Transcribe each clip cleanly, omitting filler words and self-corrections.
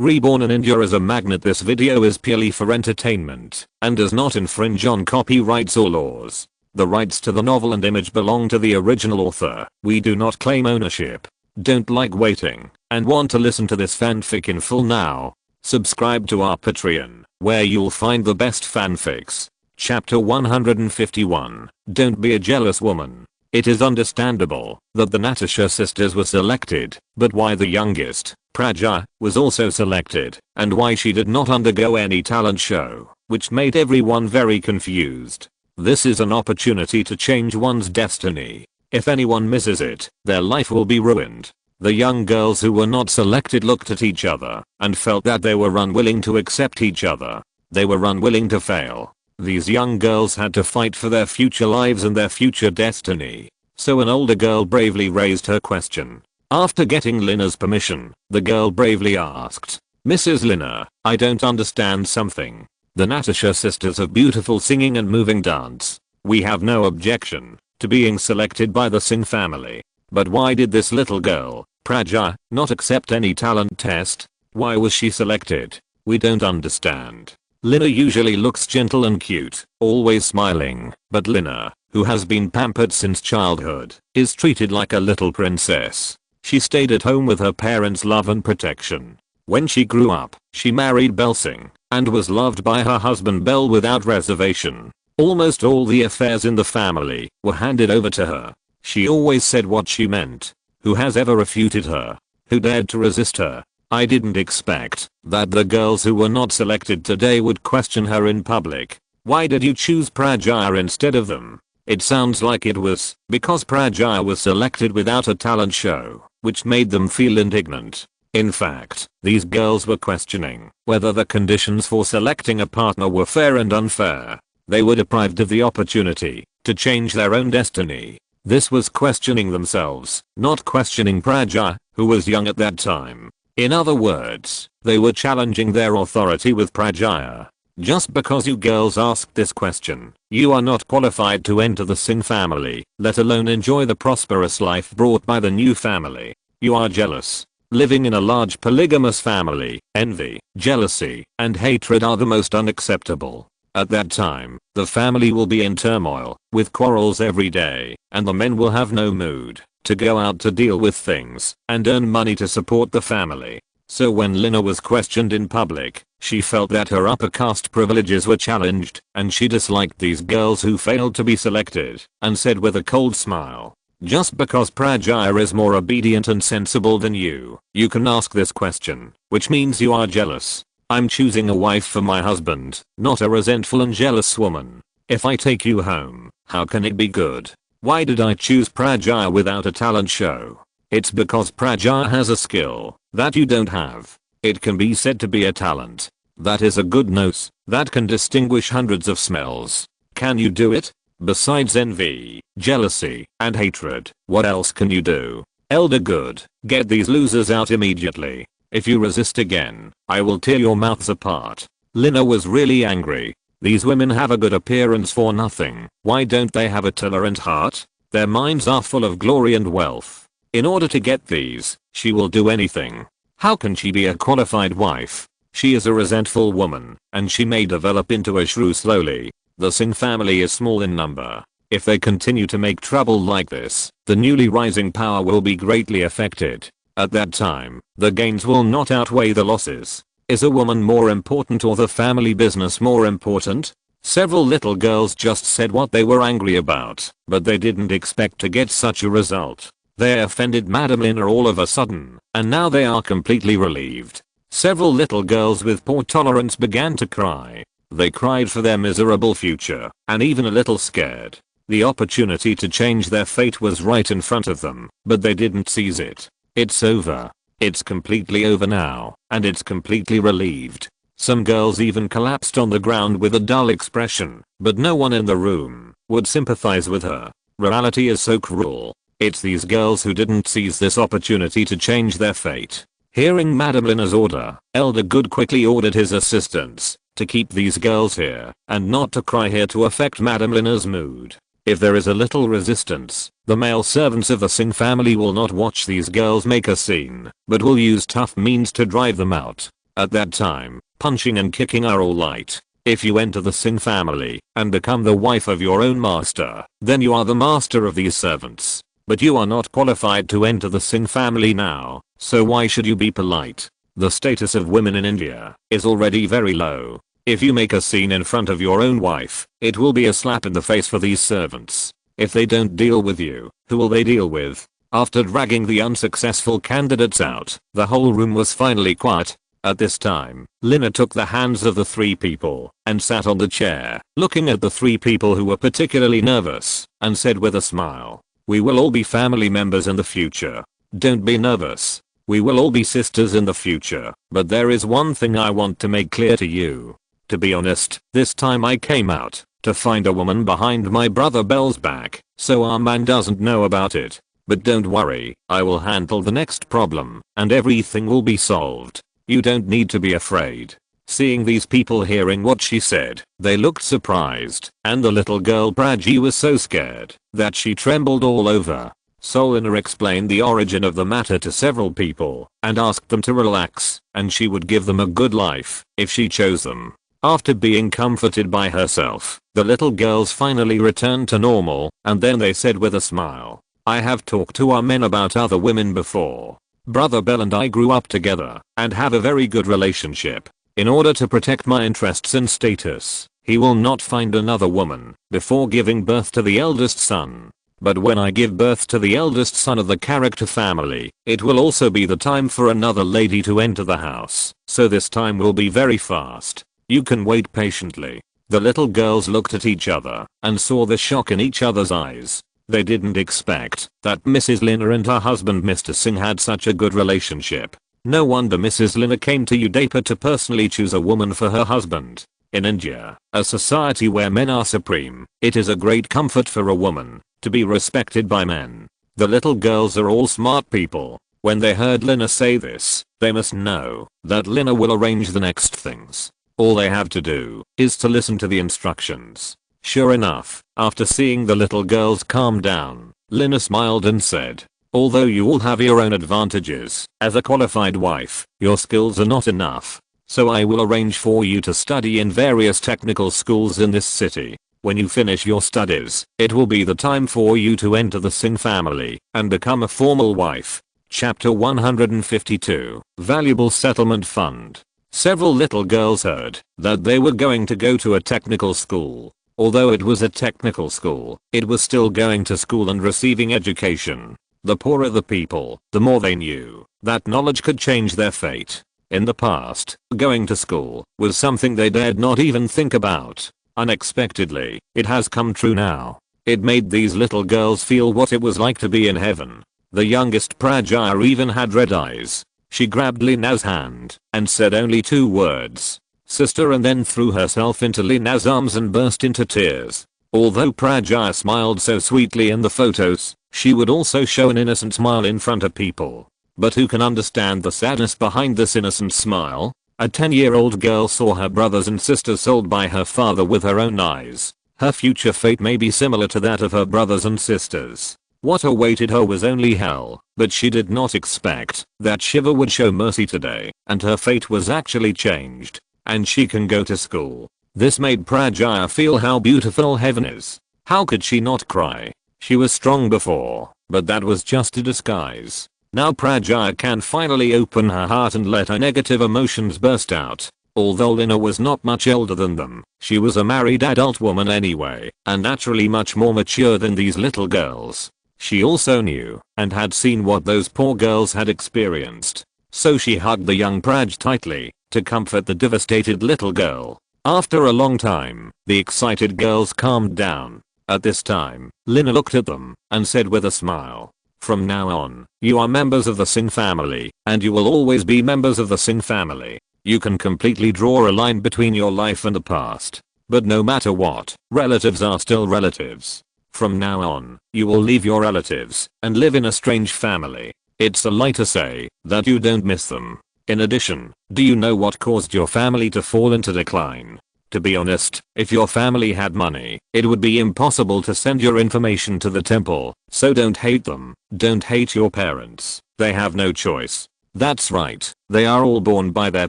Reborn in India as a Magnate. This video is purely for entertainment and does not infringe on copyrights or laws. The rights to the novel and image belong to the original author. We do not claim ownership. Don't like waiting and want to listen to this fanfic in full now? Subscribe to our Patreon, where you'll find the best fanfics. Chapter 151. Don't be a jealous woman. It is understandable that the Natasha sisters were selected, but why the youngest, Praja, was also selected, and why she did not undergo any talent show, which made everyone very confused. This is an opportunity to change one's destiny. If anyone misses it, their life will be ruined. The young girls who were not selected looked at each other and felt that they were unwilling to accept each other. They were unwilling to fail. These young girls had to fight for their future lives and their future destiny. So an older girl bravely raised her question. After getting Lina's permission, the girl bravely asked, "Mrs. Lina, I don't understand something. The Natasha sisters have beautiful singing and moving dance. We have no objection to being selected by the Singh family. But why did this little girl, Praja, not accept any talent test? Why was she selected? We don't understand." Lina usually looks gentle and cute, always smiling, but Lina, who has been pampered since childhood, is treated like a little princess. She stayed at home with her parents' love and protection. When she grew up, she married Bel Singh and was loved by her husband Bel without reservation. Almost all the affairs in the family were handed over to her. She always said what she meant. Who has ever refuted her? Who dared to resist her? I didn't expect that the girls who were not selected today would question her in public. Why did you choose Praja instead of them? It sounds like it was because Praja was selected without a talent show, which made them feel indignant. In fact, these girls were questioning whether the conditions for selecting a partner were fair and unfair. They were deprived of the opportunity to change their own destiny. This was questioning themselves, not questioning Praja, who was young at that time. In other words, they were challenging their authority with Praja. Just because you girls asked this question, you are not qualified to enter the Singh family, let alone enjoy the prosperous life brought by the new family. You are jealous. Living in a large polygamous family, envy, jealousy, and hatred are the most unacceptable. At that time, the family will be in turmoil, with quarrels every day, and the men will have no mood to go out to deal with things and earn money to support the family. So when Lina was questioned in public, she felt that her upper caste privileges were challenged, and she disliked these girls who failed to be selected, and said with a cold smile, "Just because Praja is more obedient and sensible than you can ask this question, which means you are jealous. I'm choosing a wife for my husband, not a resentful and jealous woman. If I take you home, how can it be good? Why did I choose Praja without a talent show? It's because Praja has a skill that you don't have. It can be said to be a talent. That is a good nose that can distinguish hundreds of smells. Can you do it? Besides envy, jealousy, and hatred, what else can you do? Elder Good, get these losers out immediately. If you resist again, I will tear your mouths apart." Lina was really angry. These women have a good appearance for nothing. Why don't they have a tolerant heart? Their minds are full of glory and wealth. In order to get these, she will do anything. How can she be a qualified wife? She is a resentful woman, and she may develop into a shrew slowly. The Singh family is small in number. If they continue to make trouble like this, the newly rising power will be greatly affected. At that time, the gains will not outweigh the losses. Is a woman more important or the family business more important? Several little girls just said what they were angry about, but they didn't expect to get such a result. They offended Madam Lina all of a sudden, and now they are completely relieved. Several little girls with poor tolerance began to cry. They cried for their miserable future, and even a little scared. The opportunity to change their fate was right in front of them, but they didn't seize it. It's over. It's completely over now, and it's completely relieved. Some girls even collapsed on the ground with a dull expression, but no one in the room would sympathize with her. Reality is so cruel. It's these girls who didn't seize this opportunity to change their fate. Hearing Madam Lina's order, Elder Good quickly ordered his assistants to keep these girls here and not to cry here to affect Madam Lina's mood. If there is a little resistance, the male servants of the Singh family will not watch these girls make a scene, but will use tough means to drive them out. At that time, punching and kicking are all light. If you enter the Singh family and become the wife of your own master, then you are the master of these servants. But you are not qualified to enter the Singh family now, so why should you be polite? The status of women in India is already very low. If you make a scene in front of your own wife, it will be a slap in the face for these servants. If they don't deal with you, who will they deal with? After dragging the unsuccessful candidates out, the whole room was finally quiet. At this time, Lina took the hands of the 3 people and sat on the chair, looking at the 3 people who were particularly nervous, and said with a smile, "We will all be family members in the future. Don't be nervous. We will all be sisters in the future, but there is one thing I want to make clear to you. To be honest, this time I came out to find a woman behind my brother Bell's back, so our man doesn't know about it. But don't worry, I will handle the next problem, and everything will be solved. You don't need to be afraid." Seeing these people hearing what she said, they looked surprised, and the little girl Praji was so scared that she trembled all over. Solina explained the origin of the matter to several people and asked them to relax, and she would give them a good life if she chose them. After being comforted by herself, the little girls finally returned to normal, and then they said with a smile, "I have talked to our men about other women before. Brother Bell and I grew up together and have a very good relationship. In order to protect my interests and status, he will not find another woman before giving birth to the eldest son. But when I give birth to the eldest son of the character family, it will also be the time for another lady to enter the house, so this time will be very fast. You can wait patiently." The little girls looked at each other and saw the shock in each other's eyes. They didn't expect that Mrs. Lina and her husband Mr. Singh had such a good relationship. No wonder Mrs. Lina came to Udaipur to personally choose a woman for her husband. In India, a society where men are supreme, it is a great comfort for a woman to be respected by men. The little girls are all smart people. When they heard Lina say this, they must know that Lina will arrange the next things. All they have to do is to listen to the instructions. Sure enough, after seeing the little girls calm down, Lina smiled and said, "Although you all have your own advantages, as a qualified wife, your skills are not enough. So I will arrange for you to study in various technical schools in this city. When you finish your studies, it will be the time for you to enter the Singh family and become a formal wife." Chapter 152, Valuable Settlement Fund. Several little girls heard that they were going to go to a technical school. Although it was a technical school, it was still going to school and receiving education. The poorer the people, the more they knew that knowledge could change their fate. In the past, going to school was something they dared not even think about. Unexpectedly, it has come true now. It made these little girls feel what it was like to be in heaven. The youngest Prajaya even had red eyes. She grabbed Lina's hand and said only 2 words, "Sister," and then threw herself into Lina's arms and burst into tears. Although Prajaya smiled so sweetly in the photos, she would also show an innocent smile in front of people. But who can understand the sadness behind this innocent smile? A 10-year-old girl saw her brothers and sisters sold by her father with her own eyes. Her future fate may be similar to that of her brothers and sisters. What awaited her was only hell, but she did not expect that Shiva would show mercy today, and her fate was actually changed, and she can go to school. This made Prajaya feel how beautiful heaven is. How could she not cry? She was strong before, but that was just a disguise. Now Prajaya can finally open her heart and let her negative emotions burst out. Although Lina was not much older than them, she was a married adult woman anyway, and naturally much more mature than these little girls. She also knew and had seen what those poor girls had experienced. So she hugged the young Praj tightly to comfort the devastated little girl. After a long time, the excited girls calmed down. At this time, Lina looked at them and said with a smile, "From now on, you are members of the Singh family, and you will always be members of the Singh family. You can completely draw a line between your life and the past. But no matter what, relatives are still relatives. From now on, you will leave your relatives and live in a strange family. It's a lie to say that you don't miss them. In addition, do you know what caused your family to fall into decline? To be honest, if your family had money, it would be impossible to send your information to the temple, so don't hate them. Don't hate your parents. They have no choice. That's right, they are all born by their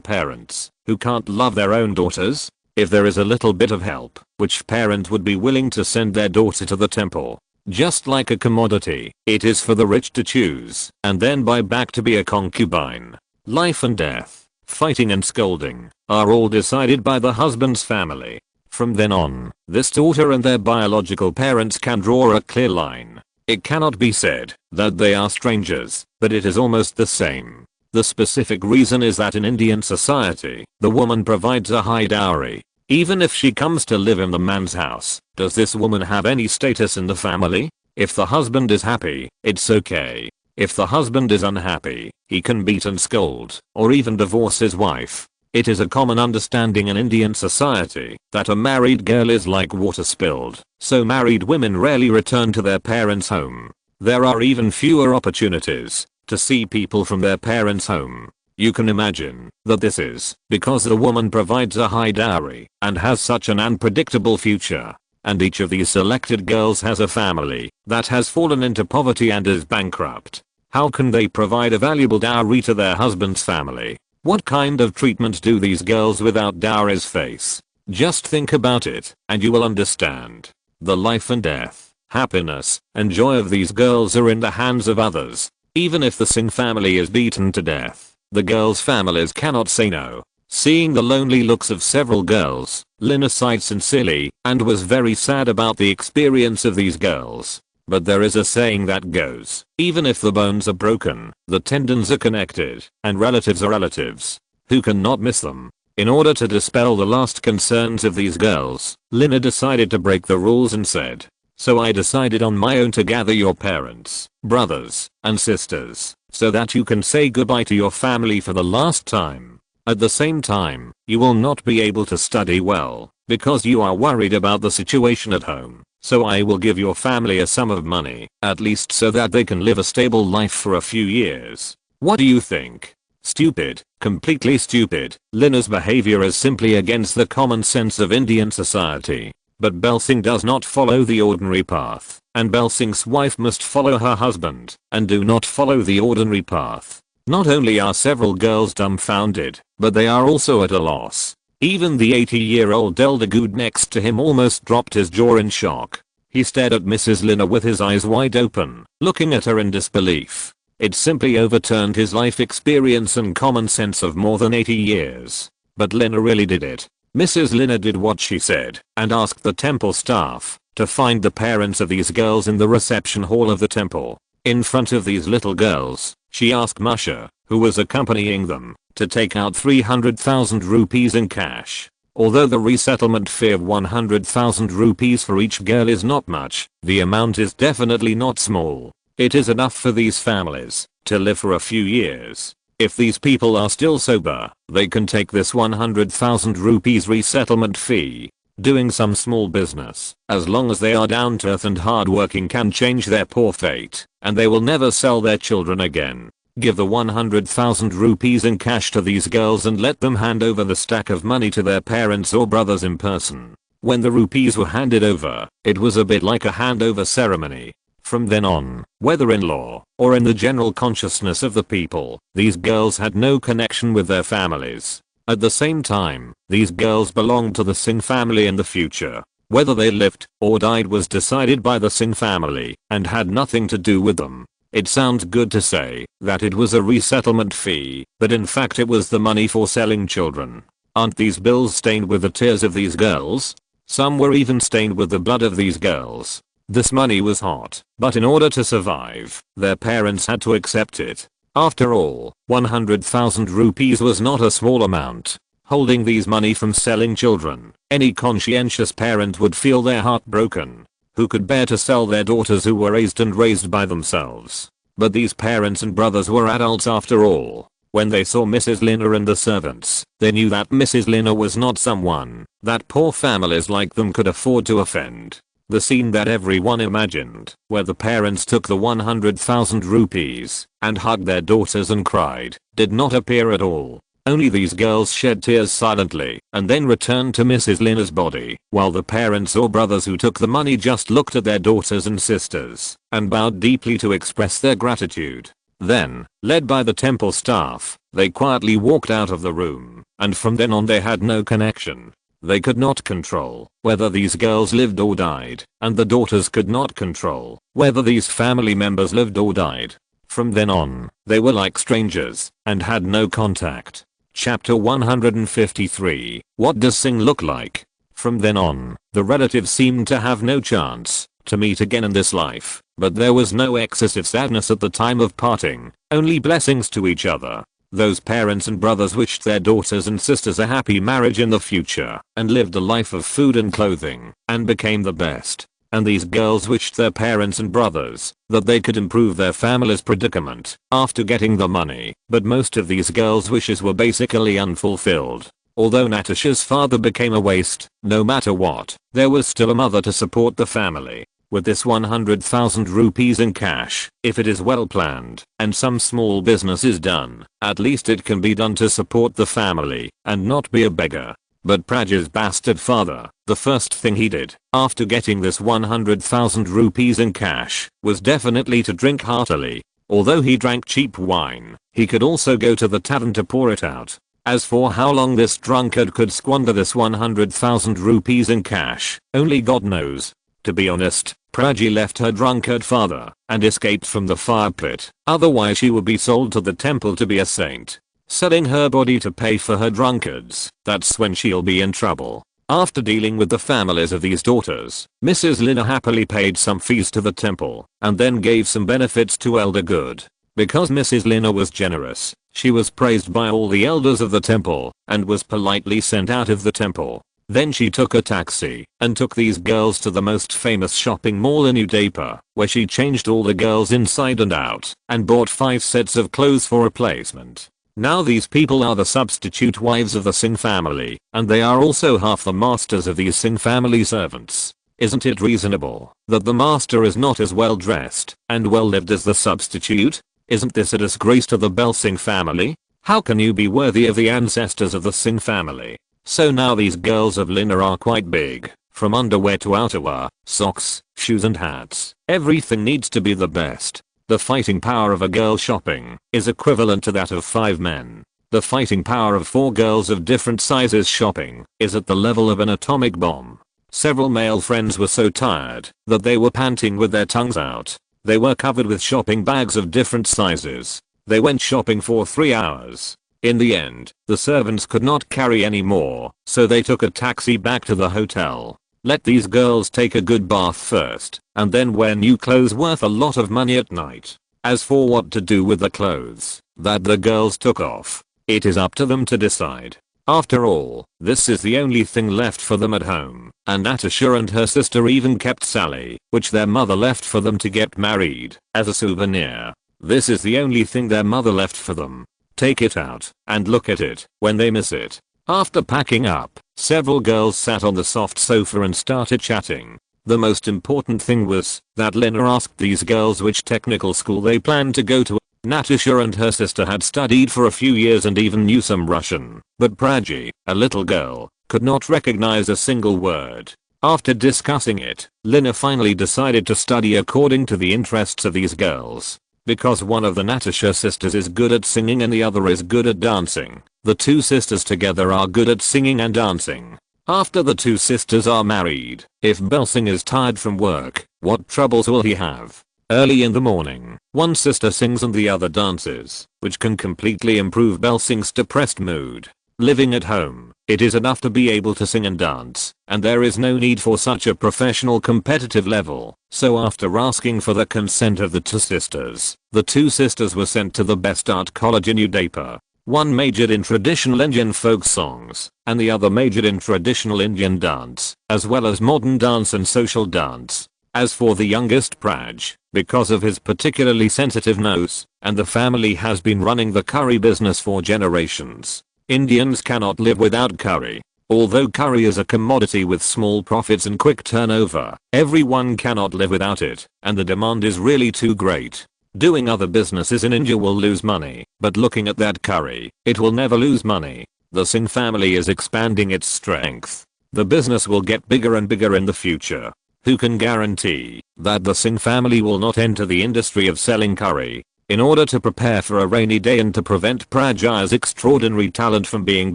parents, who can't love their own daughters. If there is a little bit of help, which parent would be willing to send their daughter to the temple? Just like a commodity, it is for the rich to choose, and then buy back to be a concubine. Life and death, fighting and scolding, are all decided by the husband's family. From then on, this daughter and their biological parents can draw a clear line. It cannot be said that they are strangers, but it is almost the same. The specific reason is that in Indian society, the woman provides a high dowry. Even if she comes to live in the man's house, does this woman have any status in the family? If the husband is happy, it's okay. If the husband is unhappy, he can beat and scold, or even divorce his wife. It is a common understanding in Indian society that a married girl is like water spilled, so married women rarely return to their parents' home. There are even fewer opportunities to see people from their parents' home. You can imagine that this is because the woman provides a high dowry and has such an unpredictable future. And each of these selected girls has a family that has fallen into poverty and is bankrupt. How can they provide a valuable dowry to their husband's family? What kind of treatment do these girls without dowries face? Just think about it, and you will understand. The life and death, happiness, and joy of these girls are in the hands of others. Even if the Singh family is beaten to death, the girls' families cannot say no. Seeing the lonely looks of several girls, Lina sighed sincerely and was very sad about the experience of these girls. But there is a saying that goes, even if the bones are broken, the tendons are connected, and relatives are relatives. Who can not miss them? In order to dispel the last concerns of these girls, Lina decided to break the rules and said, "So I decided on my own to gather your parents, brothers, and sisters, so that you can say goodbye to your family for the last time. At the same time, you will not be able to study well, because you are worried about the situation at home. So I will give your family a sum of money, at least so that they can live a stable life for a few years." What do you think? Stupid, completely stupid. Lina's behavior is simply against the common sense of Indian society. But Bel Singh does not follow the ordinary path, and Bel Singh's wife must follow her husband, and do not follow the ordinary path. Not only are several girls dumbfounded, but they are also at a loss. Even the 80-year-old elder dude next to him almost dropped his jaw in shock. He stared at Mrs. Lina with his eyes wide open, looking at her in disbelief. It simply overturned his life experience and common sense of more than 80 years. But Lina really did it. Mrs. Lina did what she said and asked the temple staff to find the parents of these girls in the reception hall of the temple. In front of these little girls, she asked Musha, who was accompanying them, to take out 300,000 rupees in cash. Although the resettlement fee of 100,000 rupees for each girl is not much, the amount is definitely not small. It is enough for these families to live for a few years. If these people are still sober, they can take this 100,000 rupees resettlement fee. Doing some small business, as long as they are down to earth and hardworking, can change their poor fate, and they will never sell their children again. Give the 100,000 rupees in cash to these girls and let them hand over the stack of money to their parents or brothers in person. When the rupees were handed over, it was a bit like a handover ceremony. From then on, whether in law or in the general consciousness of the people, these girls had no connection with their families. At the same time, these girls belonged to the Singh family in the future. Whether they lived or died was decided by the Singh family and had nothing to do with them. It sounds good to say that it was a resettlement fee, but in fact it was the money for selling children. Aren't these bills stained with the tears of these girls? Some were even stained with the blood of these girls. This money was hot, but in order to survive, their parents had to accept it. After all, 100,000 rupees was not a small amount. Holding these money from selling children, any conscientious parent would feel their heart broken. Who could bear to sell their daughters who were raised by themselves? But these parents and brothers were adults after all. When they saw Mrs. Lina and the servants, they knew that Mrs. Lina was not someone that poor families like them could afford to offend. The scene that everyone imagined, where the parents took the 100,000 rupees and hugged their daughters and cried, did not appear at all. Only these girls shed tears silently and then returned to Mrs. Lina's body, while the parents or brothers who took the money just looked at their daughters and sisters and bowed deeply to express their gratitude. Then, led by the temple staff, they quietly walked out of the room, and from then on they had no connection. They could not control whether these girls lived or died, and the daughters could not control whether these family members lived or died. From then on, they were like strangers, and had no contact. Chapter 153. What does Singh look like? From then on, the relatives seemed to have no chance to meet again in this life, but there was no excessive sadness at the time of parting, only blessings to each other. Those parents and brothers wished their daughters and sisters a happy marriage in the future, and lived a life of food and clothing, and became the best. And these girls wished their parents and brothers that they could improve their family's predicament after getting the money, but most of these girls' wishes were basically unfulfilled. Although Natasha's father became a waste, no matter what, there was still a mother to support the family. With this 100,000 rupees in cash, if it is well planned, and some small business is done, at least it can be done to support the family, and not be a beggar. But Praj's bastard father, the first thing he did, after getting this 100,000 rupees in cash, was definitely to drink heartily. Although he drank cheap wine, he could also go to the tavern to pour it out. As for how long this drunkard could squander this 100,000 rupees in cash, only God knows. To be honest, Praji left her drunkard father and escaped from the fire pit, otherwise she would be sold to the temple to be a saint. Selling her body to pay for her drunkards, that's when she'll be in trouble. After dealing with the families of these daughters, Mrs. Lina happily paid some fees to the temple, and then gave some benefits to Elder Good. Because Mrs. Lina was generous, she was praised by all the elders of the temple, and was politely sent out of the temple. Then she took a taxi, and took these girls to the most famous shopping mall in Udaipur, where she changed all the girls inside and out, and bought 5 sets of clothes for replacement. Now these people are the substitute wives of the Singh family, and they are also half the masters of these Singh family servants. Isn't it reasonable that the master is not as well dressed and well lived as the substitute? Isn't this a disgrace to the Bel Singh family? How can you be worthy of the ancestors of the Singh family? So now these girls of Lina are quite big, from underwear to outerwear, socks, shoes and hats. Everything needs to be the best. The fighting power of a girl shopping is equivalent to that of 5 men. The fighting power of 4 girls of different sizes shopping is at the level of an atomic bomb. Several male friends were so tired that they were panting with their tongues out. They were covered with shopping bags of different sizes. They went shopping for 3 hours. In the end, the servants could not carry any more, so they took a taxi back to the hotel. Let these girls take a good bath first, and then wear new clothes worth a lot of money at night. As for what to do with the clothes that the girls took off, it is up to them to decide. After all, this is the only thing left for them at home, and Natasha and her sister even kept Sally, which their mother left for them to get married, as a souvenir. This is the only thing their mother left for them. Take it out and look at it when they miss it. After packing up, several girls sat on the soft sofa and started chatting. The most important thing was that Lina asked these girls which technical school they planned to go to. Natasha and her sister had studied for a few years and even knew some Russian, but Praji, a little girl, could not recognize a single word. After discussing it, Lina finally decided to study according to the interests of these girls. Because one of the Natasha sisters is good at singing and the other is good at dancing, the 2 sisters together are good at singing and dancing. After the 2 sisters are married, if Bel Singh is tired from work, what troubles will he have? Early in the morning, one sister sings and the other dances, which can completely improve Bel Singh's depressed mood. Living at home, it is enough to be able to sing and dance, and there is no need for such a professional competitive level. So after asking for the consent of the 2 sisters, the 2 sisters were sent to the best art college in Udaipur. One majored in traditional Indian folk songs, and the other majored in traditional Indian dance, as well as modern dance and social dance. As for the youngest Praj, because of his particularly sensitive nose, and the family has been running the curry business for generations. Indians cannot live without curry. Although curry is a commodity with small profits and quick turnover, everyone cannot live without it, and the demand is really too great. Doing other businesses in India will lose money, but looking at that curry, it will never lose money. The Singh family is expanding its strength. The business will get bigger and bigger in the future. Who can guarantee that the Singh family will not enter the industry of selling curry? In order to prepare for a rainy day and to prevent Praja's extraordinary talent from being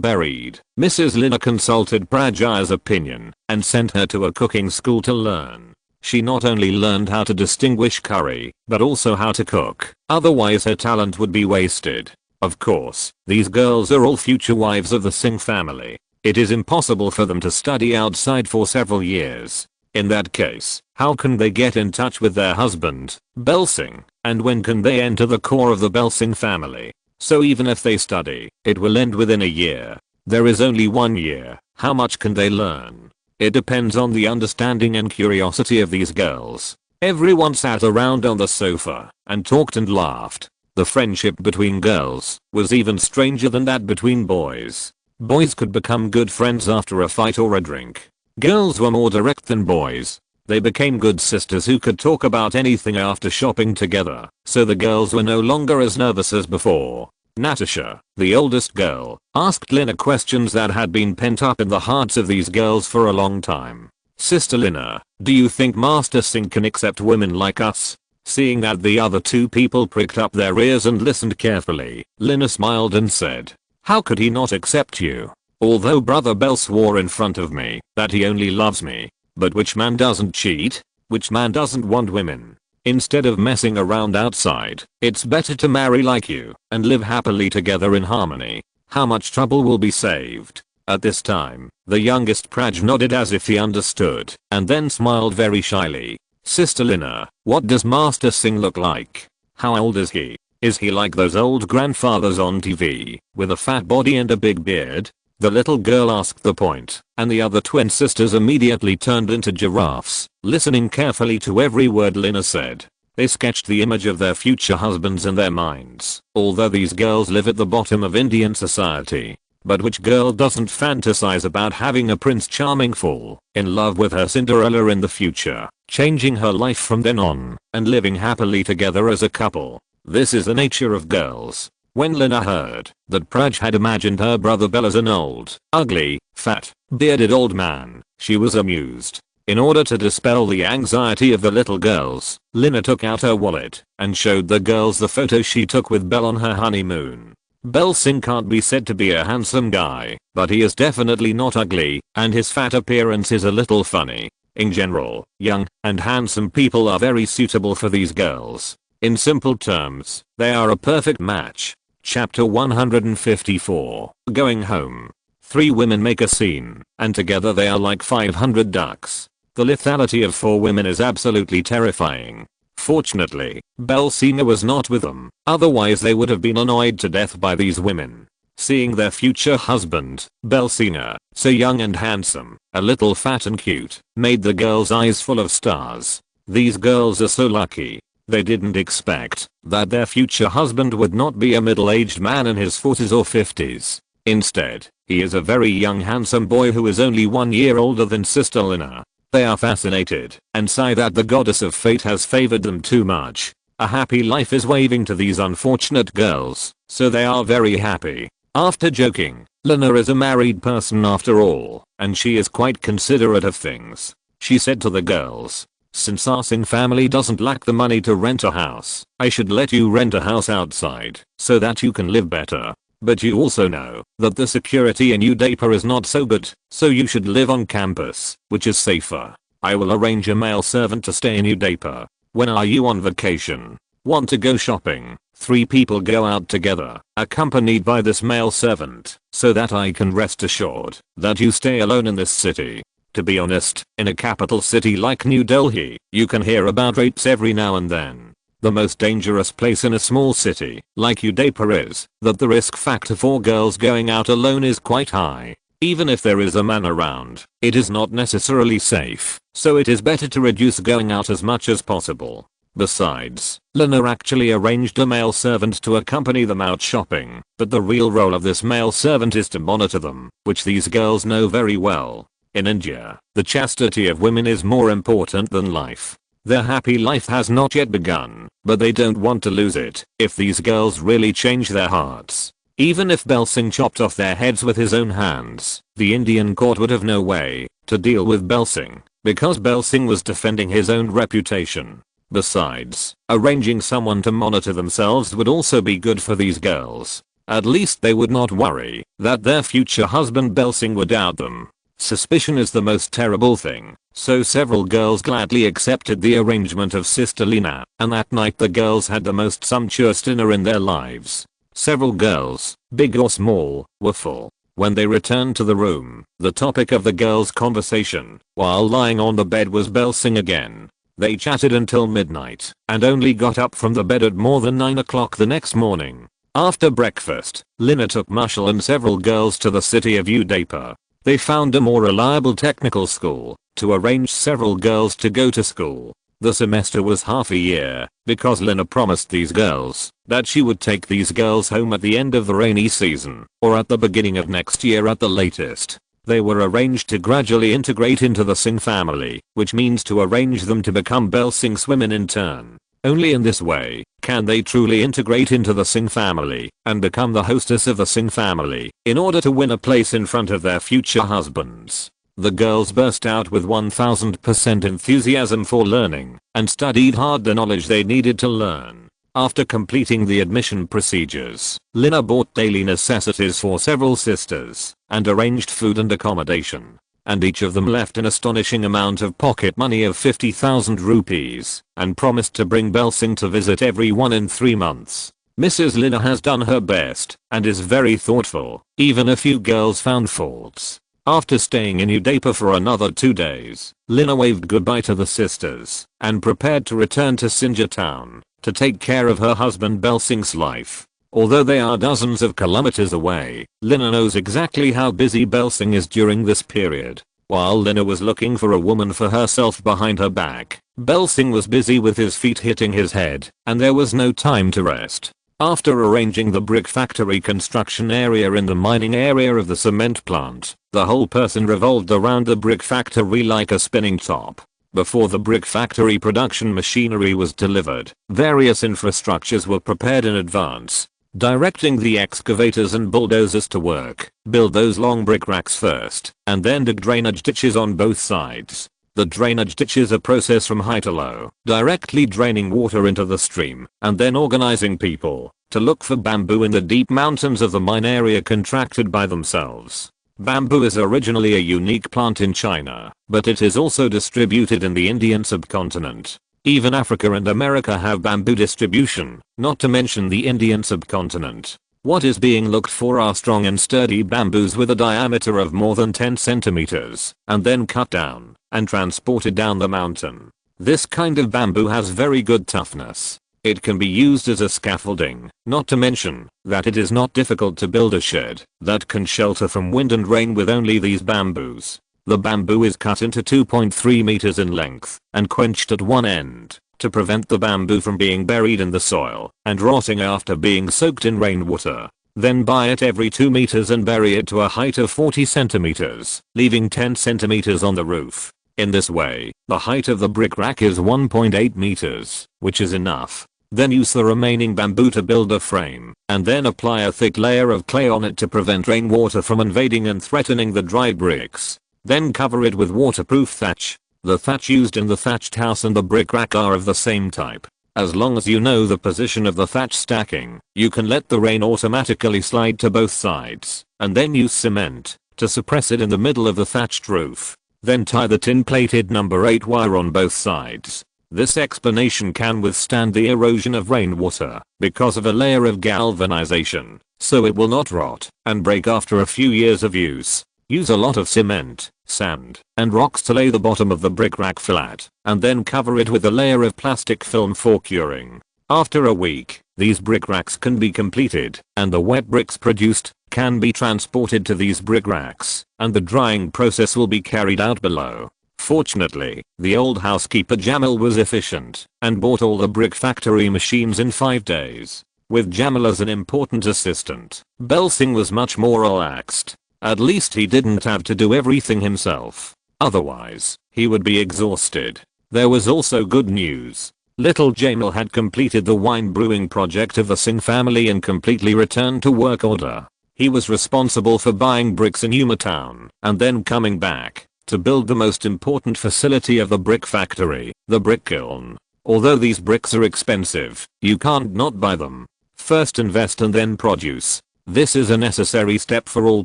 buried, Mrs. Lina consulted Praja's opinion and sent her to a cooking school to learn. She not only learned how to distinguish curry, but also how to cook, otherwise her talent would be wasted. Of course, these girls are all future wives of the Singh family. It is impossible for them to study outside for several years. In that case, how can they get in touch with their husband, Bel Singh, and when can they enter the core of the Bel Singh family? So even if they study, it will end within a year. There is only 1 year. How much can they learn? It depends on the understanding and curiosity of these girls. Everyone sat around on the sofa and talked and laughed. The friendship between girls was even stranger than that between boys. Boys could become good friends after a fight or a drink. Girls were more direct than boys. They became good sisters who could talk about anything after shopping together, so the girls were no longer as nervous as before. Natasha, the oldest girl, asked Lina questions that had been pent up in the hearts of these girls for a long time. Sister Lina, do you think Master Singh can accept women like us? Seeing that the other two people pricked up their ears and listened carefully, Lina smiled and said, how could he not accept you? Although Brother Bel swore in front of me that he only loves me, but which man doesn't cheat? Which man doesn't want women? Instead of messing around outside, it's better to marry like you and live happily together in harmony. How much trouble will be saved? At this time, the youngest Praj nodded as if he understood and then smiled very shyly. Sister Lina, what does Master Singh look like? How old is he? Is he like those old grandfathers on TV, with a fat body and a big beard? The little girl asked the point, and the other twin sisters immediately turned into giraffes, listening carefully to every word Lina said. They sketched the image of their future husbands in their minds. Although these girls live at the bottom of Indian society, but which girl doesn't fantasize about having a Prince Charming fall in love with her Cinderella in the future, changing her life from then on, and living happily together as a couple? This is the nature of girls. When Lina heard that Praj had imagined her brother Bel as an old, ugly, fat, bearded old man, she was amused. In order to dispel the anxiety of the little girls, Lina took out her wallet and showed the girls the photo she took with Bel on her honeymoon. Bel Singh can't be said to be a handsome guy, but he is definitely not ugly, and his fat appearance is a little funny. In general, young and handsome people are very suitable for these girls. In simple terms, they are a perfect match. Chapter 154. Going home. 3 women make a scene, and together they are like 500 ducks. The lethality of 4 women is absolutely terrifying. Fortunately, Bel Singh was not with them, otherwise they would have been annoyed to death by these women. Seeing their future husband, Bel Singh, so young and handsome, a little fat and cute, made the girls' eyes full of stars. These girls are so lucky. They didn't expect that their future husband would not be a middle-aged man in his 40s or 50s. Instead, he is a very young handsome boy who is only 1 year older than Sister Lina. They are fascinated and sigh that the goddess of fate has favored them too much. A happy life is waving to these unfortunate girls, so they are very happy. After joking, Lina is a married person after all, and she is quite considerate of things. She said to the girls, since our Singh family doesn't lack the money to rent a house, I should let you rent a house outside so that you can live better. But you also know that the security in Udaipur is not so good, so you should live on campus, which is safer. I will arrange a male servant to stay in Udaipur. When are you on vacation? Want to go shopping? 3 people go out together, accompanied by this male servant, so that I can rest assured that you stay alone in this city. To be honest, in a capital city like New Delhi, you can hear about rapes every now and then. The most dangerous place in a small city like Udaipur is that the risk factor for girls going out alone is quite high. Even if there is a man around, it is not necessarily safe, so it is better to reduce going out as much as possible. Besides, Lina actually arranged a male servant to accompany them out shopping, but the real role of this male servant is to monitor them, which these girls know very well. In India, the chastity of women is more important than life. Their happy life has not yet begun, but they don't want to lose it if these girls really change their hearts. Even if Bel Singh chopped off their heads with his own hands, the Indian court would have no way to deal with Bel Singh, because Bel Singh was defending his own reputation. Besides, arranging someone to monitor themselves would also be good for these girls. At least they would not worry that their future husband Belsing would doubt them. Suspicion is the most terrible thing, so several girls gladly accepted the arrangement of Sister Lena, and that night the girls had the most sumptuous dinner in their lives. Several girls, big or small, were full. When they returned to the room, the topic of the girls' conversation, while lying on the bed, was Belsing again. They chatted until midnight, and only got up from the bed at more than 9 o'clock the next morning. After breakfast, Lina took Marshall and several girls to the city of Udapa. They found a more reliable technical school to arrange several girls to go to school. The semester was half a year, because Lina promised these girls that she would take these girls home at the end of the rainy season, or at the beginning of next year at the latest. They were arranged to gradually integrate into the Singh family, which means to arrange them to become Belsing's women in turn. Only in this way can they truly integrate into the Singh family and become the hostess of the Singh family in order to win a place in front of their future husbands. The girls burst out with 1000% enthusiasm for learning and studied hard the knowledge they needed to learn. After completing the admission procedures, Lina bought daily necessities for several sisters and arranged food and accommodation. And each of them left an astonishing amount of pocket money of 50,000 rupees and promised to bring Belsing to visit everyone in 3 months. Mrs. Lina has done her best and is very thoughtful. Even a few girls found faults. After staying in Udapa for another 2 days, Lina waved goodbye to the sisters and prepared to return to Sinja town to take care of her husband Belsing's life. Although they are dozens of kilometers away, Lina knows exactly how busy Belsing is during this period. While Lina was looking for a woman for herself behind her back, Belsing was busy with his feet hitting his head, and there was no time to rest. After arranging the brick factory construction area in the mining area of the cement plant, the whole person revolved around the brick factory like a spinning top. Before the brick factory production machinery was delivered, various infrastructures were prepared in advance, directing the excavators and bulldozers to work. Build those long brick racks first, and then dig drainage ditches on both sides. The drainage ditches are processed from high to low, directly draining water into the stream, and then organizing people to look for bamboo in the deep mountains of the mine area contracted by themselves. Bamboo is originally a unique plant in China, but it is also distributed in the Indian subcontinent. Even Africa and America have bamboo distribution, not to mention the Indian subcontinent. What is being looked for are strong and sturdy bamboos with a diameter of more than 10 centimeters, and then cut down and transported down the mountain. This kind of bamboo has very good toughness. It can be used as a scaffolding, not to mention that it is not difficult to build a shed that can shelter from wind and rain with only these bamboos. The bamboo is cut into 2.3 meters in length and quenched at one end to prevent the bamboo from being buried in the soil and rotting after being soaked in rainwater. Then buy it every 2 meters and bury it to a height of 40 centimeters, leaving 10 centimeters on the roof. In this way, the height of the brick rack is 1.8 meters, which is enough. Then use the remaining bamboo to build a frame, and then apply a thick layer of clay on it to prevent rainwater from invading and threatening the dry bricks. Then cover it with waterproof thatch. The thatch used in the thatched house and the brick rack are of the same type. As long as you know the position of the thatch stacking, you can let the rain automatically slide to both sides, and then use cement to suppress it in the middle of the thatched roof. Then tie the tin-plated number 8 wire on both sides. This explanation can withstand the erosion of rainwater because of a layer of galvanization, so it will not rot and break after a few years of use. Use a lot of cement, sand, and rocks to lay the bottom of the brick rack flat, and then cover it with a layer of plastic film for curing. After a week, these brick racks can be completed, and the wet bricks produced can be transported to these brick racks, and the drying process will be carried out below. Fortunately, the old housekeeper Jamil was efficient and bought all the brick factory machines in 5 days. With Jamil as an important assistant, Belsing was much more relaxed. At least he didn't have to do everything himself. Otherwise, he would be exhausted. There was also good news. Little Jamil had completed the wine brewing project of the Singh family and completely returned to work order. He was responsible for buying bricks in Yuma town and then coming back to build the most important facility of the brick factory, the brick kiln. Although these bricks are expensive, you can't not buy them. First invest and then produce. This is a necessary step for all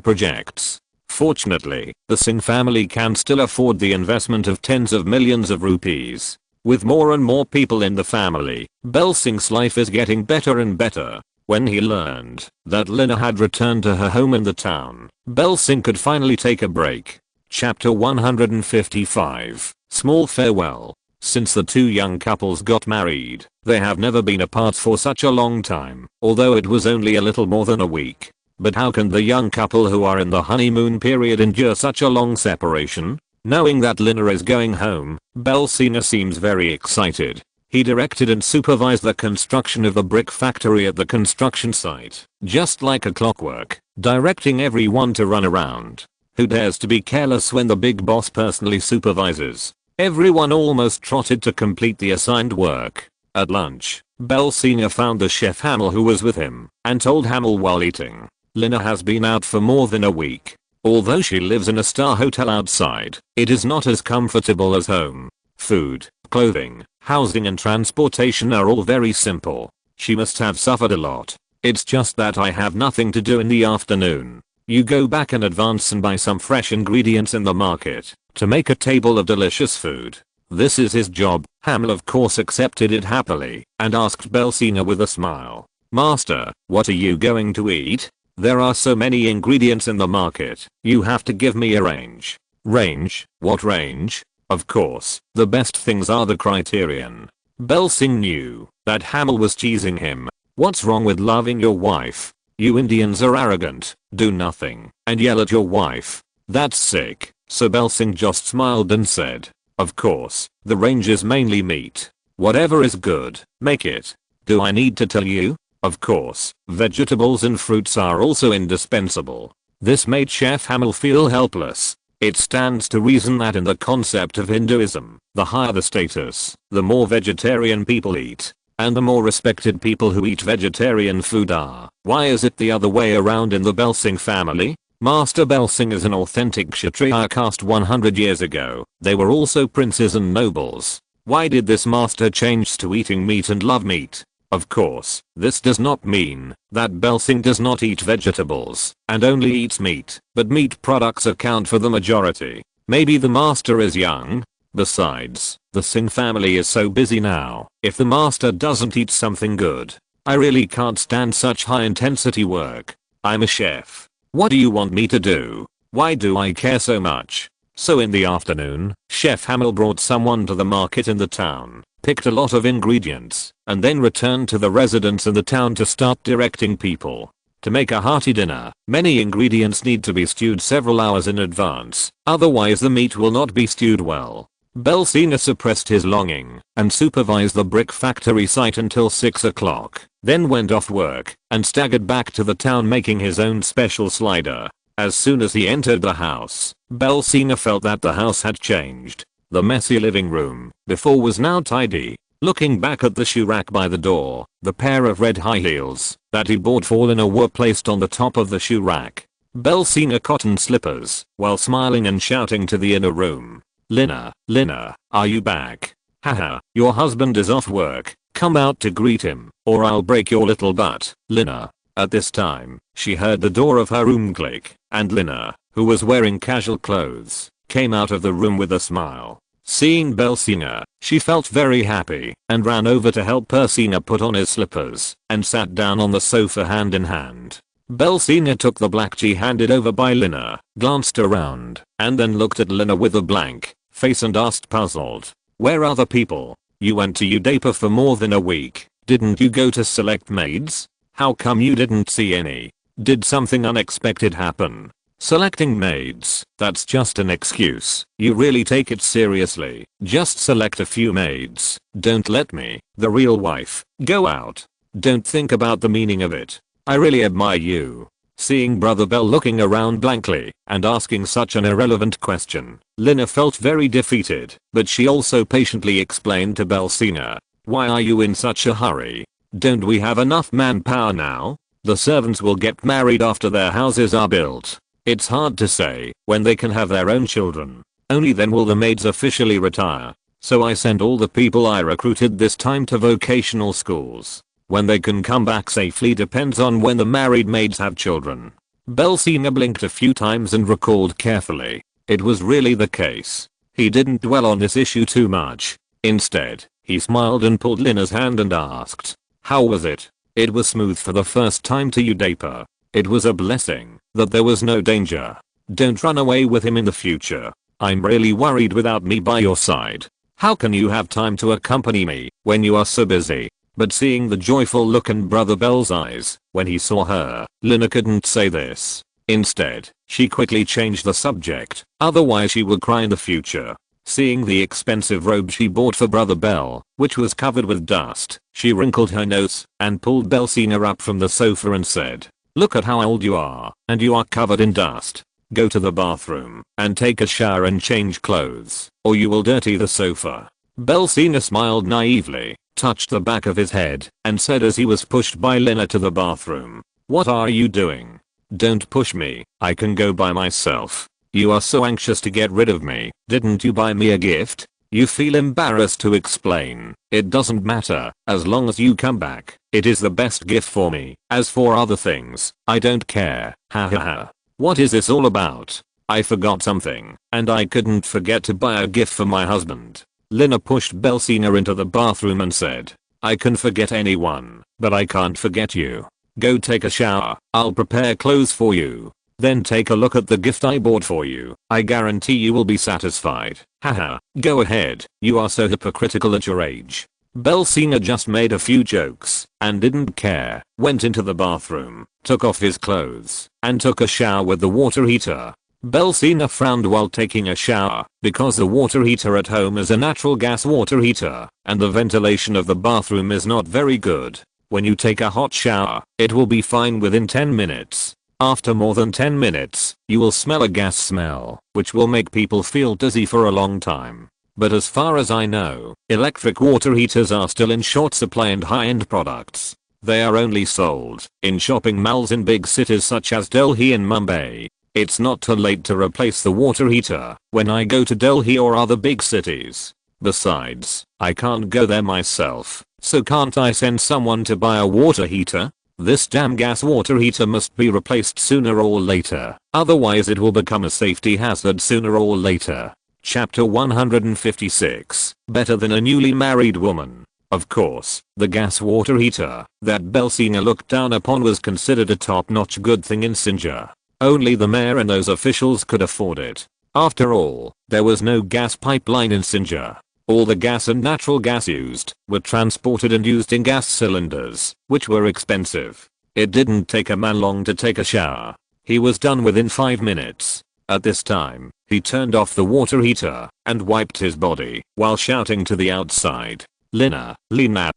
projects. Fortunately, the Singh family can still afford the investment of tens of millions of rupees. With more and more people in the family, Bel Singh's life is getting better and better. When he learned that Lina had returned to her home in the town, Bel Singh could finally take a break. Chapter 155. Small Farewell. Since the two young couples got married, they have never been apart for such a long time, although it was only a little more than a week. But how can the young couple who are in the honeymoon period endure such a long separation? Knowing that Lina is going home, Bel Singh seems very excited. He directed and supervised the construction of the brick factory at the construction site, just like a clockwork, directing everyone to run around. Who dares to be careless when the big boss personally supervises? Everyone almost trotted to complete the assigned work. At lunch, Bel Singh found the chef Hamel who was with him, and told Hamel while eating, Lina has been out for more than a week. Although she lives in a star hotel outside, it is not as comfortable as home. Food, clothing, housing and transportation are all very simple. She must have suffered a lot. It's just that I have nothing to do in the afternoon. You go back in advance and buy some fresh ingredients in the market to make a table of delicious food. This is his job. Hamel of course accepted it happily and asked Bel Singh with a smile, "Master, what are you going to eat? There are so many ingredients in the market, you have to give me a range." Range? What range? Of course, the best things are the criterion. Bel Singh knew that Hamel was teasing him. What's wrong with loving your wife? You Indians are arrogant, do nothing, and yell at your wife. That's sick. So Bel Singh just smiled and said, "Of course, the range is mainly meat. Whatever is good, make it. Do I need to tell you? Of course, vegetables and fruits are also indispensable." This made Chef Hamel feel helpless. It stands to reason that in the concept of Hinduism, the higher the status, the more vegetarian people eat, and the more respected people who eat vegetarian food are. Why is it the other way around in the Bel Singh family? Master Bel Singh is an authentic Kshatriya caste 100 years ago. They were also princes and nobles. Why did this master change to eating meat and love meat? Of course, this does not mean that Bel Singh does not eat vegetables and only eats meat, but meat products account for the majority. Maybe the master is young. Besides, the Singh family is so busy now. If the master doesn't eat something good, I really can't stand such high intensity work. I'm a chef. What do you want me to do? Why do I care so much? So in the afternoon, Chef Hamel brought someone to the market in the town, picked a lot of ingredients, and then returned to the residents in the town to start directing people. To make a hearty dinner, many ingredients need to be stewed several hours in advance, otherwise the meat will not be stewed well. Bel Singh suppressed his longing and supervised the brick factory site until 6 o'clock, then went off work and staggered back to the town making his own special slider. As soon as he entered the house, Bel Singh felt that the house had changed. The messy living room before was now tidy. Looking back at the shoe rack by the door, the pair of red high heels that he bought for Lina were placed on the top of the shoe rack. Bel Singh cotton slippers while smiling and shouting to the inner room, "Lina, Lina, are you back? Haha, your husband is off work. Come out to greet him, or I'll break your little butt, Lina." At this time, she heard the door of her room click, and Lina, who was wearing casual clothes, came out of the room with a smile. Seeing Bel Singh, she felt very happy and ran over to help Singh put on his slippers and sat down on the sofa hand in hand. Bel Singh took the black tea handed over by Lina, glanced around, and then looked at Lina with a blank face and asked puzzled, "Where are the people? You went to Udaipa for more than a week. Didn't you go to select maids? How come you didn't see any? Did something unexpected happen?" Selecting maids, that's just an excuse. You really take it seriously. Just select a few maids. Don't let me, the real wife, go out. Don't think about the meaning of it. I really admire you. Seeing Brother Bel looking around blankly and asking such an irrelevant question, Lina felt very defeated, but she also patiently explained to Bel Singh, "Why are you in such a hurry? Don't we have enough manpower now? The servants will get married after their houses are built. It's hard to say when they can have their own children. Only then will the maids officially retire." So I sent all the people I recruited this time to vocational schools. When they can come back safely depends on when the married maids have children. Belsina blinked a few times and recalled carefully. It was really the case. He didn't dwell on this issue too much. Instead, he smiled and pulled Lina's hand and asked, "How was it?" "It was smooth for the first time to you, Daper. It was a blessing that there was no danger. Don't run away with him in the future. I'm really worried without me by your side. How can you have time to accompany me when you are so busy?" But seeing the joyful look in Brother Bell's eyes when he saw her, Lina couldn't say this. Instead, she quickly changed the subject, otherwise she would cry in the future. Seeing the expensive robe she bought for Brother Bell, which was covered with dust, she wrinkled her nose and pulled Belsina up from the sofa and said, "Look at how old you are, and you are covered in dust. Go to the bathroom and take a shower and change clothes, or you will dirty the sofa." Belsina smiled naively, touched the back of his head, and said as he was pushed by Lina to the bathroom, "What are you doing? Don't push me, I can go by myself. You are so anxious to get rid of me. Didn't you buy me a gift?" You feel embarrassed to explain. "It doesn't matter, as long as you come back. It is the best gift for me. As for other things, I don't care." Ha ha ha. What is this all about? I forgot something, and I couldn't forget to buy a gift for my husband. Lina pushed Belsina into the bathroom and said, "I can forget anyone, but I can't forget you. Go take a shower, I'll prepare clothes for you. Then take a look at the gift I bought for you. I guarantee you will be satisfied." Haha, go ahead, you are so hypocritical at your age. Belsina just made a few jokes and didn't care, went into the bathroom, took off his clothes, and took a shower with the water heater. Belsina frowned while taking a shower because the water heater at home is a natural gas water heater, and the ventilation of the bathroom is not very good. When you take a hot shower, it will be fine within 10 minutes. After more than 10 minutes, you will smell a gas smell, which will make people feel dizzy for a long time. But as far as I know, electric water heaters are still in short supply and high-end products. They are only sold in shopping malls in big cities such as Delhi and Mumbai. It's not too late to replace the water heater when I go to Delhi or other big cities. Besides, I can't go there myself, so can't I send someone to buy a water heater? This damn gas water heater must be replaced sooner or later, otherwise it will become a safety hazard sooner or later. Chapter 156, Better than a newly married woman. Of course, the gas water heater that Belsina looked down upon was considered a top-notch good thing in Sinjar. Only the mayor and those officials could afford it. After all, there was no gas pipeline in Sinjar. All the gas and natural gas used were transported and used in gas cylinders, which were expensive. It didn't take a man long to take a shower. He was done within 5 minutes. At this time, he turned off the water heater and wiped his body while shouting to the outside, Lina,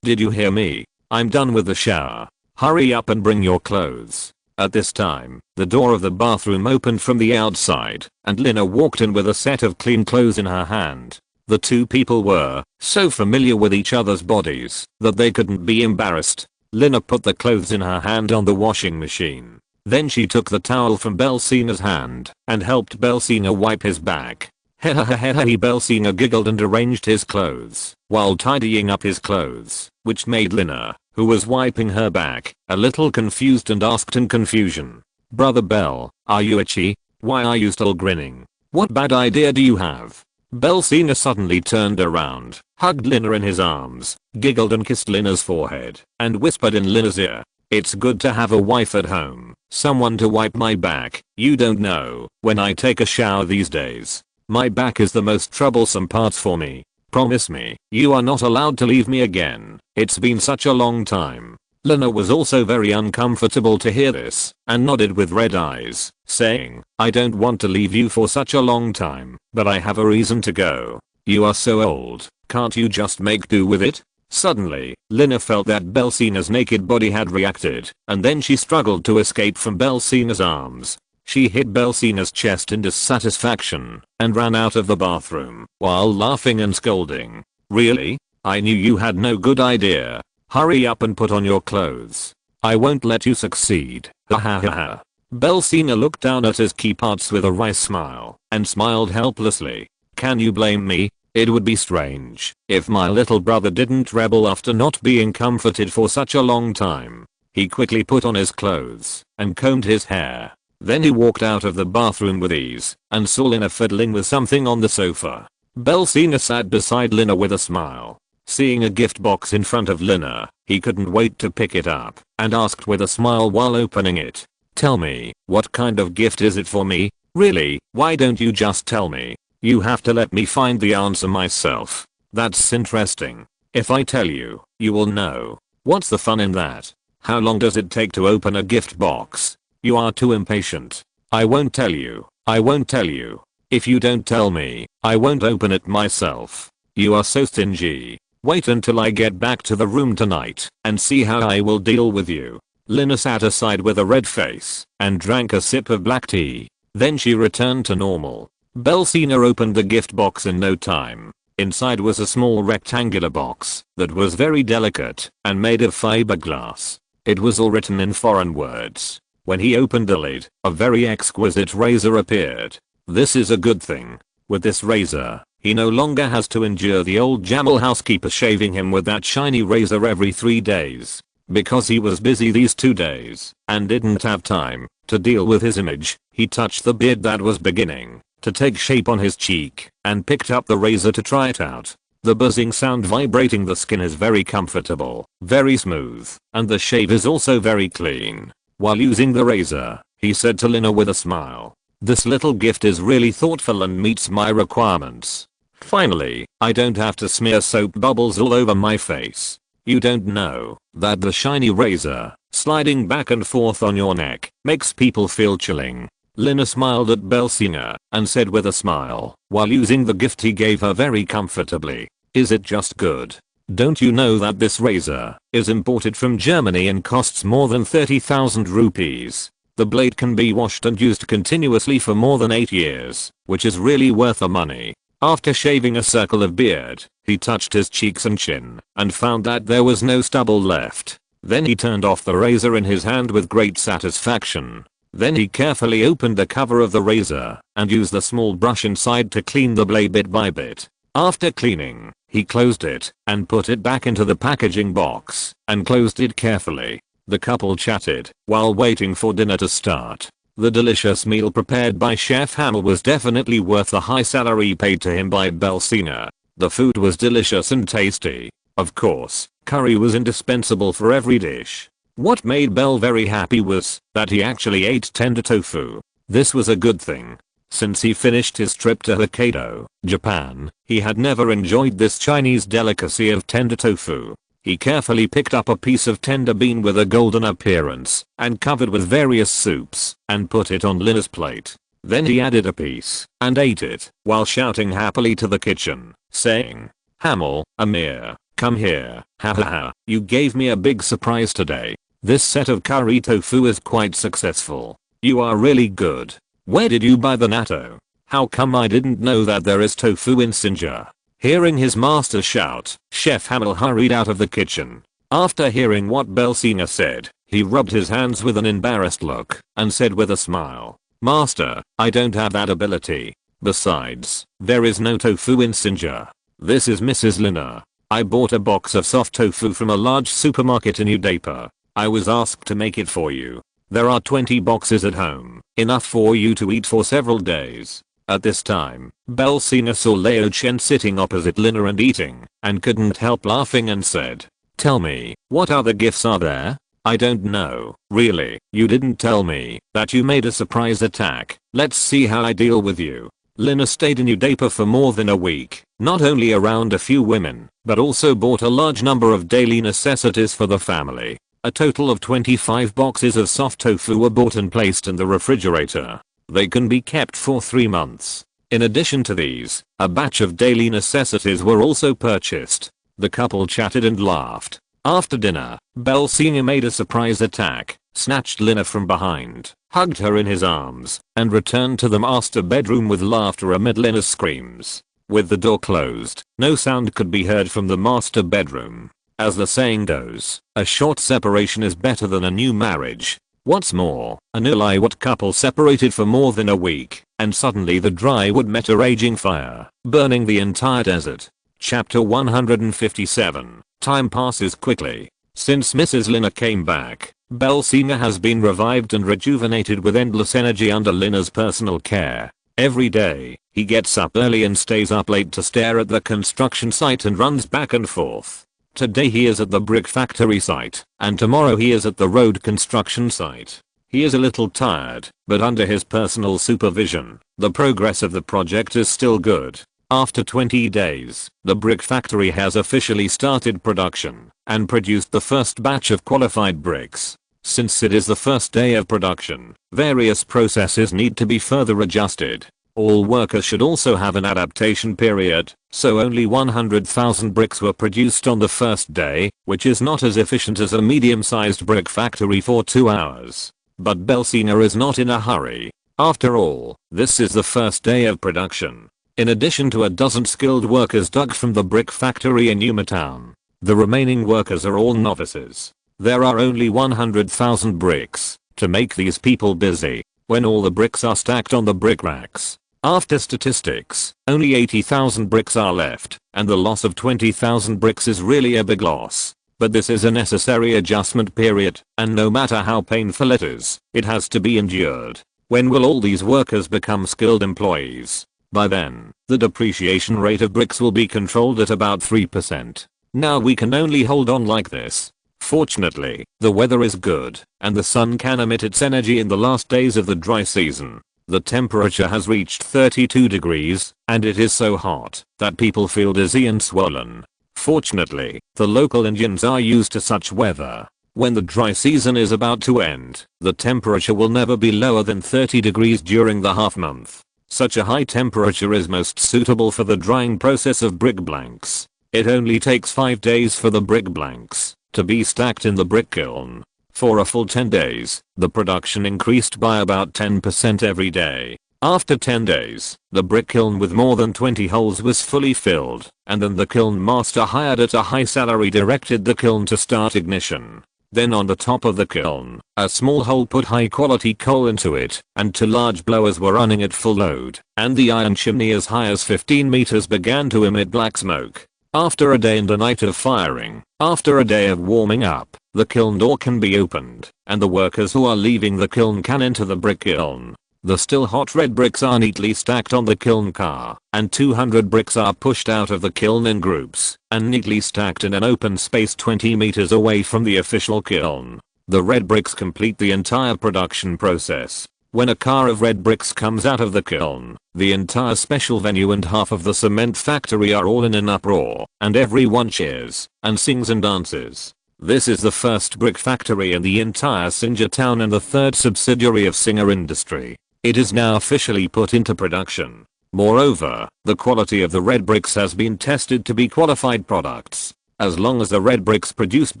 did you hear me? I'm done with the shower. Hurry up and bring your clothes." At this time, the door of the bathroom opened from the outside, and Lina walked in with a set of clean clothes in her hand. The two people were so familiar with each other's bodies that they couldn't be embarrassed. Lina put the clothes in her hand on the washing machine. Then she took the towel from Belsina's hand and helped Belsina wipe his back. Belsina giggled and arranged his clothes while tidying up his clothes, which made Lina, who was wiping her back, a little confused and asked in confusion, "Brother Bell, are you itchy? Why are you still grinning? What bad idea do you have?" Belsina suddenly turned around, hugged Lina in his arms, giggled and kissed Lina's forehead, and whispered in Lina's ear, "It's good to have a wife at home, someone to wipe my back. You don't know, when I take a shower these days, my back is the most troublesome part for me. Promise me, you are not allowed to leave me again. It's been such a long time." Lina was also very uncomfortable to hear this, and nodded with red eyes, saying, "I don't want to leave you for such a long time, but I have a reason to go. You are so old, can't you just make do with it?" Suddenly, Lina felt that Belsina's naked body had reacted, and then she struggled to escape from Belsina's arms. She hit Belsina's chest in dissatisfaction and ran out of the bathroom while laughing and scolding. "Really? I knew you had no good idea. Hurry up and put on your clothes. I won't let you succeed." Ha ha ha ha. Belsina looked down at his key parts with a wry smile and smiled helplessly. "Can you blame me? It would be strange if my little brother didn't rebel after not being comforted for such a long time. He quickly put on his clothes and combed his hair. Then he walked out of the bathroom with ease and saw Lina fiddling with something on the sofa. Belsina sat beside Lina with a smile. Seeing a gift box in front of Lina, he couldn't wait to pick it up and asked with a smile while opening it. "Tell me, what kind of gift is it for me? Really, why don't you just tell me? You have to let me find the answer myself." "That's interesting. If I tell you, you will know. What's the fun in that? How long does it take to open a gift box? You are too impatient. I won't tell you. I won't tell you. If you don't tell me, I won't open it myself. You are so stingy. Wait until I get back to the room tonight and see how I will deal with you." Lina sat aside with a red face and drank a sip of black tea. Then she returned to normal. Belsina opened the gift box in no time. Inside was a small rectangular box that was very delicate and made of fiberglass. It was all written in foreign words. When he opened the lid, a very exquisite razor appeared. This is a good thing. With this razor, he no longer has to endure the old Jamal housekeeper shaving him with that shiny razor every 3 days. Because he was busy these 2 days and didn't have time to deal with his image, he touched the beard that was beginning to take shape on his cheek and picked up the razor to try it out. The buzzing sound vibrating the skin is very comfortable, very smooth, and the shave is also very clean. While using the razor, he said to Lina with a smile, "This little gift is really thoughtful and meets my requirements. Finally, I don't have to smear soap bubbles all over my face. You don't know that the shiny razor sliding back and forth on your neck makes people feel chilling." Lina smiled at Belsina and said with a smile, while using the gift he gave her very comfortably, "Is it just good? Don't you know that this razor is imported from Germany and costs more than 30,000 rupees? The blade can be washed and used continuously for more than 8 years, which is really worth the money." After shaving a circle of beard, he touched his cheeks and chin and found that there was no stubble left. Then he turned off the razor in his hand with great satisfaction. Then he carefully opened the cover of the razor and used the small brush inside to clean the blade bit by bit. After cleaning, he closed it and put it back into the packaging box and closed it carefully. The couple chatted while waiting for dinner to start. The delicious meal prepared by Chef Hamel was definitely worth the high salary paid to him by Belsina. The food was delicious and tasty. Of course, curry was indispensable for every dish. What made Bell very happy was that he actually ate tender tofu. This was a good thing. Since he finished his trip to Hokkaido, Japan, he had never enjoyed this Chinese delicacy of tender tofu. He carefully picked up a piece of tender bean with a golden appearance and covered with various soups and put it on Lina's plate. Then he added a piece and ate it while shouting happily to the kitchen, saying, "Hamel, Amir, come here, ha ha ha, you gave me a big surprise today. This set of curry tofu is quite successful. You are really good. Where did you buy the natto? How come I didn't know that there is tofu in Sinja?" Hearing his master shout, Chef Hamel hurried out of the kitchen. After hearing what Belsina said, he rubbed his hands with an embarrassed look and said with a smile, "Master, I don't have that ability. Besides, there is no tofu in Sinja. This is Mrs. Lina. I bought a box of soft tofu from a large supermarket in Udaipur. I was asked to make it for you. There are 20 boxes at home, enough for you to eat for several days." At this time, Belsina saw Leo Chen sitting opposite Lina and eating, and couldn't help laughing and said, "Tell me, what other gifts are there? I don't know, really. You didn't tell me that you made a surprise attack. Let's see how I deal with you." Lina stayed in Udaipur for more than a week, not only around a few women, but also bought a large number of daily necessities for the family. A total of 25 boxes of soft tofu were bought and placed in the refrigerator. They can be kept for 3 months. In addition to these, a batch of daily necessities were also purchased. The couple chatted and laughed. After dinner, Belsina made a surprise attack, snatched Lina from behind, hugged her in his arms, and returned to the master bedroom with laughter amid Lina's screams. With the door closed, no sound could be heard from the master bedroom. As the saying goes, a short separation is better than a new marriage. What's more, a newlywed couple separated for more than a week and suddenly the dry wood met a raging fire, burning the entire desert. Chapter 157. Time passes quickly. Since Mrs. Lina came back, Belsinger has been revived and rejuvenated with endless energy under Lina's personal care. Every day, he gets up early and stays up late to stare at the construction site and runs back and forth. Today he is at the brick factory site, and tomorrow he is at the road construction site. He is a little tired, but under his personal supervision, the progress of the project is still good. After 20 days, the brick factory has officially started production and produced the first batch of qualified bricks. Since it is the first day of production, various processes need to be further adjusted. All workers should also have an adaptation period, so only 100,000 bricks were produced on the first day, which is not as efficient as a medium-sized brick factory for 2 hours. But Belsinger is not in a hurry. After all, this is the first day of production. In addition to a dozen skilled workers dug from the brick factory in Umatown, the remaining workers are all novices. There are only 100,000 bricks to make these people busy when all the bricks are stacked on the brick racks. After statistics, only 80,000 bricks are left, and the loss of 20,000 bricks is really a big loss. But this is a necessary adjustment period, and no matter how painful it is, it has to be endured. When will all these workers become skilled employees? By then, the depreciation rate of bricks will be controlled at about 3%. Now we can only hold on like this. Fortunately, the weather is good, and the sun can emit its energy in the last days of the dry season. The temperature has reached 32 degrees, and it is so hot that people feel dizzy and swollen. Fortunately, the local Indians are used to such weather. When the dry season is about to end, the temperature will never be lower than 30 degrees during the half month. Such a high temperature is most suitable for the drying process of brick blanks. It only takes 5 days for the brick blanks to be stacked in the brick kiln. For a full 10 days, the production increased by about 10% every day. After 10 days, the brick kiln with more than 20 holes was fully filled, and then the kiln master hired at a high salary directed the kiln to start ignition. Then on the top of the kiln, a small hole put high quality coal into it, and 2 large blowers were running at full load, and the iron chimney as high as 15 meters began to emit black smoke. After a day and a night of firing, after a day of warming up, the kiln door can be opened, and the workers who are leaving the kiln can enter the brick kiln. The still hot red bricks are neatly stacked on the kiln car, and 200 bricks are pushed out of the kiln in groups and neatly stacked in an open space 20 meters away from the official kiln. The red bricks complete the entire production process. When a car of red bricks comes out of the kiln, the entire special venue and half of the cement factory are all in an uproar, and everyone cheers and sings and dances. This is the first brick factory in the entire Singer town and the third subsidiary of Singer Industry. It is now officially put into production. Moreover, the quality of the red bricks has been tested to be qualified products. As long as the red bricks produced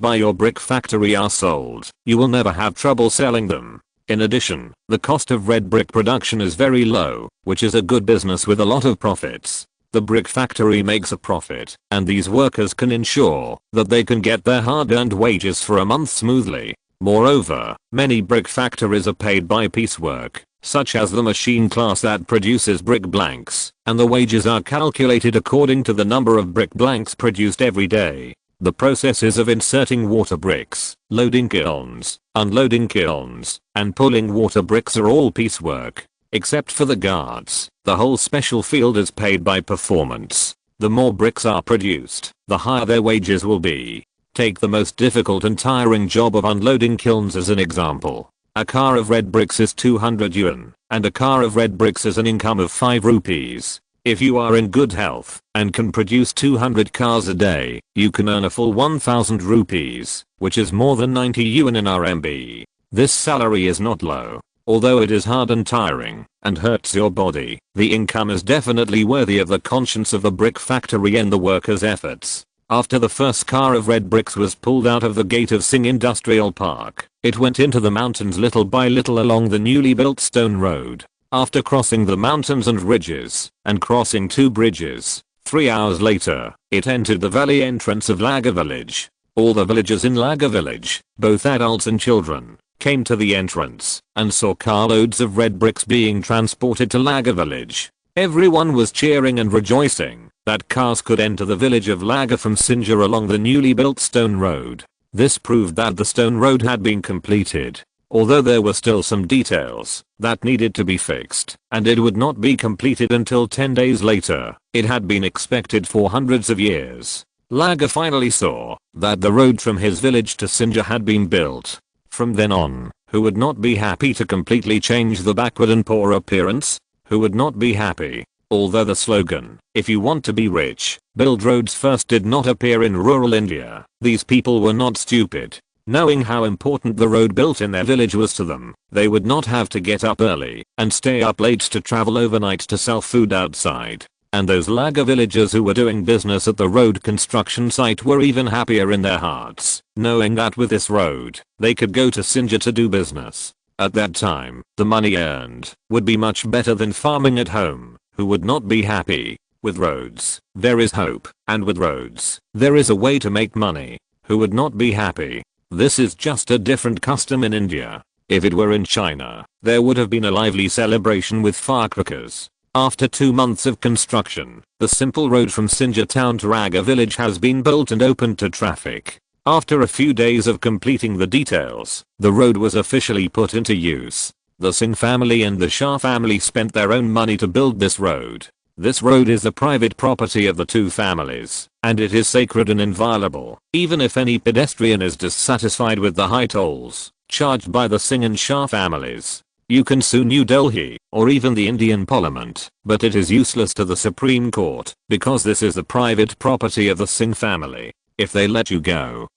by your brick factory are sold, you will never have trouble selling them. In addition, the cost of red brick production is very low, which is a good business with a lot of profits. The brick factory makes a profit, and these workers can ensure that they can get their hard-earned wages for a month smoothly. Moreover, many brick factories are paid by piecework, such as the machine class that produces brick blanks, and the wages are calculated according to the number of brick blanks produced every day. The processes of inserting water bricks, loading kilns, unloading kilns, and pulling water bricks are all piecework. Except for the guards, the whole special field is paid by performance. The more bricks are produced, the higher their wages will be. Take the most difficult and tiring job of unloading kilns as an example. A car of red bricks is 200 yuan, and a car of red bricks is an income of 5 rupees. If you are in good health and can produce 200 cars a day, you can earn a full 1000 rupees, which is more than 90 yuan in RMB. This salary is not low. Although it is hard and tiring and hurts your body, the income is definitely worthy of the conscience of the brick factory and the workers' efforts. After the first car of red bricks was pulled out of the gate of Singh Industrial Park, it went into the mountains little by little along the newly built stone road. After crossing the mountains and ridges, and crossing 2 bridges, 3 hours later, it entered the valley entrance of Laga village. All the villagers in Laga village, both adults and children, came to the entrance and saw carloads of red bricks being transported to Laga village. Everyone was cheering and rejoicing that cars could enter the village of Laga from Sinjar along the newly built stone road. This proved that the stone road had been completed, although there were still some details that needed to be fixed, and it would not be completed until 10 days later. It had been expected for hundreds of years. Laga finally saw that the road from his village to Sinjar had been built. From then on, who would not be happy to completely change the backward and poor appearance? Who would not be happy? Although the slogan, "If you want to be rich, build roads first," did not appear in rural India, these people were not stupid. Knowing how important the road built in their village was to them, they would not have to get up early and stay up late to travel overnight to sell food outside. And those Laga villagers who were doing business at the road construction site were even happier in their hearts, knowing that with this road, they could go to Sinjar to do business. At that time, the money earned would be much better than farming at home. Who would not be happy? With roads, there is hope, and with roads, there is a way to make money. Who would not be happy? This is just a different custom in India. If it were in China, there would have been a lively celebration with firecrackers. After 2 months of construction, the simple road from Sinjar town to Raga village has been built and opened to traffic. After a few days of completing the details, the road was officially put into use. The Singh family and the Shah family spent their own money to build this road. This road is the private property of the two families, and it is sacred and inviolable. Even if any pedestrian is dissatisfied with the high tolls charged by the Singh and Shah families, you can sue New Delhi or even the Indian Parliament, but it is useless to the Supreme Court because this is the private property of the Singh family. If they let you go,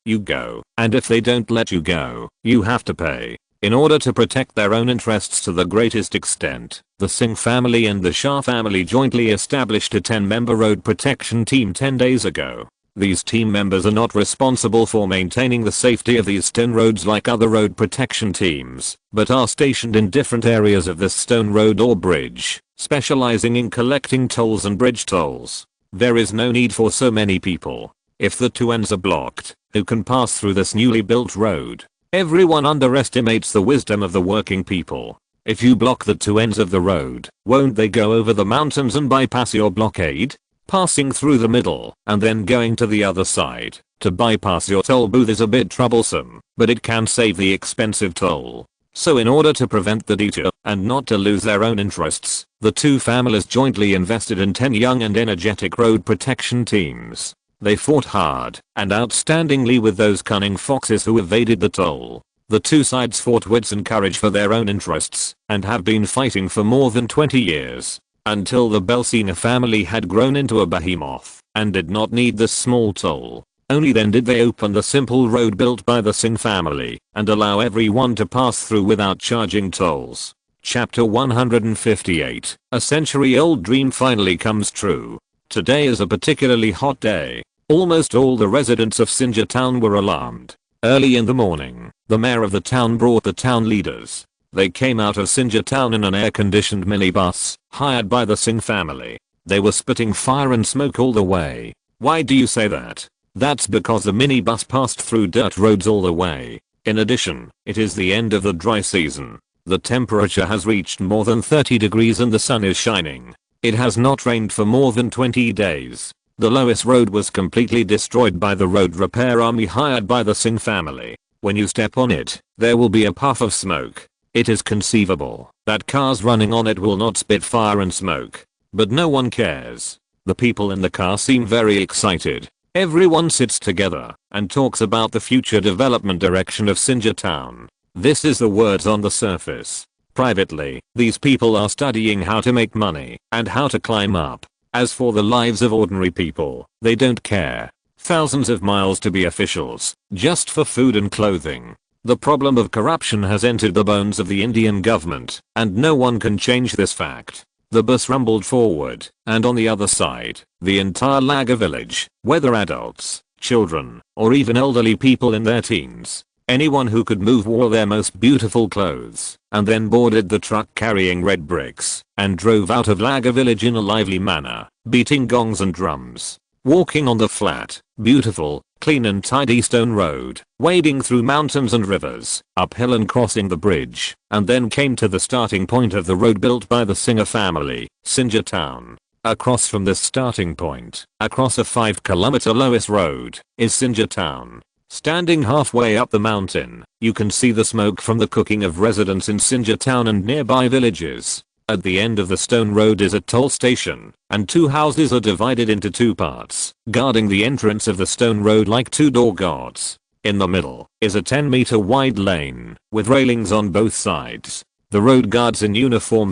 and if they don't let you go, you have to pay. In order to protect their own interests to the greatest extent, the Singh family and the Shah family jointly established a 10-member road protection team 10 days ago. These team members are not responsible for maintaining the safety of these stone roads like other road protection teams, but are stationed in different areas of this stone road or bridge, specializing in collecting tolls and bridge tolls. There is no need for so many people. If the two ends are blocked, who can pass through this newly built road? Everyone underestimates the wisdom of the working people. If you block the two ends of the road, won't they go over the mountains and bypass your blockade? Passing through the middle and then going to the other side to bypass your toll booth is a bit troublesome, but it can save the expensive toll. So in order to prevent the detour and not to lose their own interests, the two families jointly invested in 10 young and energetic road protection teams. They fought hard and outstandingly with those cunning foxes who evaded the toll. The two sides fought wits and courage for their own interests and have been fighting for more than 20 years. Until the Belsina family had grown into a behemoth and did not need this small toll. Only then did they open the simple road built by the Singh family and allow everyone to pass through without charging tolls. Chapter 158. A century-old dream finally comes true. Today is a particularly hot day. Almost all the residents of Sinjar town were alarmed. Early in the morning, the mayor of the town brought the town leaders. They came out of Sinjar town in an air-conditioned minibus, hired by the Singh family. They were spitting fire and smoke all the way. Why do you say that? That's because the minibus passed through dirt roads all the way. In addition, it is the end of the dry season. The temperature has reached more than 30 degrees and the sun is shining. It has not rained for more than 20 days. The lowest road was completely destroyed by the road repair army hired by the Singh family. When you step on it, there will be a puff of smoke. It is conceivable that cars running on it will not spit fire and smoke. But no one cares. The people in the car seem very excited. Everyone sits together and talks about the future development direction of Sinjar town. This is the words on the surface. Privately, these people are studying how to make money and how to climb up. As for the lives of ordinary people, they don't care. Thousands of miles to be officials, just for food and clothing. The problem of corruption has entered the bones of the Indian government, and no one can change this fact. The bus rumbled forward, and on the other side, the entire Laga village, whether adults, children, or even elderly people in their teens. Anyone who could move wore their most beautiful clothes, and then boarded the truck carrying red bricks, and drove out of Laga village in a lively manner, beating gongs and drums. Walking on the flat, beautiful, clean and tidy stone road, wading through mountains and rivers, uphill and crossing the bridge, and then came to the starting point of the road built by the Singer family, Sinja Town. Across from this starting point, across a 5-kilometer Loess road, is Sinja Town. Standing halfway up the mountain, you can see the smoke from the cooking of residents in Sinja Town and nearby villages. At the end of the stone road is a toll station, and 2 houses are divided into 2 parts, guarding the entrance of the stone road like 2 door guards. In the middle is a 10-meter wide lane, with railings on both sides. The road guards in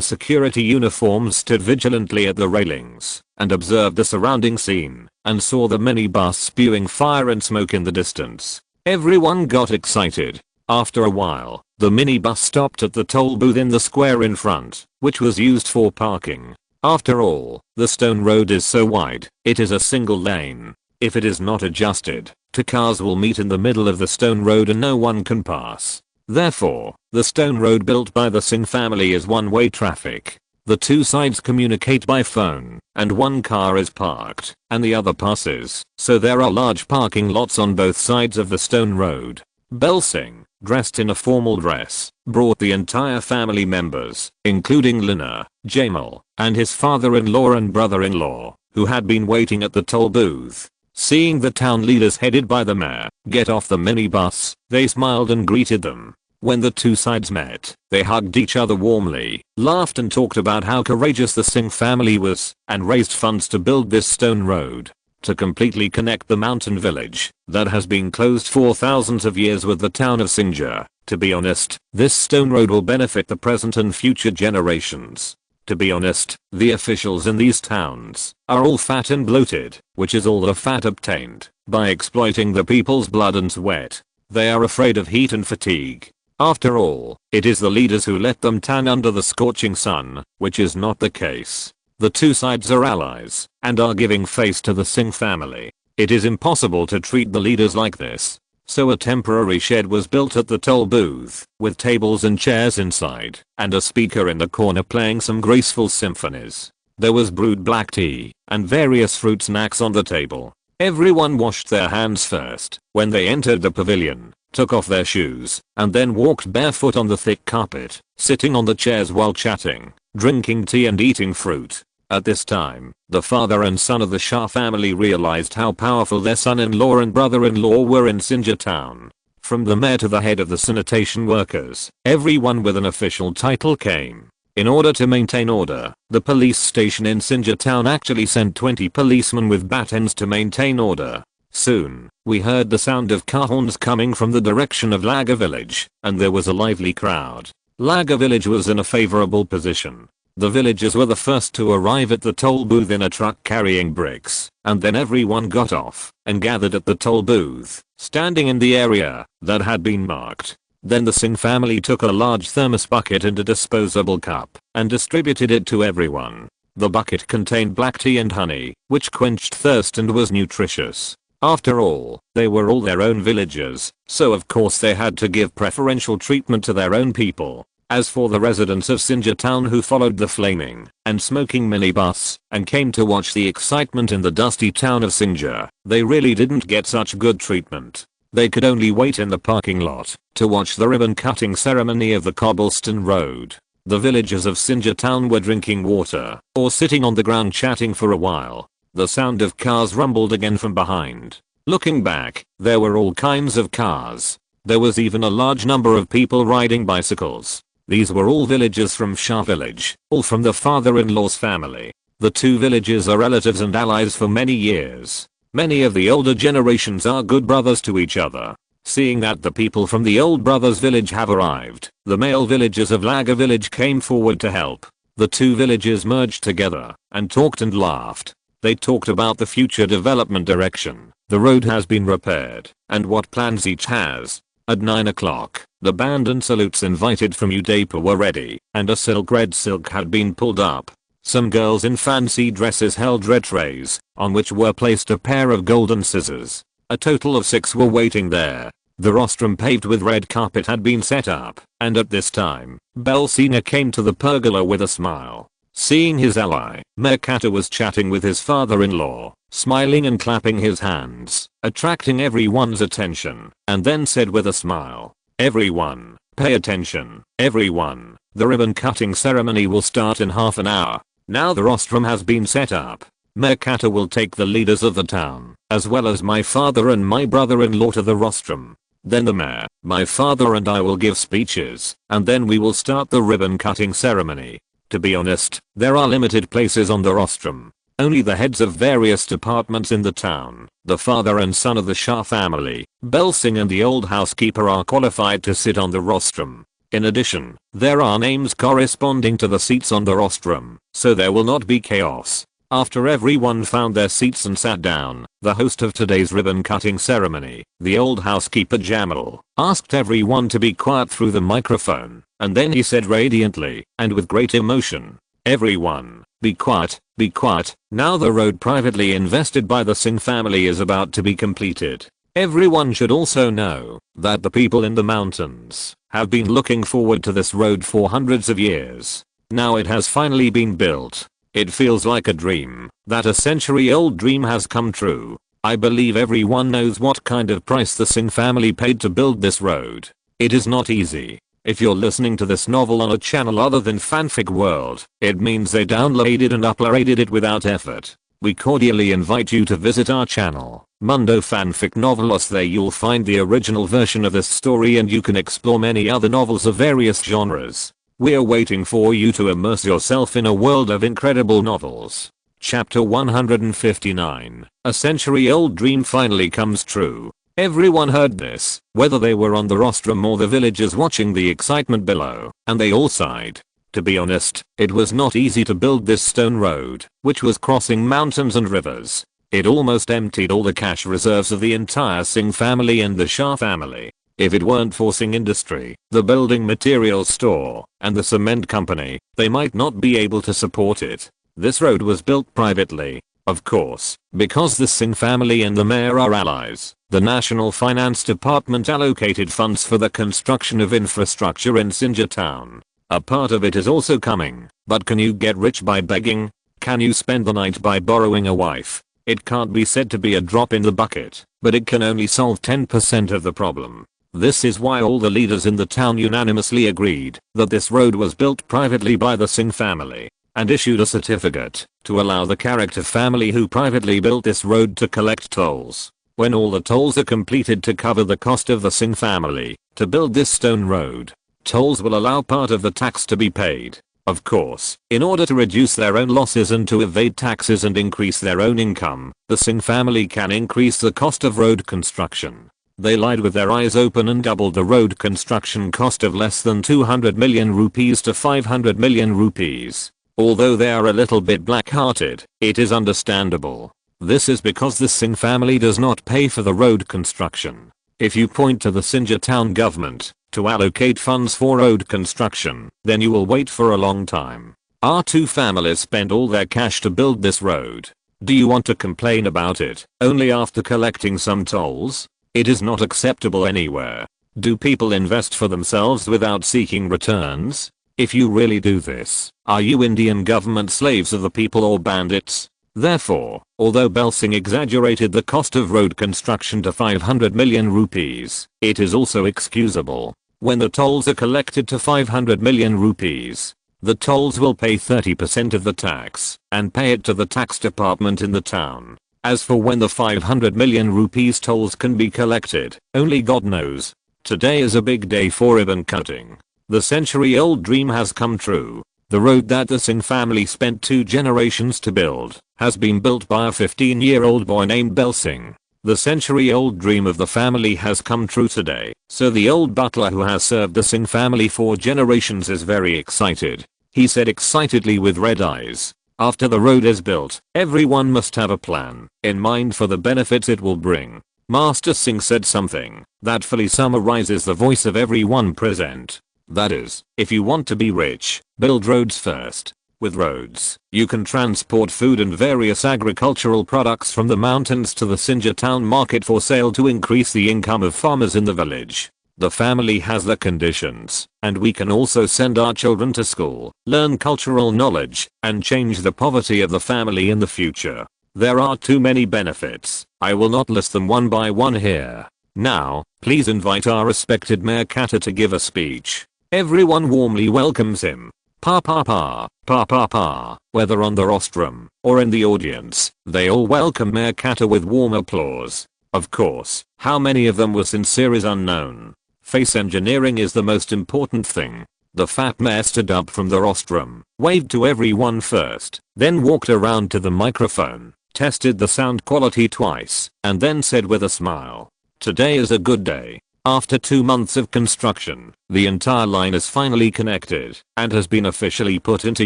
security uniforms stood vigilantly at the railings, and observed the surrounding scene, and saw the minibus spewing fire and smoke in the distance. Everyone got excited. After a while, the minibus stopped at the toll booth in the square in front, which was used for parking. After all, the stone road is so wide, it is a single lane. If it is not adjusted, 2 cars will meet in the middle of the stone road and no one can pass. Therefore, the stone road built by the Singh family is one-way traffic. The 2 sides communicate by phone, and 1 car is parked, and the other passes, so there are large parking lots on both sides of the stone road. Bell Singh, dressed in a formal dress, brought the entire family members, including Lina, Jamal, and his father-in-law and brother-in-law, who had been waiting at the toll booth. Seeing the town leaders headed by the mayor get off the minibus, they smiled and greeted them. When the 2 sides met, they hugged each other warmly, laughed and talked about how courageous the Singh family was, and raised funds to build this stone road to completely connect the mountain village that has been closed for thousands of years with the town of Sinja. To be honest, this stone road will benefit the present and future generations. To be honest, the officials in these towns are all fat and bloated, which is all the fat obtained by exploiting the people's blood and sweat. They are afraid of heat and fatigue. After all, it is the leaders who let them tan under the scorching sun, which is not the case. The 2 sides are allies and are giving face to the Singh family. It is impossible to treat the leaders like this. So a temporary shed was built at the toll booth, with tables and chairs inside, and a speaker in the corner playing some graceful symphonies. There was brewed black tea, and various fruit snacks on the table. Everyone washed their hands first when they entered the pavilion, took off their shoes, and then walked barefoot on the thick carpet, sitting on the chairs while chatting, drinking tea and eating fruit. At this time, the father and son of the Shah family realized how powerful their son-in-law and brother-in-law were in Sinja Town. From the mayor to the head of the sanitation workers, everyone with an official title came. In order to maintain order, the police station in Sinja Town actually sent 20 policemen with batons to maintain order. Soon, we heard the sound of car horns coming from the direction of Laga village, and there was a lively crowd. Laga village was in a favorable position. The villagers were the first to arrive at the toll booth in a truck carrying bricks, and then everyone got off and gathered at the toll booth, standing in the area that had been marked. Then the Singh family took a large thermos bucket and a disposable cup and distributed it to everyone. The bucket contained black tea and honey, which quenched thirst and was nutritious. After all, they were all their own villagers, so of course they had to give preferential treatment to their own people. As for the residents of Sinja Town who followed the flaming and smoking minibus and came to watch the excitement in the dusty town of Sinja, they really didn't get such good treatment. They could only wait in the parking lot to watch the ribbon cutting ceremony of the cobblestone road. The villagers of Sinja Town were drinking water or sitting on the ground chatting for a while. The sound of cars rumbled again from behind. Looking back, there were all kinds of cars. There was even a large number of people riding bicycles. These were all villagers from Shah village, all from the father-in-law's family. The 2 villages are relatives and allies for many years. Many of the older generations are good brothers to each other. Seeing that the people from the old brothers village have arrived, the male villagers of Laga village came forward to help. The 2 villages merged together and talked and laughed. They talked about the future development direction, the road has been repaired, and what plans each has. At 9 o'clock, the band and salutes invited from Udaipur were ready, and a red silk had been pulled up. Some girls in fancy dresses held red trays, on which were placed a pair of golden scissors. A total of 6 were waiting there. The rostrum paved with red carpet had been set up, and at this time, Belsina came to the pergola with a smile. Seeing his ally, Magnate was chatting with his father-in-law, smiling and clapping his hands, attracting everyone's attention, and then said with a smile, "Everyone, pay attention, everyone. The ribbon cutting ceremony will start in half an hour. Now the rostrum has been set up. Magnate will take the leaders of the town, as well as my father and my brother-in-law to the rostrum. Then the mayor, my father and I will give speeches, and then we will start the ribbon cutting ceremony. To be honest, there are limited places on the rostrum. Only the heads of various departments in the town, the father and son of the Shah family, Belsing and the old housekeeper are qualified to sit on the rostrum. In addition, there are names corresponding to the seats on the rostrum, so there will not be chaos." After everyone found their seats and sat down, the host of today's ribbon cutting ceremony, the old housekeeper Jamal, asked everyone to be quiet through the microphone, and then he said radiantly, and with great emotion, "Everyone, be quiet, be quiet. Now the road privately invested by the Singh family is about to be completed. Everyone should also know that the people in the mountains have been looking forward to this road for hundreds of years. Now it has finally been built. It feels like a dream, that a century-old dream has come true. I believe everyone knows what kind of price the Singh family paid to build this road. It is not easy. If you're listening to this novel on a channel other than Fanfic World, it means they downloaded and uploaded it without effort. We cordially invite you to visit our channel, Mundo Fanfic Novelos. There you'll find the original version of this story and you can explore many other novels of various genres. We're waiting for you to immerse yourself in a world of incredible novels. Chapter 159. A century-old dream finally comes true. Everyone heard this, whether they were on the rostrum or the villagers watching the excitement below, and they all sighed. To be honest, it was not easy to build this stone road, which was crossing mountains and rivers. It almost emptied all the cash reserves of the entire Singh family and the Shah family. If it weren't for Singh Industry, the building materials store, and the cement company, they might not be able to support it. This road was built privately. Of course, because the Singh family and the mayor are allies, the National Finance Department allocated funds for the construction of infrastructure in Sinjar town. A part of it is also coming, but can you get rich by begging? Can you spend the night by borrowing a wife? It can't be said to be a drop in the bucket, but it can only solve 10% of the problem. This is why all the leaders in the town unanimously agreed that this road was built privately by the Singh family, and issued a certificate to allow the character family who privately built this road to collect tolls. When all the tolls are completed to cover the cost of the Singh family to build this stone road, tolls will allow part of the tax to be paid. Of course, in order to reduce their own losses and to evade taxes and increase their own income, the Singh family can increase the cost of road construction. They lied with their eyes open and doubled the road construction cost of less than 200 million rupees to 500 million rupees. Although they are a little bit black-hearted, it is understandable. This is because the Singh family does not pay for the road construction. If you point to the Sinjar town government to allocate funds for road construction, then you will wait for a long time. Our two families spent all their cash to build this road. Do you want to complain about it only after collecting some tolls? It is not acceptable anywhere. Do people invest for themselves without seeking returns? If you really do this, are you Indian government slaves of the people or bandits? Therefore, although Belsing exaggerated the cost of road construction to 500 million rupees, it is also excusable. When the tolls are collected to 500 million rupees, the tolls will pay 30% of the tax and pay it to the tax department in the town. As for when the 500 million rupees tolls can be collected, only God knows. Today is a big day for ribbon cutting. The century-old dream has come true. The road that the Singh family spent 2 generations to build has been built by a 15-year-old boy named Belsing. The century-old dream of the family has come true today, so the old butler who has served the Singh family for generations is very excited. He said excitedly with red eyes, "After the road is built, everyone must have a plan in mind for the benefits it will bring." Master Singh said something that fully summarizes the voice of everyone present. That is, if you want to be rich, build roads first. With roads, you can transport food and various agricultural products from the mountains to the Sinjar town market for sale to increase the income of farmers in the village. The family has the conditions, and we can also send our children to school, learn cultural knowledge, and change the poverty of the family in the future. There are too many benefits. I will not list them one by one here. Now, please invite our respected Mayor Kata to give a speech. Everyone warmly welcomes him. Pa pa pa, pa pa pa. Whether on the rostrum or in the audience, they all welcome Mayor Kata with warm applause. Of course, how many of them were sincere is unknown. Face engineering is the most important thing. The fat mayor stood up from the rostrum, waved to everyone first, then walked around to the microphone, tested the sound quality twice, and then said with a smile, "Today is a good day. After 2 months of construction, the entire line is finally connected and has been officially put into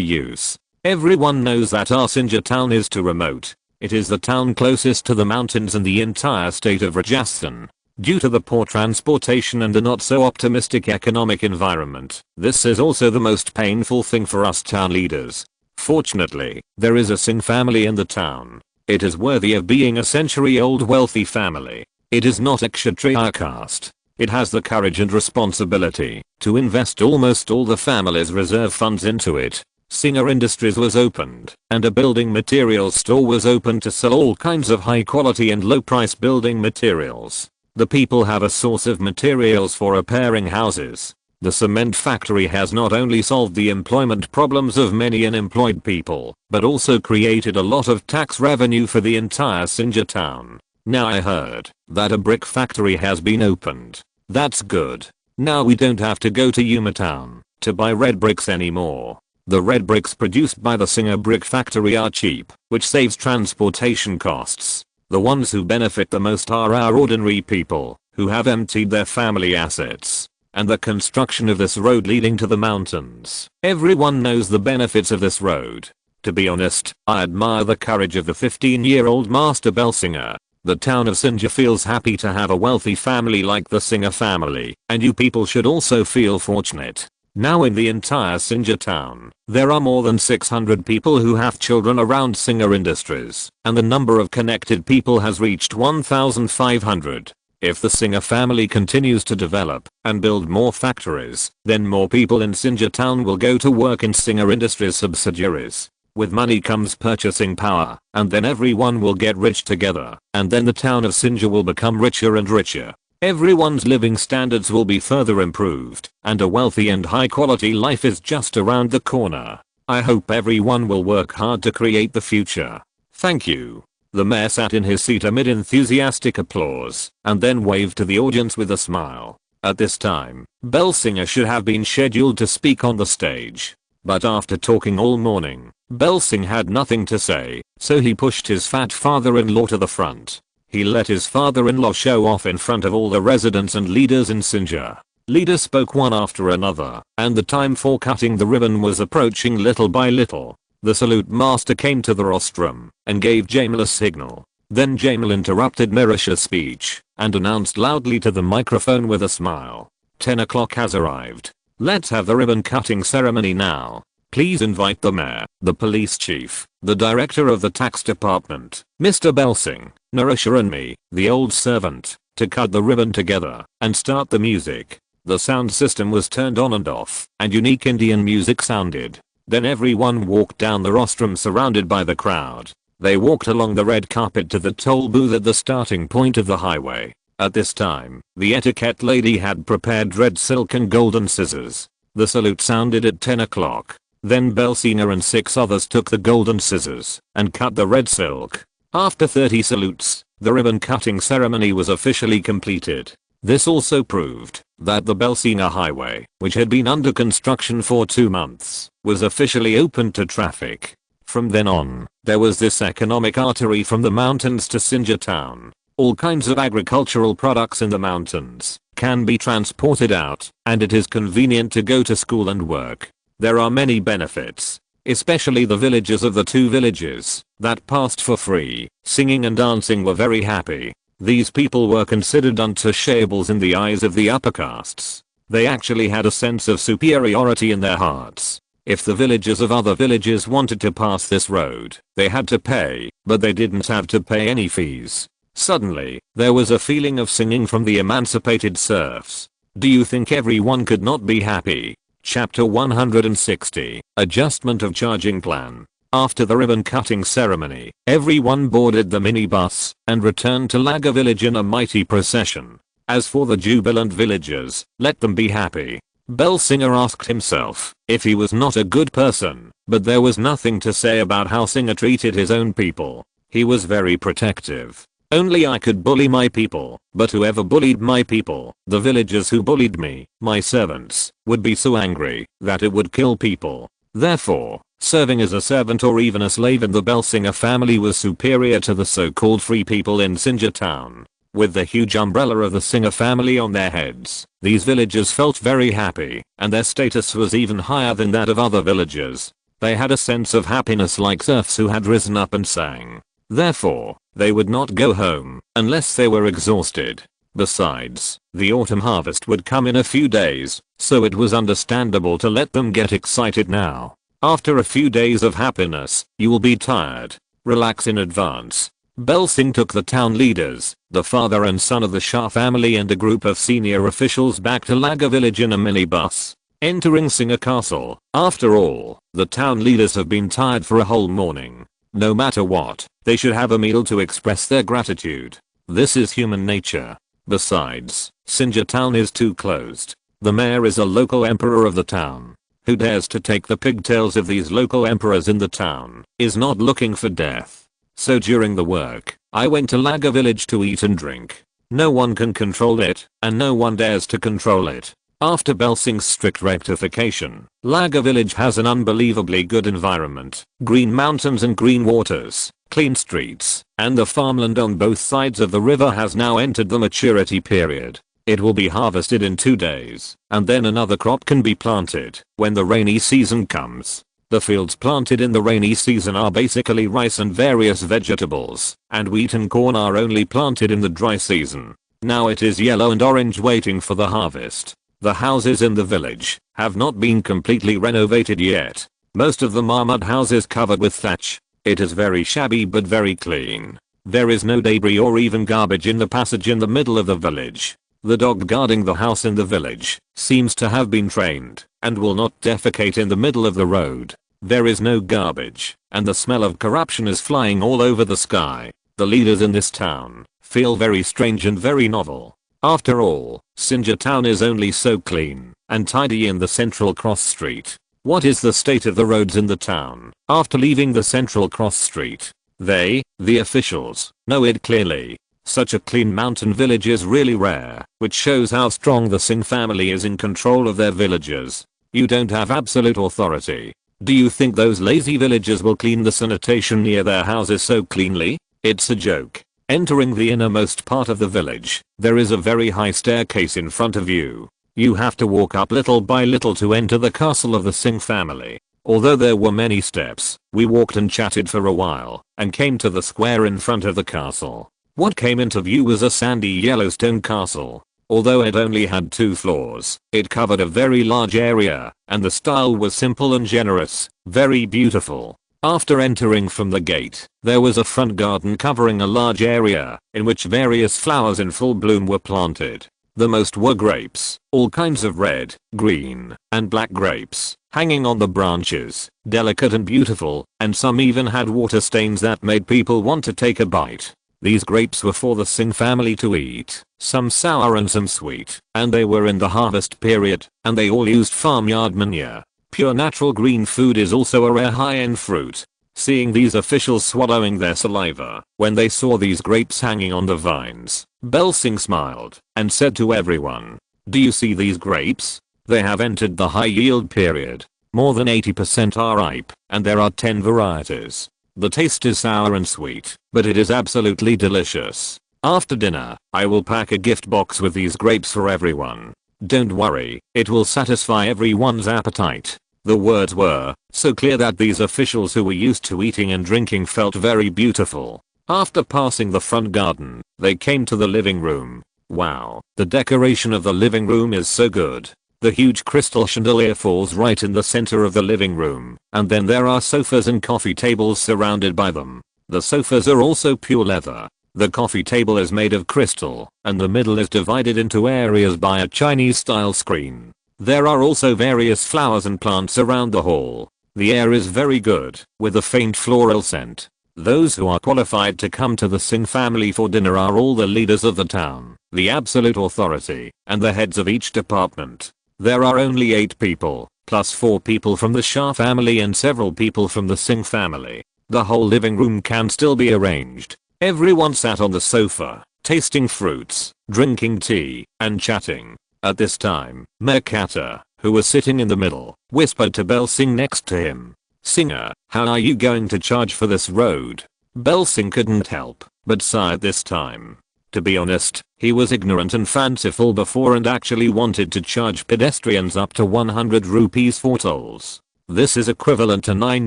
use. Everyone knows that our Sinja town is too remote. It is the town closest to the mountains in the entire state of Rajasthan. Due to the poor transportation and a not so optimistic economic environment, this is also the most painful thing for us town leaders. Fortunately, there is a Singh family in the town. It is worthy of being a century-old wealthy family. It is not a Kshatriya caste. It has the courage and responsibility to invest almost all the family's reserve funds into it. Singer Industries was opened, and a building materials store was opened to sell all kinds of high quality and low price building materials. The people have a source of materials for repairing houses. The cement factory has not only solved the employment problems of many unemployed people, but also created a lot of tax revenue for the entire Sinja town. Now I heard that a brick factory has been opened. That's good. Now we don't have to go to Yuma town to buy red bricks anymore. The red bricks produced by the Singer brick factory are cheap, which saves transportation costs. The ones who benefit the most are our ordinary people, who have emptied their family assets. And the construction of this road leading to the mountains. Everyone knows the benefits of this road. To be honest, I admire the courage of the 15-year-old Master Belsinger. The town of Sinja feels happy to have a wealthy family like the Singer family, and you people should also feel fortunate. Now in the entire Sinja town, there are more than 600 people who have children around Singer Industries, and the number of connected people has reached 1,500. If the Singer family continues to develop and build more factories, then more people in Sinja town will go to work in Singer Industries subsidiaries. With money comes purchasing power, and then everyone will get rich together, and then the town of Sinja will become richer and richer. Everyone's living standards will be further improved, and a wealthy and high quality life is just around the corner. I hope everyone will work hard to create the future. Thank you. The mayor sat in his seat amid enthusiastic applause, and then waved to the audience with a smile. At this time, Belsinger should have been scheduled to speak on the stage. But after talking all morning, Belsinger had nothing to say, so he pushed his fat father-in-law to the front. He let his father-in-law show off in front of all the residents and leaders in Sinja. Leaders spoke one after another, and the time for cutting the ribbon was approaching little by little. The salute master came to the rostrum and gave Jamal a signal. Then Jamal interrupted Mirasha's speech and announced loudly to the microphone with a smile. 10 o'clock has arrived. Let's have the ribbon cutting ceremony now. Please invite the mayor, the police chief, the director of the tax department, Mr. Belsinger, Narasha and me, the old servant, to cut the ribbon together and start the music. The sound system was turned on and off, and unique Indian music sounded. Then everyone walked down the rostrum surrounded by the crowd. They walked along the red carpet to the toll booth at the starting point of the highway. At this time, the etiquette lady had prepared red silk and golden scissors. The salute sounded at 10 o'clock. Then Belsinger and 6 others took the golden scissors and cut the red silk. After 30 salutes, the ribbon cutting ceremony was officially completed. This also proved that the Belsinger highway, which had been under construction for 2 months, was officially opened to traffic. From then on, there was this economic artery from the mountains to Sinja town. All kinds of agricultural products in the mountains can be transported out, and it is convenient to go to school and work. There are many benefits, especially the villagers of the 2 villages that passed for free, singing and dancing were very happy. These people were considered untouchables in the eyes of the upper castes. They actually had a sense of superiority in their hearts. If the villagers of other villages wanted to pass this road, they had to pay, but they didn't have to pay any fees. Suddenly, there was a feeling of singing from the emancipated serfs. Do you think everyone could not be happy? Chapter 160. Adjustment of charging plan. After the ribbon cutting ceremony, everyone boarded the minibus and returned to Laga village in a mighty procession. As for the jubilant villagers, let them be happy. Belsinger asked himself if he was not a good person, but there was nothing to say about how Singer treated his own people. He was very protective. Only I could bully my people, but whoever bullied my people, the villagers who bullied me, my servants, would be so angry that it would kill people. Therefore, serving as a servant or even a slave in the Belsinger family was superior to the so-called free people in Singer town. With the huge umbrella of the Singer family on their heads, these villagers felt very happy, and their status was even higher than that of other villagers. They had a sense of happiness like serfs who had risen up and sang. Therefore, they would not go home unless they were exhausted. Besides, the autumn harvest would come in a few days, so it was understandable to let them get excited now. After a few days of happiness, you will be tired. Relax in advance. Belsing took the town leaders, the father and son of the Shah family and a group of senior officials back to Laga village in a minibus. Entering Singer Castle. After all, the town leaders have been tired for a whole morning. No matter what, they should have a meal to express their gratitude. This is human nature. Besides, Singer town is too closed. The mayor is a local emperor of the town. Who dares to take the pigtails of these local emperors in the town is not looking for death. So during the work, I went to Laga village to eat and drink. No one can control it, and no one dares to control it. After Belsing's strict rectification, Laga village has an unbelievably good environment, green mountains and green waters, clean streets, and the farmland on both sides of the river has now entered the maturity period. It will be harvested in 2 days, and then another crop can be planted when the rainy season comes. The fields planted in the rainy season are basically rice and various vegetables, and wheat and corn are only planted in the dry season. Now it is yellow and orange waiting for the harvest. The houses in the village have not been completely renovated yet. Most of them are mud houses covered with thatch. It is very shabby but very clean. There is no debris or even garbage in the passage in the middle of the village. The dog guarding the house in the village seems to have been trained and will not defecate in the middle of the road. There is no garbage, and the smell of corruption is flying all over the sky. The leaders in this town feel very strange and very novel. After all, Singer town is only so clean and tidy in the central cross street. What is the state of the roads in the town after leaving the central cross street? They, the officials, know it clearly. Such a clean mountain village is really rare, which shows how strong the Singh family is in control of their villagers. You don't have absolute authority. Do you think those lazy villagers will clean the sanitation near their houses so cleanly? It's a joke. Entering the innermost part of the village, there is a very high staircase in front of you. You have to walk up little by little to enter the castle of the Singh family. Although there were many steps, we walked and chatted for a while, and came to the square in front of the castle. What came into view was a sandy yellow stone castle. Although it only had 2 floors, it covered a very large area, and the style was simple and generous, very beautiful. After entering from the gate, there was a front garden covering a large area, in which various flowers in full bloom were planted. The most were grapes, all kinds of red, green, and black grapes, hanging on the branches, delicate and beautiful, and some even had water stains that made people want to take a bite. These grapes were for the Singh family to eat, some sour and some sweet, and they were in the harvest period, and they all used farmyard manure. Pure natural green food is also a rare high-end fruit. Seeing these officials swallowing their saliva when they saw these grapes hanging on the vines, Belsing smiled and said to everyone, "Do you see these grapes? They have entered the high yield period. More than 80% are ripe, and there are 10 varieties. The taste is sour and sweet, but it is absolutely delicious. After dinner, I will pack a gift box with these grapes for everyone. Don't worry, it will satisfy everyone's appetite." The words were so clear that these officials who were used to eating and drinking felt very beautiful. After passing the front garden, they came to the living room. Wow, the decoration of the living room is so good. The huge crystal chandelier falls right in the center of the living room, and then there are sofas and coffee tables surrounded by them. The sofas are also pure leather. The coffee table is made of crystal, and the middle is divided into areas by a Chinese-style screen. There are also various flowers and plants around the hall. The air is very good, with a faint floral scent. Those who are qualified to come to the Singh family for dinner are all the leaders of the town, the absolute authority, and the heads of each department. There are only 8 people, plus 4 people from the Shah family and several people from the Singh family. The whole living room can still be arranged. Everyone sat on the sofa, tasting fruits, drinking tea, and chatting. At this time, Magnate, who was sitting in the middle, whispered to Bel Singh next to him. "Singer, how are you going to charge for this road?" Bel Singh couldn't help but sigh at this time. To be honest, he was ignorant and fanciful before and actually wanted to charge pedestrians up to 100 rupees for tolls. This is equivalent to 9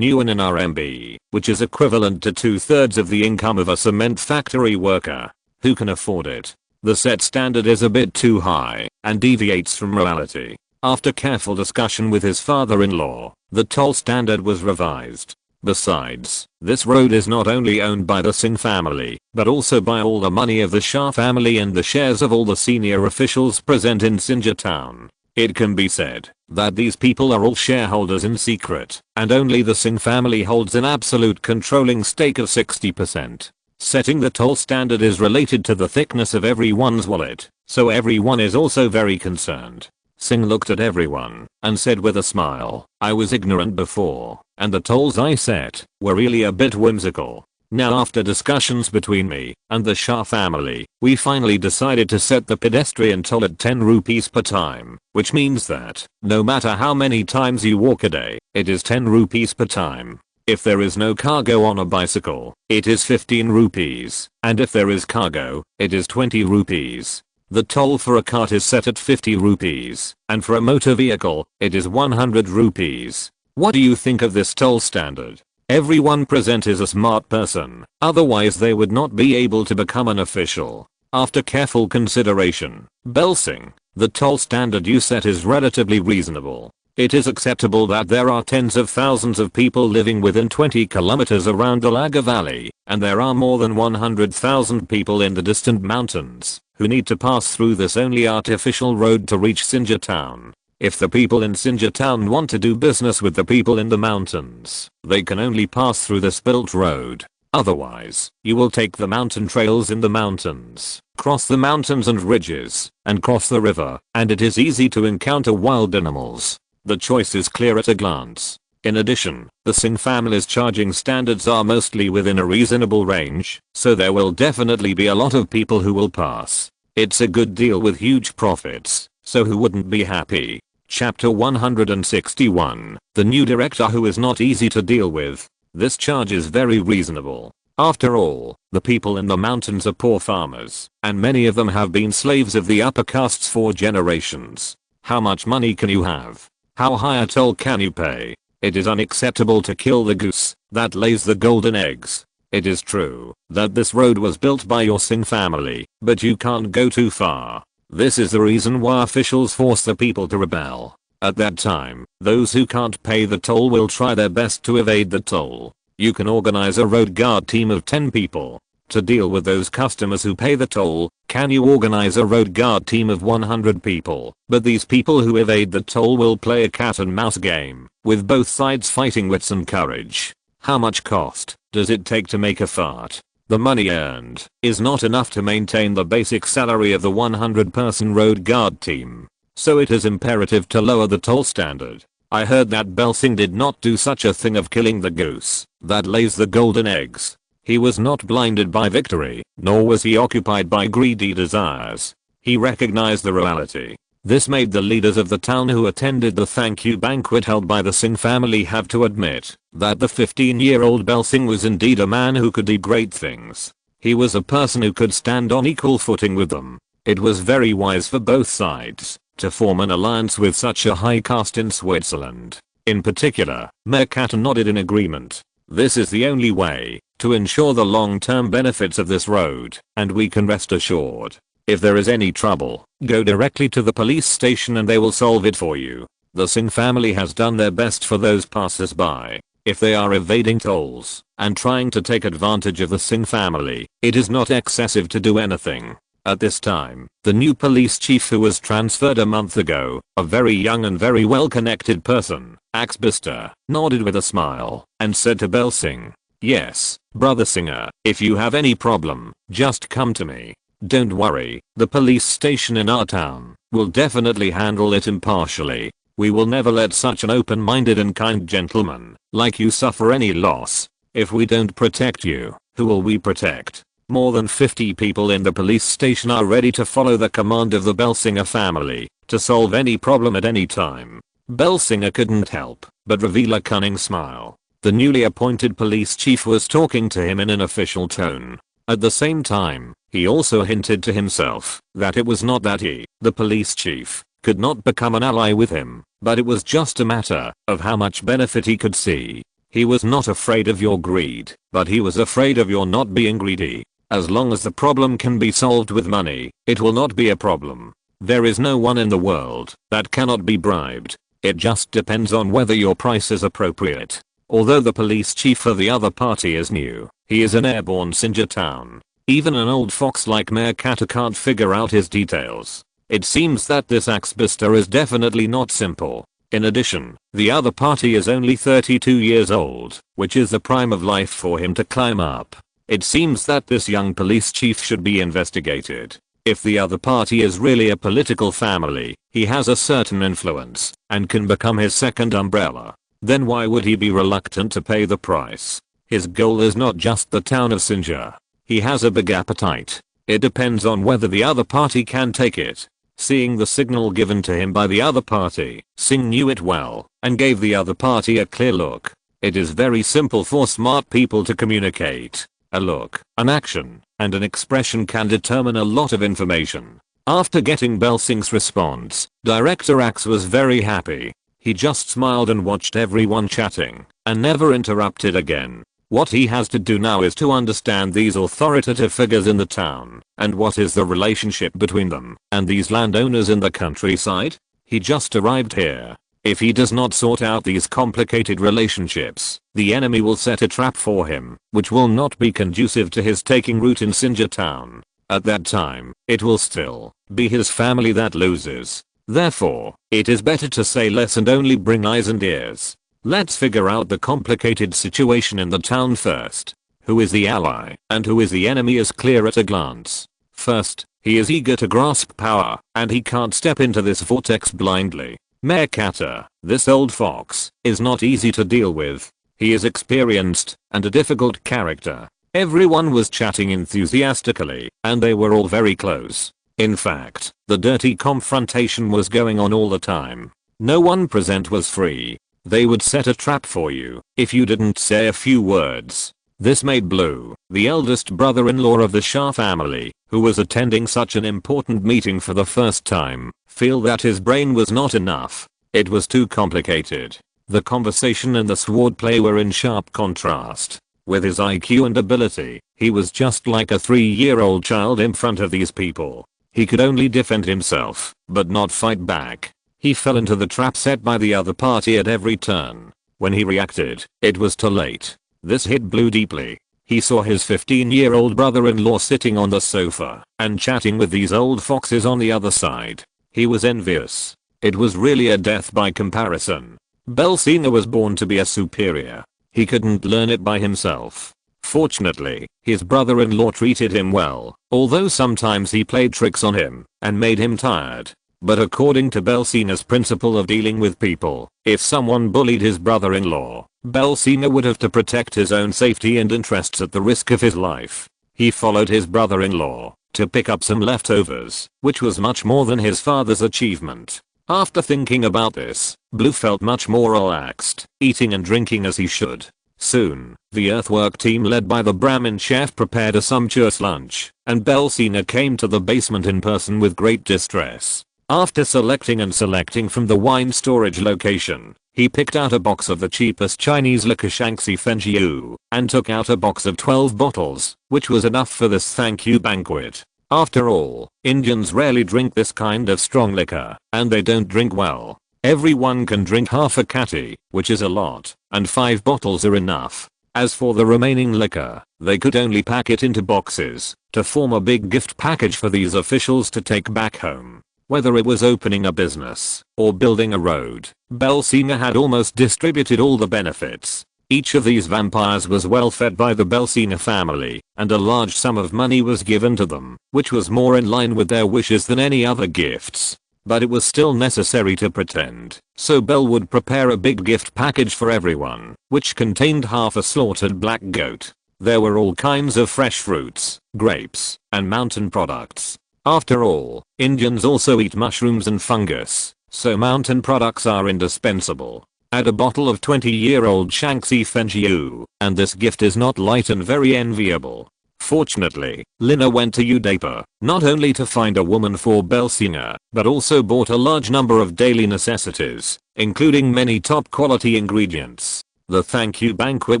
yuan in RMB, which is equivalent to 2/3 of the income of a cement factory worker. Who can afford it? The set standard is a bit too high and deviates from reality. After careful discussion with his father-in-law, the toll standard was revised. Besides, this road is not only owned by the Singh family, but also by all the money of the Shah family and the shares of all the senior officials present in Sinja town. It can be said that these people are all shareholders in secret, and only the Singh family holds an absolute controlling stake of 60%. Setting the toll standard is related to the thickness of everyone's wallet, so everyone is also very concerned. Singh looked at everyone and said with a smile, "I was ignorant before, and the tolls I set were really a bit whimsical. Now after discussions between me and the Shah family, we finally decided to set the pedestrian toll at 10 rupees per time, which means that no matter how many times you walk a day, it is 10 rupees per time. If there is no cargo on a bicycle, it is 15 rupees, and if there is cargo, it is 20 rupees. The toll for a cart is set at 50 rupees, and for a motor vehicle, it is 100 rupees. What do you think of this toll standard?" Everyone present is a smart person, otherwise they would not be able to become an official. After careful consideration, Bel Singh, the toll standard you set is relatively reasonable. It is acceptable that there are tens of thousands of people living within 20 kilometers around the Laga Valley, and there are more than 100,000 people in the distant mountains who need to pass through this only artificial road to reach Sinja town. If the people in Sinja town want to do business with the people in the mountains, they can only pass through this built road. Otherwise, you will take the mountain trails in the mountains, cross the mountains and ridges, and cross the river, and it is easy to encounter wild animals. The choice is clear at a glance. In addition, the Singh family's charging standards are mostly within a reasonable range, so there will definitely be a lot of people who will pass. It's a good deal with huge profits, so who wouldn't be happy? Chapter 161, the new director who is not easy to deal with. This charge is very reasonable. After all, the people in the mountains are poor farmers, and many of them have been slaves of the upper castes for generations. How much money can you have? How high a toll can you pay? It is unacceptable to kill the goose that lays the golden eggs. It is true that this road was built by your Singh family, but you can't go too far. This is the reason why officials force the people to rebel. At that time, those who can't pay the toll will try their best to evade the toll. You can organize a road guard team of 10 people to deal with those customers who pay the toll. Can you organize a road guard team of 100 people? But these people who evade the toll will play a cat and mouse game, with both sides fighting wits and courage. How much cost does it take to make a fart? The money earned is not enough to maintain the basic salary of the 100-person road guard team. So it is imperative to lower the toll standard. I heard that Bel Singh did not do such a thing of killing the goose that lays the golden eggs. He was not blinded by victory, nor was he occupied by greedy desires. He recognized the reality. This made the leaders of the town who attended the thank you banquet held by the Singh family have to admit that the 15-year-old Bel Singh was indeed a man who could do great things. He was a person who could stand on equal footing with them. It was very wise for both sides to form an alliance with such a high caste in Switzerland. In particular, Magnate nodded in agreement. This is the only way to ensure the long-term benefits of this road, and we can rest assured. If there is any trouble, go directly to the police station and they will solve it for you. The Singh family has done their best for those passers-by. If they are evading tolls and trying to take advantage of the Singh family, it is not excessive to do anything. At this time, the new police chief who was transferred a month ago, a very young and very well-connected person, Axbister, nodded with a smile and said to Bell Singh, "Yes, brother Singer, if you have any problem, just come to me. Don't worry, the police station in our town will definitely handle it impartially. We will never let such an open-minded and kind gentleman like you suffer any loss. If we don't protect you, who will we protect?" More than 50 people in the police station are ready to follow the command of the Belsinger family to solve any problem at any time. Belsinger couldn't help but reveal a cunning smile. The newly appointed police chief was talking to him in an official tone. At the same time, he also hinted to himself that it was not that he, the police chief, could not become an ally with him, but it was just a matter of how much benefit he could see. He was not afraid of your greed, but he was afraid of your not being greedy. As long as the problem can be solved with money, it will not be a problem. There is no one in the world that cannot be bribed. It just depends on whether your price is appropriate. Although the police chief for the other party is new, he is an airborne Sinja town. Even an old fox like Magnate can't figure out his details. It seems that this Axbister is definitely not simple. In addition, the other party is only 32 years old, which is the prime of life for him to climb up. It seems that this young police chief should be investigated. If the other party is really a political family, he has a certain influence and can become his second umbrella. Then why would he be reluctant to pay the price? His goal is not just the town of Sinja. He has a big appetite. It depends on whether the other party can take it. Seeing the signal given to him by the other party, Singh knew it well and gave the other party a clear look. It is very simple for smart people to communicate. A look, an action, and an expression can determine a lot of information. After getting Belsingh's response, Director Axe was very happy. He just smiled and watched everyone chatting and never interrupted again. What he has to do now is to understand these authoritative figures in the town and what is the relationship between them and these landowners in the countryside. He just arrived here. If he does not sort out these complicated relationships, the enemy will set a trap for him, which will not be conducive to his taking root in Sinja town. At that time, it will still be his family that loses. Therefore, it is better to say less and only bring eyes and ears. Let's figure out the complicated situation in the town first. Who is the ally and who is the enemy is clear at a glance. First, he is eager to grasp power, and he can't step into this vortex blindly. Magnate, this old fox, is not easy to deal with. He is experienced and a difficult character. Everyone was chatting enthusiastically, and they were all very close. In fact, the dirty confrontation was going on all the time. No one present was free. They would set a trap for you if you didn't say a few words. This made Blue, the eldest brother-in-law of the Shah family, who was attending such an important meeting for the first time, feel that his brain was not enough. It was too complicated. The conversation and the swordplay were in sharp contrast. With his IQ and ability, he was just like a 3-year-old child in front of these people. He could only defend himself, but not fight back. He fell into the trap set by the other party at every turn. When he reacted, it was too late. This hit Blue deeply. He saw his 15-year-old brother-in-law sitting on the sofa and chatting with these old foxes on the other side. He was envious. It was really a death by comparison. Belsinger was born to be a superior. He couldn't learn it by himself. Fortunately, his brother-in-law treated him well, although sometimes he played tricks on him and made him tired. But according to Belsinger's principle of dealing with people, if someone bullied his brother-in-law, Belsinger would have to protect his own safety and interests at the risk of his life. He followed his brother-in-law to pick up some leftovers, which was much more than his father's achievement. After thinking about this, Blue felt much more relaxed, eating and drinking as he should. Soon, the earthwork team led by the Brahmin chef prepared a sumptuous lunch, and Belsinger came to the basement in person with great distress. After selecting from the wine storage location, he picked out a box of the cheapest Chinese liquor Shanxi Fengjiu and took out a box of 12 bottles, which was enough for this thank you banquet. After all, Indians rarely drink this kind of strong liquor, and they don't drink well. Everyone can drink half a catty, which is a lot, and 5 bottles are enough. As for the remaining liquor, they could only pack it into boxes to form a big gift package for these officials to take back home. Whether it was opening a business or building a road, Belsinger had almost distributed all the benefits. Each of these vampires was well fed by the Belsinger family, and a large sum of money was given to them, which was more in line with their wishes than any other gifts. But it was still necessary to pretend, so Bell would prepare a big gift package for everyone, which contained half a slaughtered black goat. There were all kinds of fresh fruits, grapes, and mountain products. After all, Indians also eat mushrooms and fungus, so mountain products are indispensable. Add a bottle of 20-year-old Shanxi Fenjiu, and this gift is not light and very enviable. Fortunately, Lina went to Udapa, not only to find a woman for Belsinger, but also bought a large number of daily necessities, including many top-quality ingredients. The thank you banquet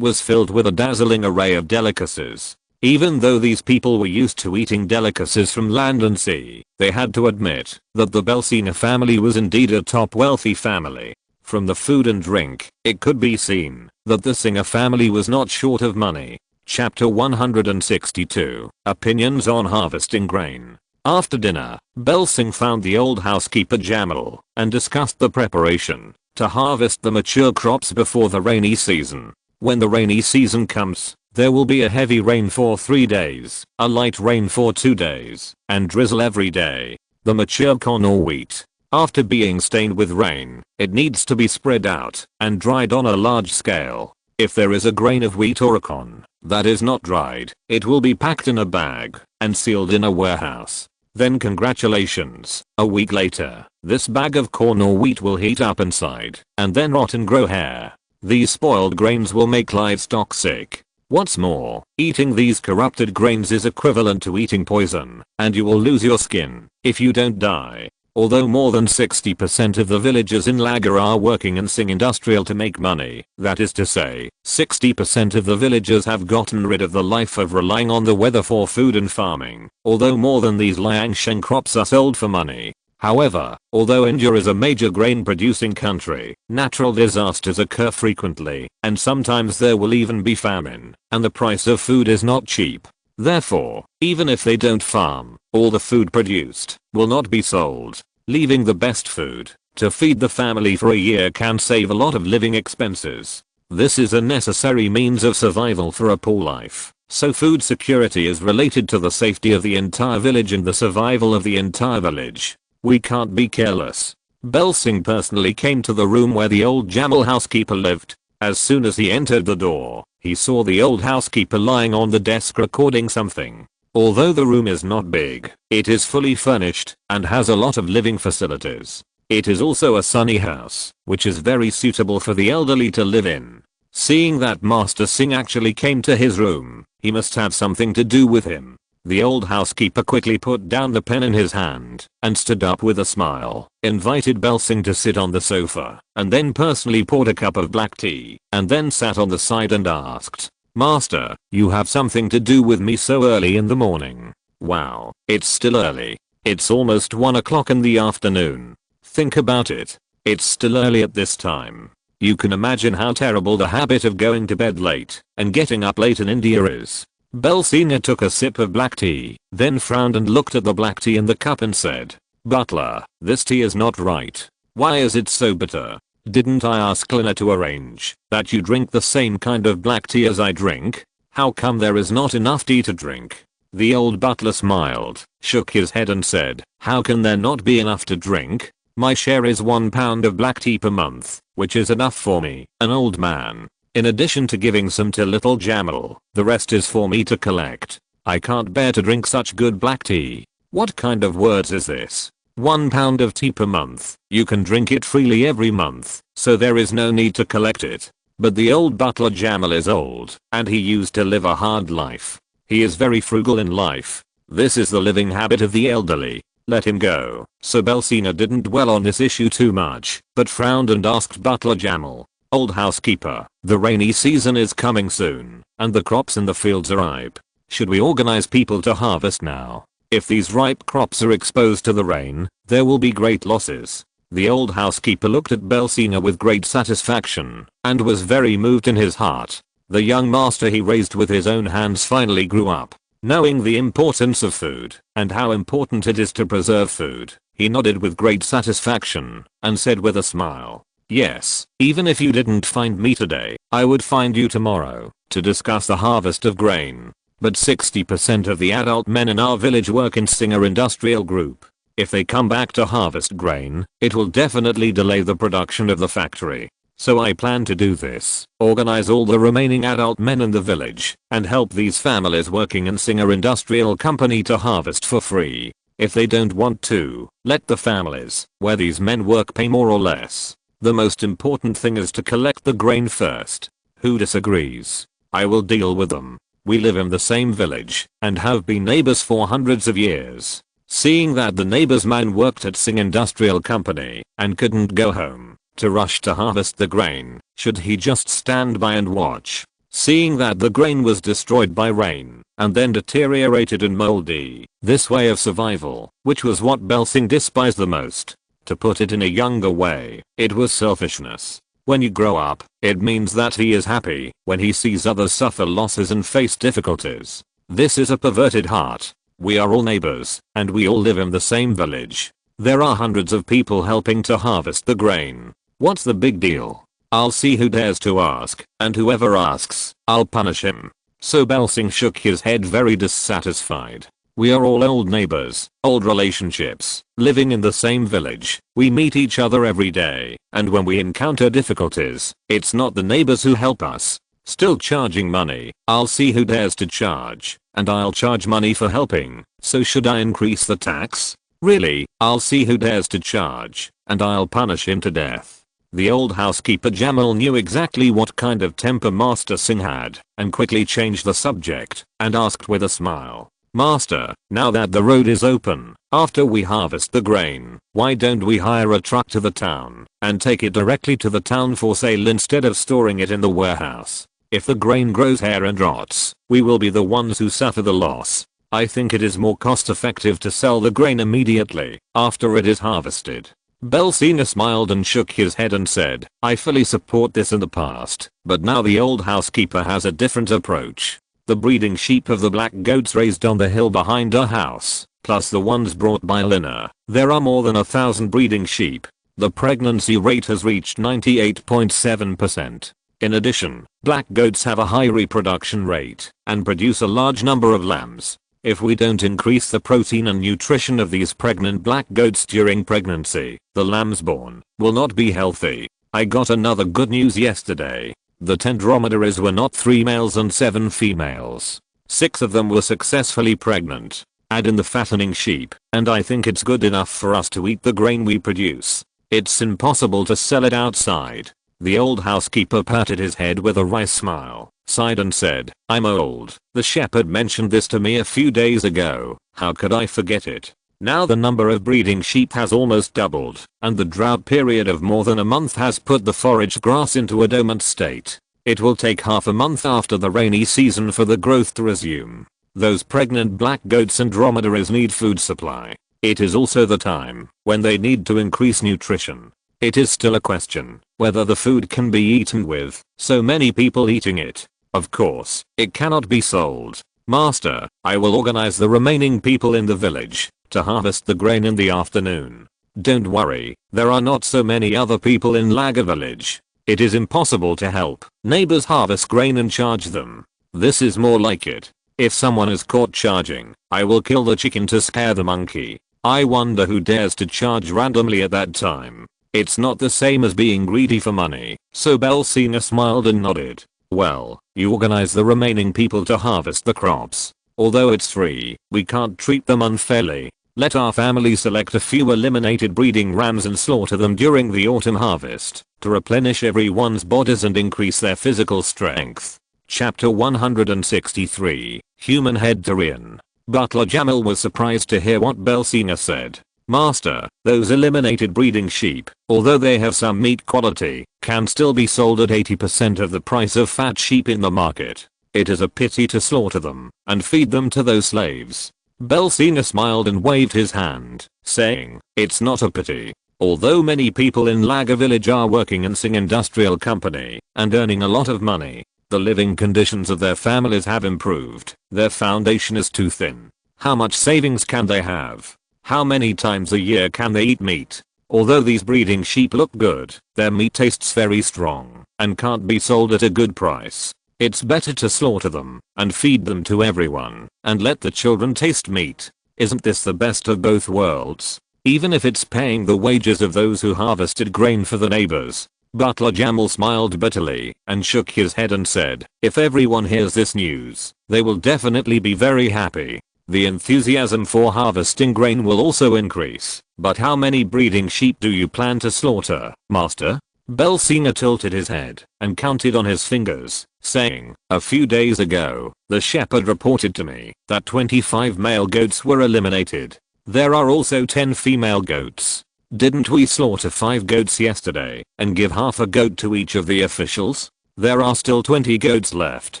was filled with a dazzling array of delicacies. Even though these people were used to eating delicacies from land and sea, they had to admit that the Belsinger family was indeed a top wealthy family. From the food and drink, it could be seen that the Singer family was not short of money. Chapter 162, Opinions on Harvesting Grain. After dinner, Belsing found the old housekeeper Jamal and discussed the preparation to harvest the mature crops before the rainy season. When the rainy season comes, there will be a heavy rain for 3 days, a light rain for 2 days, and drizzle every day. The mature corn or wheat, after being stained with rain, it needs to be spread out and dried on a large scale. If there is a grain of wheat or a corn that is not dried, it will be packed in a bag and sealed in a warehouse. Then congratulations, a week later, this bag of corn or wheat will heat up inside and then rot and grow hair. These spoiled grains will make livestock sick. What's more, eating these corrupted grains is equivalent to eating poison, and you will lose your skin if you don't die. Although more than 60% of the villagers in Lagar are working in Sing Industrial to make money, that is to say, 60% of the villagers have gotten rid of the life of relying on the weather for food and farming, although more than these Liangshan crops are sold for money. However, although India is a major grain producing country, natural disasters occur frequently, and sometimes there will even be famine, and the price of food is not cheap. Therefore, even if they don't farm, all the food produced will not be sold. Leaving the best food to feed the family for a year can save a lot of living expenses. This is a necessary means of survival for a poor life, so food security is related to the safety of the entire village and the survival of the entire village. We can't be careless. Belsing personally came to the room where the old Jamal housekeeper lived. As soon as he entered the door, he saw the old housekeeper lying on the desk recording something. Although the room is not big, it is fully furnished and has a lot of living facilities. It is also a sunny house, which is very suitable for the elderly to live in. Seeing that Master Singh actually came to his room, he must have something to do with him. The old housekeeper quickly put down the pen in his hand and stood up with a smile, invited Belsing to sit on the sofa, and then personally poured a cup of black tea, and then sat on the side and asked, "Master, you have something to do with me so early in the morning?" Wow, it's still early. It's almost 1 o'clock in the afternoon. Think about it. It's still early at this time. You can imagine how terrible the habit of going to bed late and getting up late in India is. Belsinger took a sip of black tea, then frowned and looked at the black tea in the cup and said, "Butler, this tea is not right. Why is it so bitter? Didn't I ask Lina to arrange that you drink the same kind of black tea as I drink? How come there is not enough tea to drink?" The old butler smiled, shook his head and said, "How can there not be enough to drink? My share is 1 pound of black tea per month, which is enough for me, an old man. In addition to giving some to little Jamal, the rest is for me to collect. I can't bear to drink such good black tea." What kind of words is this? 1 pound of tea per month. You can drink it freely every month, so there is no need to collect it. But the old butler Jamal is old, and he used to live a hard life. He is very frugal in life. This is the living habit of the elderly. Let him go. So Belsinger didn't dwell on this issue too much, but frowned and asked butler Jamal, "Old housekeeper, the rainy season is coming soon, and the crops in the fields are ripe. Should we organize people to harvest now? If these ripe crops are exposed to the rain, there will be great losses." The old housekeeper looked at Belsina with great satisfaction and was very moved in his heart. The young master he raised with his own hands finally grew up. Knowing the importance of food and how important it is to preserve food, he nodded with great satisfaction and said with a smile, "Yes, even if you didn't find me today, I would find you tomorrow to discuss the harvest of grain. But 60% of the adult men in our village work in Singer Industrial Group. If they come back to harvest grain, it will definitely delay the production of the factory. So I plan to do this, organize all the remaining adult men in the village, and help these families working in Singer Industrial Company to harvest for free. If they don't want to, let the families where these men work pay more or less. The most important thing is to collect the grain first. Who disagrees? I will deal with them. We live in the same village and have been neighbors for hundreds of years." Seeing that the neighbor's man worked at Sing Industrial Company and couldn't go home to rush to harvest the grain, should he just stand by and watch? Seeing that the grain was destroyed by rain and then deteriorated and moldy, this way of survival, which was what Belsing despised the most. To put it in a younger way, it was selfishness. When you grow up, it means that he is happy when he sees others suffer losses and face difficulties. This is a perverted heart. We are all neighbors, and we all live in the same village. There are hundreds of people helping to harvest the grain. What's the big deal? I'll see who dares to ask, and whoever asks, I'll punish him. So Belsing shook his head very dissatisfied. We are all old neighbors, old relationships, living in the same village. We meet each other every day, and when we encounter difficulties, it's not the neighbors who help us. Still charging money. I'll see who dares to charge, and I'll charge money for helping. So should I increase the tax? Really, I'll see who dares to charge, and I'll punish him to death. The old housekeeper Jamal knew exactly what kind of temper Master Singh had, and quickly changed the subject, and asked with a smile, "Master, now that the road is open, after we harvest the grain, why don't we hire a truck to the town, and take it directly to the town for sale instead of storing it in the warehouse? If the grain grows hair and rots, we will be the ones who suffer the loss. I think it is more cost effective to sell the grain immediately, after it is harvested." Belsina smiled and shook his head and said, "I fully support this in the past, but now the old housekeeper has a different approach. The breeding sheep of the black goats raised on the hill behind her house, plus the ones brought by Lina, there are more than 1,000 breeding sheep. The pregnancy rate has reached 98.7%. In addition, black goats have a high reproduction rate and produce a large number of lambs. If we don't increase the protein and nutrition of these pregnant black goats during pregnancy, the lambs born will not be healthy. I got another good news yesterday. The 10 dromedaries were not 3 males and 7 females. 6 of them were successfully pregnant. Add in the fattening sheep, and I think it's good enough for us to eat the grain we produce. It's impossible to sell it outside." The old housekeeper patted his head with a wry smile, sighed and said, "I'm old. The shepherd mentioned this to me a few days ago. How could I forget it? Now the number of breeding sheep has almost doubled, and the drought period of more than a month has put the forage grass into a dormant state. It will take half a month after the rainy season for the growth to resume. Those pregnant black goats and dromedaries need food supply. It is also the time when they need to increase nutrition. It is still a question whether the food can be eaten with so many people eating it. Of course, it cannot be sold. Master, I will organize the remaining people in the village to harvest the grain in the afternoon. Don't worry, there are not so many other people in Laga village. It is impossible to help neighbors harvest grain and charge them. This is more like it. If someone is caught charging, I will kill the chicken to scare the monkey. I wonder who dares to charge randomly at that time. It's not the same as being greedy for money." So Belsina smiled and nodded. "Well, you organize the remaining people to harvest the crops. Although it's free, we can't treat them unfairly. Let our family select a few eliminated breeding rams and slaughter them during the autumn harvest to replenish everyone's bodies and increase their physical strength." Chapter 163, Human Head Tarian. Butler Jamal was surprised to hear what Belsina said. "Master, those eliminated breeding sheep, although they have some meat quality, can still be sold at 80% of the price of fat sheep in the market. It is a pity to slaughter them and feed them to those slaves." Belsina smiled and waved his hand, saying, "It's not a pity. Although many people in Laga village are working in Sing Industrial Company and earning a lot of money, the living conditions of their families have improved. Their foundation is too thin. How much savings can they have? How many times a year can they eat meat? Although these breeding sheep look good, their meat tastes very strong and can't be sold at a good price. It's better to slaughter them and feed them to everyone and let the children taste meat. Isn't this the best of both worlds? Even if it's paying the wages of those who harvested grain for the neighbors. Butler Jamal smiled bitterly and shook his head and said, if everyone hears this news, they will definitely be very happy. The enthusiasm for harvesting grain will also increase. But how many breeding sheep do you plan to slaughter, master? Belsinger tilted his head and counted on his fingers, saying, a few days ago, the shepherd reported to me that 25 male goats were eliminated. There are also 10 female goats. Didn't we slaughter 5 goats yesterday and give half a goat to each of the officials? There are still 20 goats left.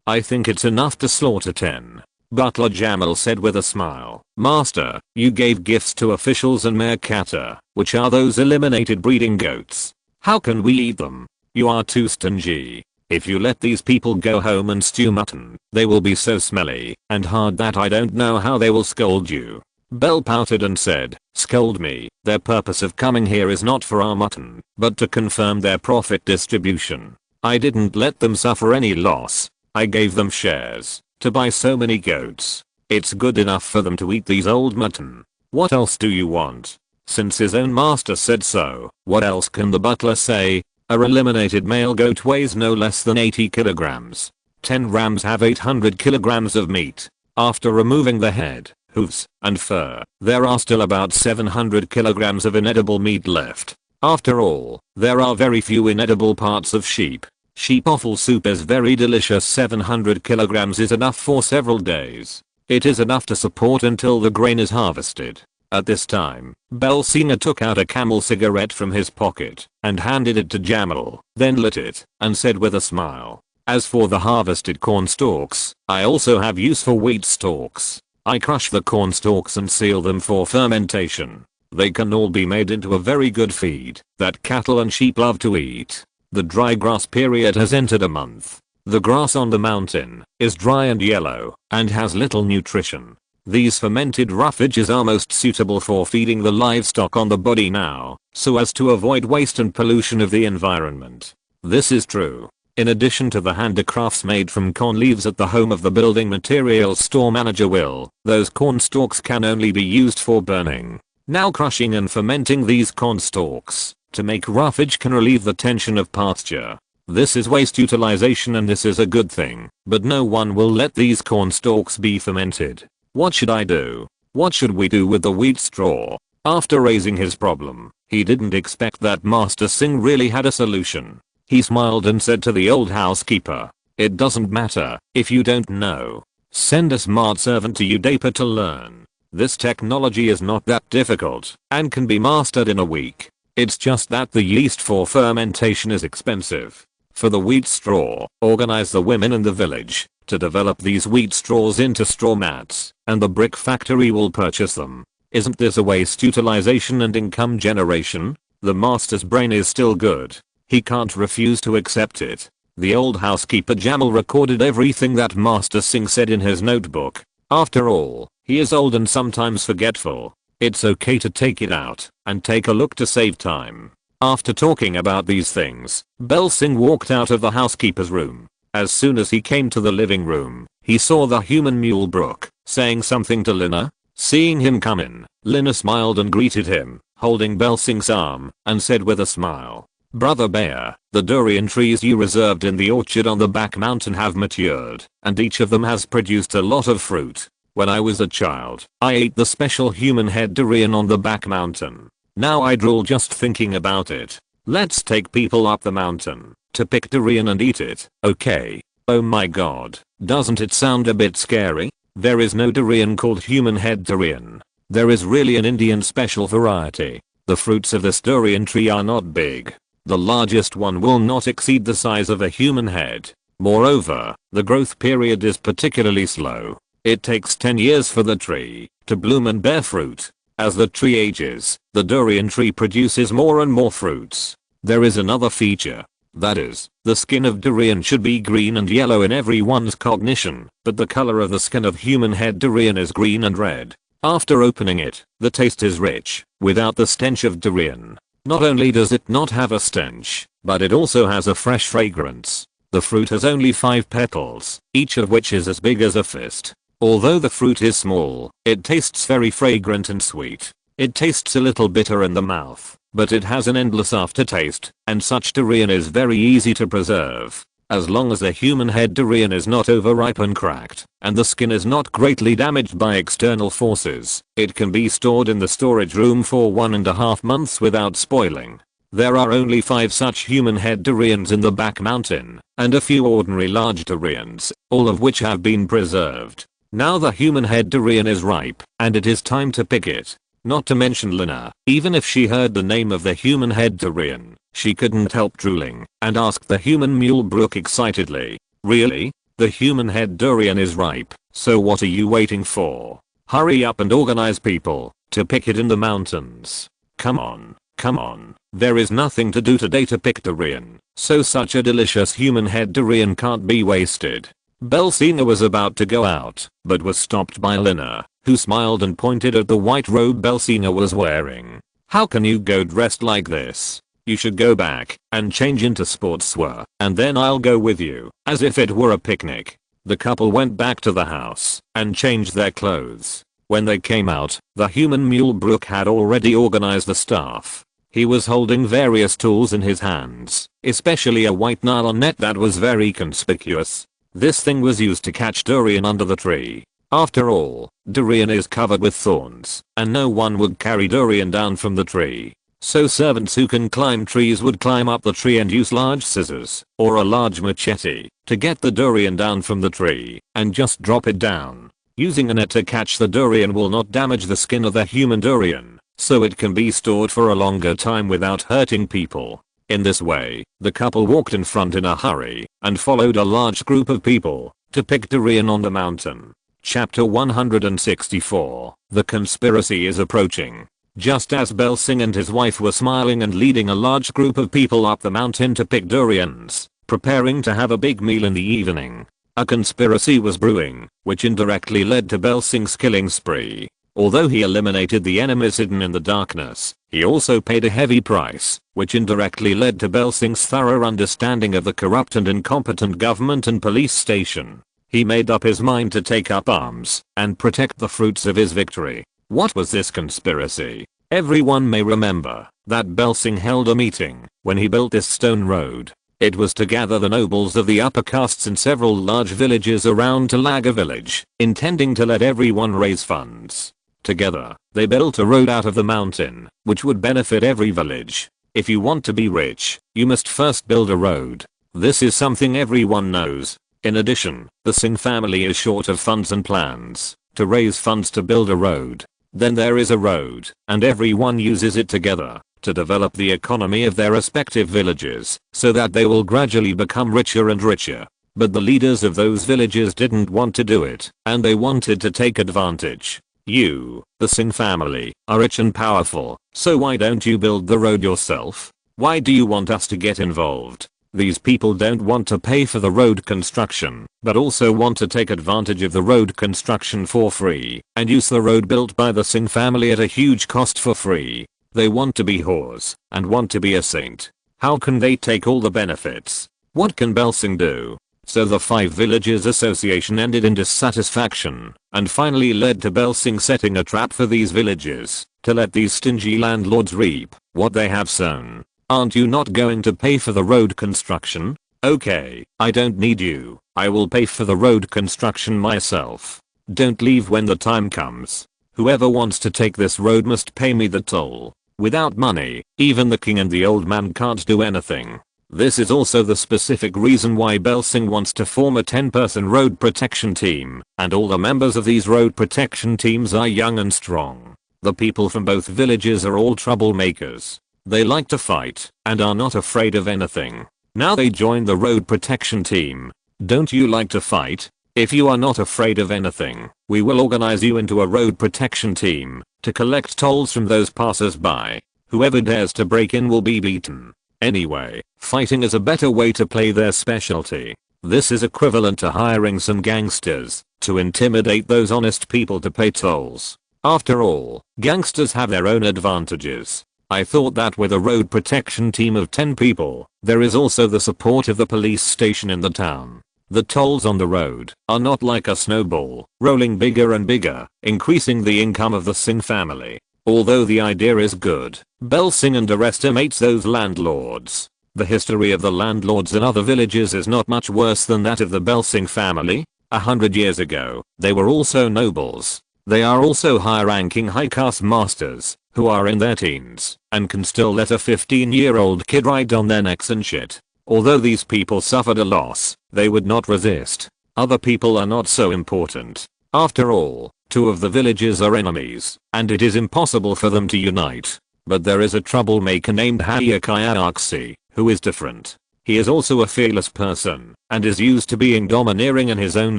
I think it's enough to slaughter 10. Butler Jamal said with a smile. Master, you gave gifts to officials and Magnate, which are those eliminated breeding goats. How can we eat them? You are too stingy. If you let these people go home and stew mutton, they will be so smelly and hard that I don't know how they will scold you. Bell pouted and said, scold me. Their purpose of coming here is not for our mutton, but to confirm their profit distribution. I didn't let them suffer any loss. I gave them shares to buy so many goats. It's good enough for them to eat these old mutton. What else do you want? Since his own master said so, what else can the butler say? A eliminated male goat weighs no less than 80 kilograms. 10 rams have 800 kilograms of meat. After removing the head, hooves, and fur, there are still about 700 kilograms of inedible meat left. After all, there are very few inedible parts of sheep. Sheep offal soup is very delicious. 700 kilograms is enough for several days. It is enough to support until the grain is harvested. At this time, Belsinger took out a Camel cigarette from his pocket and handed it to Jamal, then lit it and said with a smile, as for the harvested corn stalks, I also have use for wheat stalks. I crush the corn stalks and seal them for fermentation. They can all be made into a very good feed that cattle and sheep love to eat. The dry grass period has entered a month. The grass on the mountain is dry and yellow and has little nutrition. These fermented roughage is most suitable for feeding the livestock on the body now, so as to avoid waste and pollution of the environment. This is true. In addition to the handicrafts made from corn leaves at the home of the building materials store manager Will, those corn stalks can only be used for burning. Now crushing and fermenting these corn stalks to make roughage can relieve the tension of pasture. This is waste utilization and this is a good thing, but no one will let these corn stalks be fermented. What should I do? What should we do with the wheat straw? After raising his problem, he didn't expect that Master Singh really had a solution. He smiled and said to the old housekeeper, it doesn't matter if you don't know. Send a smart servant to Udapa to learn. This technology is not that difficult and can be mastered in a week. It's just that the yeast for fermentation is expensive. For the wheat straw, organize the women in the village to develop these wheat straws into straw mats, and the brick factory will purchase them. Isn't this a waste utilization and income generation? The master's brain is still good. He can't refuse to accept it. The old housekeeper Jamal recorded everything that Master Singh said in his notebook. After all, he is old and sometimes forgetful. It's okay to take it out and take a look to save time. After talking about these things, Belsinger walked out of the housekeeper's room. As soon as he came to the living room, he saw the human mule Brooke, saying something to Lina. Seeing him come in, Lina smiled and greeted him, holding Belsinger's arm, and said with a smile, Brother Bear, the durian trees you reserved in the orchard on the back mountain have matured, and each of them has produced a lot of fruit. When I was a child, I ate the special human head durian on the back mountain. Now I drool just thinking about it. Let's take people up the mountain to pick durian and eat it, okay? Oh my god, doesn't it sound a bit scary? There is no durian called human head durian. There is really an Indian special variety. The fruits of this durian tree are not big. The largest one will not exceed the size of a human head. Moreover, the growth period is particularly slow. It takes 10 years for the tree to bloom and bear fruit. As the tree ages, the durian tree produces more and more fruits. There is another feature. That is, the skin of durian should be green and yellow in everyone's cognition, but the color of the skin of human head durian is green and red. After opening it, the taste is rich, without the stench of durian. Not only does it not have a stench, but it also has a fresh fragrance. The fruit has only 5 petals, each of which is as big as a fist. Although the fruit is small, it tastes very fragrant and sweet. It tastes a little bitter in the mouth, but it has an endless aftertaste, and such durian is very easy to preserve. As long as the human head durian is not overripe and cracked, and the skin is not greatly damaged by external forces, it can be stored in the storage room for 1.5 months without spoiling. There are only 5 such human head durians in the back mountain, and a few ordinary large durians, all of which have been preserved. Now the human head durian is ripe, and it is time to pick it. Not to mention Lina, even if she heard the name of the human head durian, she couldn't help drooling, and asked the human mule brook excitedly, "Really? The human head durian is ripe, so what are you waiting for? Hurry up and organize people to pick it in the mountains. Come on, come on, there is nothing to do today to pick durian, so such a delicious human head durian can't be wasted." Belsina was about to go out, but was stopped by Lina, who smiled and pointed at the white robe Belsina was wearing. "How can you go dressed like this? You should go back and change into sportswear, and then I'll go with you, as if it were a picnic." The couple went back to the house and changed their clothes. When they came out, the human mule Brook had already organized the staff. He was holding various tools in his hands, especially a white nylon net that was very conspicuous. This thing was used to catch durian under the tree. After all, durian is covered with thorns, and no one would carry durian down from the tree. So servants who can climb trees would climb up the tree and use large scissors, or a large machete, to get the durian down from the tree, and just drop it down. Using a net to catch the durian will not damage the skin of the human durian, so it can be stored for a longer time without hurting people. In this way, the couple walked in front in a hurry, and followed a large group of people, to pick durian on the mountain. Chapter 164. The conspiracy is approaching. Just as Belsing and his wife were smiling and leading a large group of people up the mountain to pick durians, preparing to have a big meal in the evening, a conspiracy was brewing, which indirectly led to Belsing's killing spree. Although he eliminated the enemies hidden in the darkness, he also paid a heavy price, which indirectly led to Belsing's thorough understanding of the corrupt and incompetent government and police station. He made up his mind to take up arms and protect the fruits of his victory. What was this conspiracy? Everyone may remember that Belsing held a meeting when he built this stone road. It was to gather the nobles of the upper castes in several large villages around Talaga village, intending to let everyone raise funds. Together, they built a road out of the mountain, which would benefit every village. If you want to be rich, you must first build a road. This is something everyone knows. In addition, the Singh family is short of funds and plans to raise funds to build a road. Then there is a road, and everyone uses it together to develop the economy of their respective villages, so that they will gradually become richer and richer. But the leaders of those villages didn't want to do it, and they wanted to take advantage. You, the Singh family, are rich and powerful, so why don't you build the road yourself? Why do you want us to get involved? These people don't want to pay for the road construction, but also want to take advantage of the road construction for free, and use the road built by the Singh family at a huge cost for free. They want to be whores, and want to be a saint. How can they take all the benefits? What can Belsing do? So the 5 villages association ended in dissatisfaction, and finally led to Belsing setting a trap for these villages, to let these stingy landlords reap what they have sown. Aren't you not going to pay for the road construction? Okay, I don't need you. I will pay for the road construction myself. Don't leave when the time comes. Whoever wants to take this road must pay me the toll. Without money, even the king and the old man can't do anything. This is also the specific reason why Belsing wants to form a 10-person road protection team, and all the members of these road protection teams are young and strong. The people from both villages are all troublemakers. They like to fight, and are not afraid of anything. Now they join the road protection team. Don't you like to fight? If you are not afraid of anything, we will organize you into a road protection team, to collect tolls from those passers-by. Whoever dares to break in will be beaten. Anyway, fighting is a better way to play their specialty. This is equivalent to hiring some gangsters to intimidate those honest people to pay tolls. After all, gangsters have their own advantages. I thought that with a road protection team of 10 people, there is also the support of the police station in the town. The tolls on the road are not like a snowball, rolling bigger and bigger, increasing the income of the Singh family. Although the idea is good, Bell Singh underestimates those landlords. The history of the landlords in other villages is not much worse than that of the Bell Singh family. 100 years ago, they were also nobles. They are also high-ranking high-caste masters, who are in their teens, and can still let a 15-year-old kid ride on their necks and shit. Although these people suffered a loss, they would not resist. Other people are not so important. After all, 2 of the villages are enemies, and it is impossible for them to unite. But there is a troublemaker named high-caste, who is different. He is also a fearless person, and is used to being domineering in his own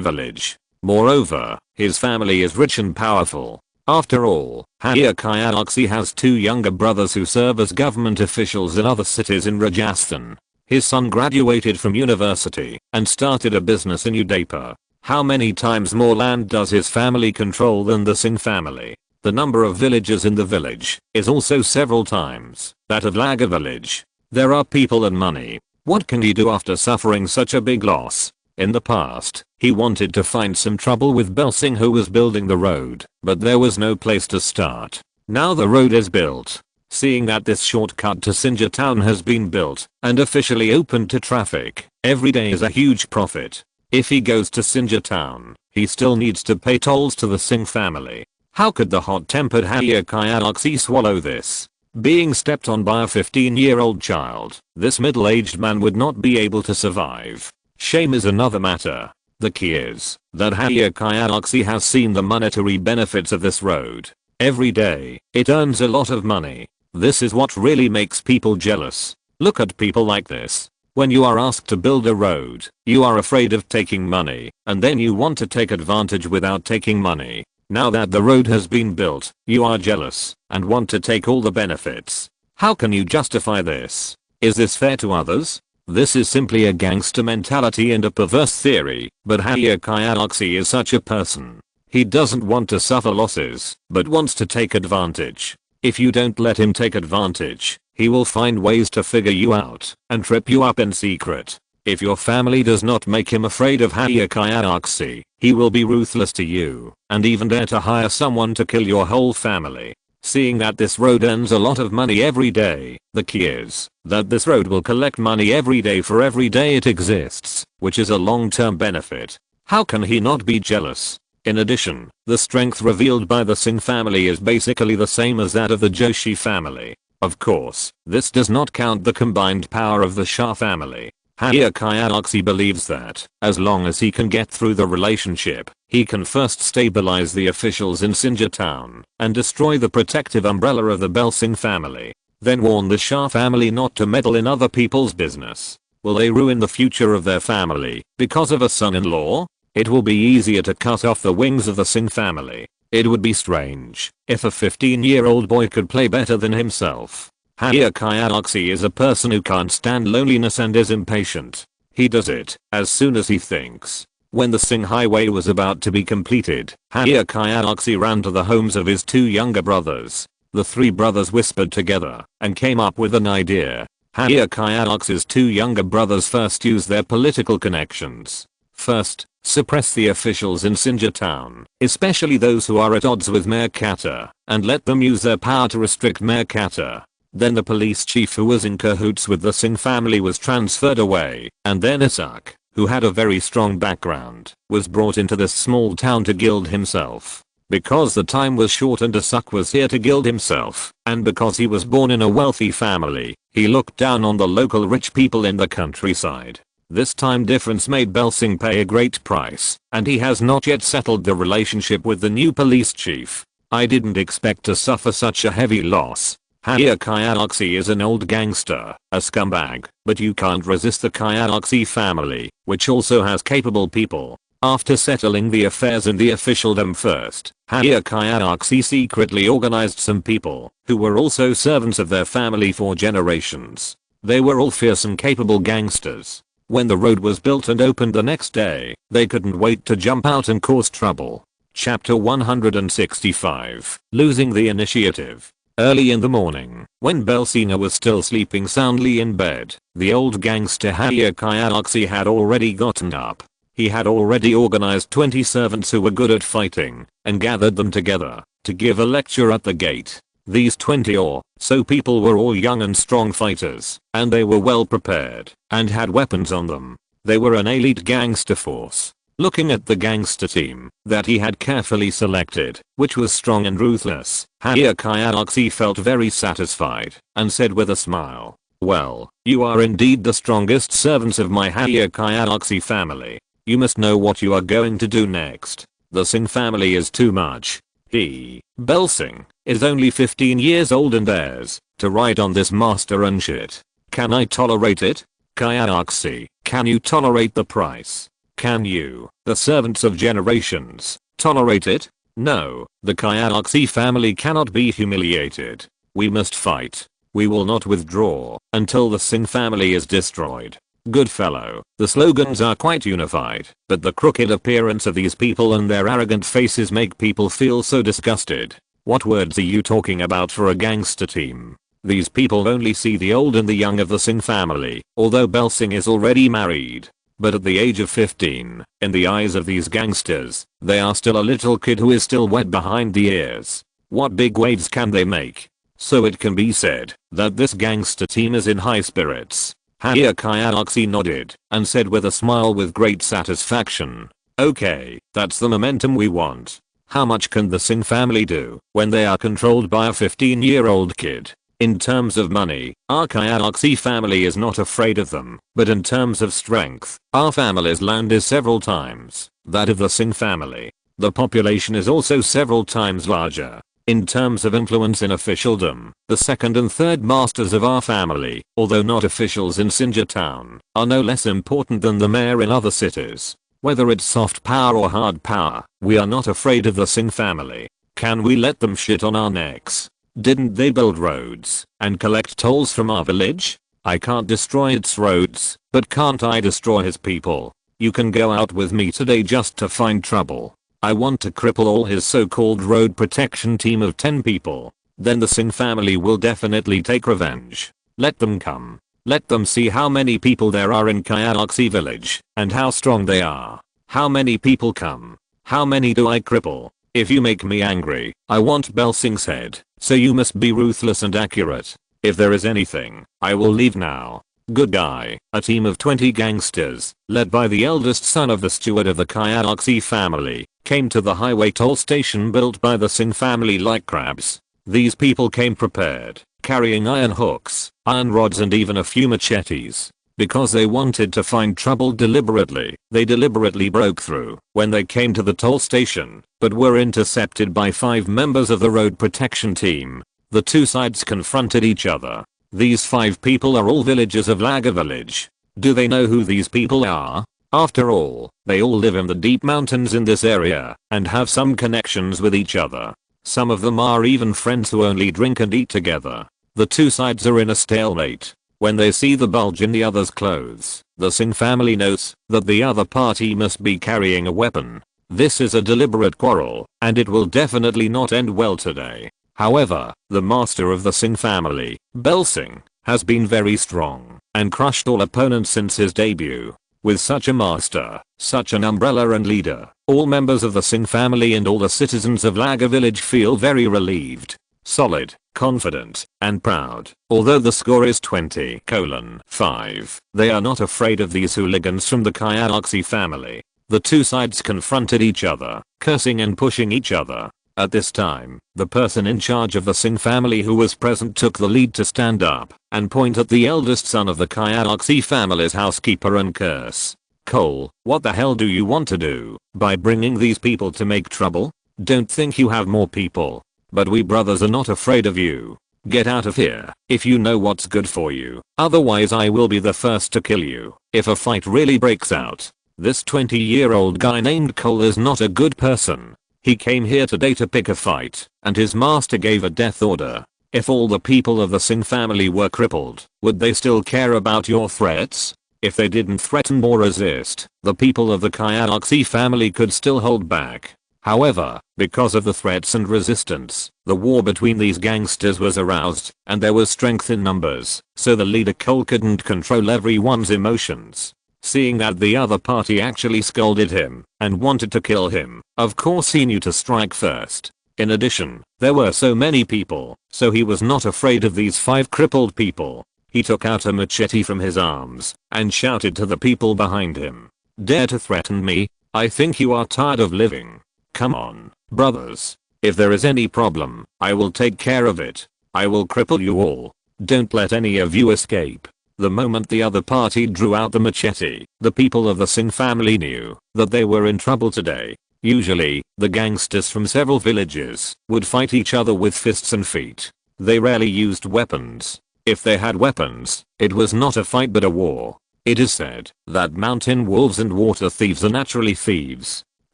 village. Moreover, his family is rich and powerful. After all, high-caste has 2 younger brothers who serve as government officials in other cities in Rajasthan. His son graduated from university and started a business in Udaipur. How many times more land does his family control than the Singh family? The number of villagers in the village is also several times that of Laga village. There are people and money. What can he do after suffering such a big loss? In the past, he wanted to find some trouble with Bell Singh who was building the road, but there was no place to start. Now the road is built. Seeing that this shortcut to Sinja town has been built and officially opened to traffic, every day is a huge profit. If he goes to Sinja town, he still needs to pay tolls to the Singh family. How could the hot-tempered high-caste swallow this? Being stepped on by a 15-year-old child, this middle-aged man would not be able to survive. Shame is another matter. The key is that high-caste has seen the monetary benefits of this road. Every day, it earns a lot of money. This is what really makes people jealous. Look at people like this. When you are asked to build a road, you are afraid of taking money, and then you want to take advantage without taking money. Now that the road has been built, you are jealous and want to take all the benefits. How can you justify this? Is this fair to others? This is simply a gangster mentality and a perverse theory, but high-caste is such a person. He doesn't want to suffer losses, but wants to take advantage. If you don't let him take advantage, he will find ways to figure you out and trip you up in secret. If your family does not make him afraid of high-caste, he will be ruthless to you and even dare to hire someone to kill your whole family. Seeing that this road earns a lot of money every day, the key is that this road will collect money every day for every day it exists, which is a long-term benefit. How can he not be jealous? In addition, the strength revealed by the Singh family is basically the same as that of the Joshi family. Of course, this does not count the combined power of the Shah family. High-caste believes that, as long as he can get through the relationship, he can first stabilize the officials in Sinja town and destroy the protective umbrella of the Bell Singh family. Then warn the Shah family not to meddle in other people's business. Will they ruin the future of their family because of a son-in-law? It will be easier to cut off the wings of the Singh family. It would be strange if a 15-year-old boy could play better than himself. High-caste is a person who can't stand loneliness and is impatient. He does it as soon as he thinks. When the Singh highway was about to be completed, high-caste ran to the homes of his 2 younger brothers. The 3 brothers whispered together and came up with an idea. High-caste's 2 younger brothers first used their political connections. First, suppress the officials in Sinja town, especially those who are at odds with Mayor Kata, and let them use their power to restrict Mayor Kata. Then the police chief who was in cahoots with the Singh family was transferred away, and then Isak, who had a very strong background, was brought into this small town to gild himself. Because the time was short and Isak was here to gild himself, and because he was born in a wealthy family, he looked down on the local rich people in the countryside. This time difference made Bell Singh pay a great price, and he has not yet settled the relationship with the new police chief. I didn't expect to suffer such a heavy loss. High-caste is an old gangster, a scumbag, but you can't resist the Caste family, which also has capable people. After settling the affairs in the officialdom first, high-caste secretly organized some people who were also servants of their family for generations. They were all fierce and capable gangsters. When the road was built and opened the next day, they couldn't wait to jump out and cause trouble. Chapter 165. Losing the initiative. Early in the morning, when Belsina was still sleeping soundly in bed, the old gangster high-caste had already gotten up. He had already organized 20 servants who were good at fighting, and gathered them together to give a lecture at the gate. These 20 or so people were all young and strong fighters, and they were well prepared, and had weapons on them. They were an elite gangster force. Looking at the gangster team that he had carefully selected, which was strong and ruthless, high-caste felt very satisfied, and said with a smile, "Well, you are indeed the strongest servants of my high-caste family. You must know what you are going to do next. The Singh family is too much. He, Belsing, is only 15 years old and dares to ride on this master and shit. Can I tolerate it? Caste, can you tolerate the price? Can you, the servants of generations, tolerate it? No, the caste family cannot be humiliated. We must fight. We will not withdraw until the Singh family is destroyed." Good fellow, the slogans are quite unified, but the crooked appearance of these people and their arrogant faces make people feel so disgusted. What words are you talking about for a gangster team? These people only see the old and the young of the Singh family, although Belsing is already married. But at the age of 15, in the eyes of these gangsters, they are still a little kid who is still wet behind the ears. What big waves can they make? So it can be said that this gangster team is in high spirits. High-caste nodded and said with a smile with great satisfaction, "Okay, that's the momentum we want. How much can the Singh family do when they are controlled by a 15-year-old kid? In terms of money, our caste family is not afraid of them, but in terms of strength, our family's land is several times that of the Singh family. The population is also several times larger. In terms of influence in officialdom, the second and third masters of our family, although not officials in Sinja town, are no less important than the mayor in other cities. Whether it's soft power or hard power, we are not afraid of the Singh family. Can we let them shit on our necks? Didn't they build roads and collect tolls from our village? I can't destroy its roads, but can't I destroy his people? You can go out with me today just to find trouble. I want to cripple all his so-called road protection team of 10 people. Then the Singh family will definitely take revenge. Let them come. Let them see how many people there are in caste village, and how strong they are. How many people come? How many do I cripple? If you make me angry, I want Belsing's head, so you must be ruthless and accurate. If there is anything, I will leave now. Good guy." A team of 20 gangsters, led by the eldest son of the steward of the caste family, came to the highway toll station built by the Singh family like crabs. These people came prepared, carrying iron hooks, iron rods and even a few machetes. Because they wanted to find trouble deliberately, they deliberately broke through when they came to the toll station, but were intercepted by 5 members of the road protection team. The two sides confronted each other. These 5 people are all villagers of Laga village. Do they know who these people are? After all, they all live in the deep mountains in this area and have some connections with each other. Some of them are even friends who only drink and eat together. The two sides are in a stalemate. When they see the bulge in the other's clothes, the Singh family knows that the other party must be carrying a weapon. This is a deliberate quarrel, and it will definitely not end well today. However, the master of the Singh family, Belsing, has been very strong and crushed all opponents since his debut. With such a master, such an umbrella and leader, all members of the Singh family and all the citizens of Laga village feel very relieved, solid, confident, and proud. Although the score is 20:5, they are not afraid of these hooligans from the caste family. The two sides confronted each other, cursing and pushing each other. At this time, the person in charge of the Singh family who was present took the lead to stand up and point at the eldest son of the caste family's housekeeper and curse. "Cole, what the hell do you want to do by bringing these people to make trouble? Don't think you have more people. But we brothers are not afraid of you. Get out of here if you know what's good for you. Otherwise I will be the first to kill you if a fight really breaks out." This 20-year-old guy named Cole is not a good person. He came here today to pick a fight, and his master gave a death order. If all the people of the Singh family were crippled, would they still care about your threats? If they didn't threaten or resist, the people of the high-caste family could still hold back. However, because of the threats and resistance, the war between these gangsters was aroused, and there was strength in numbers, so the leader Cole couldn't control everyone's emotions. Seeing that the other party actually scolded him and wanted to kill him, of course he knew to strike first. In addition, there were so many people, so he was not afraid of these 5 crippled people. He took out a machete from his arms and shouted to the people behind him. "Dare to threaten me? I think you are tired of living. Come on, brothers. If there is any problem, I will take care of it. I will cripple you all. Don't let any of you escape." The moment the other party drew out the machete, the people of the Singh family knew that they were in trouble today. Usually, the gangsters from several villages would fight each other with fists and feet. They rarely used weapons. If they had weapons, it was not a fight but a war. It is said that mountain wolves and water thieves are naturally thieves.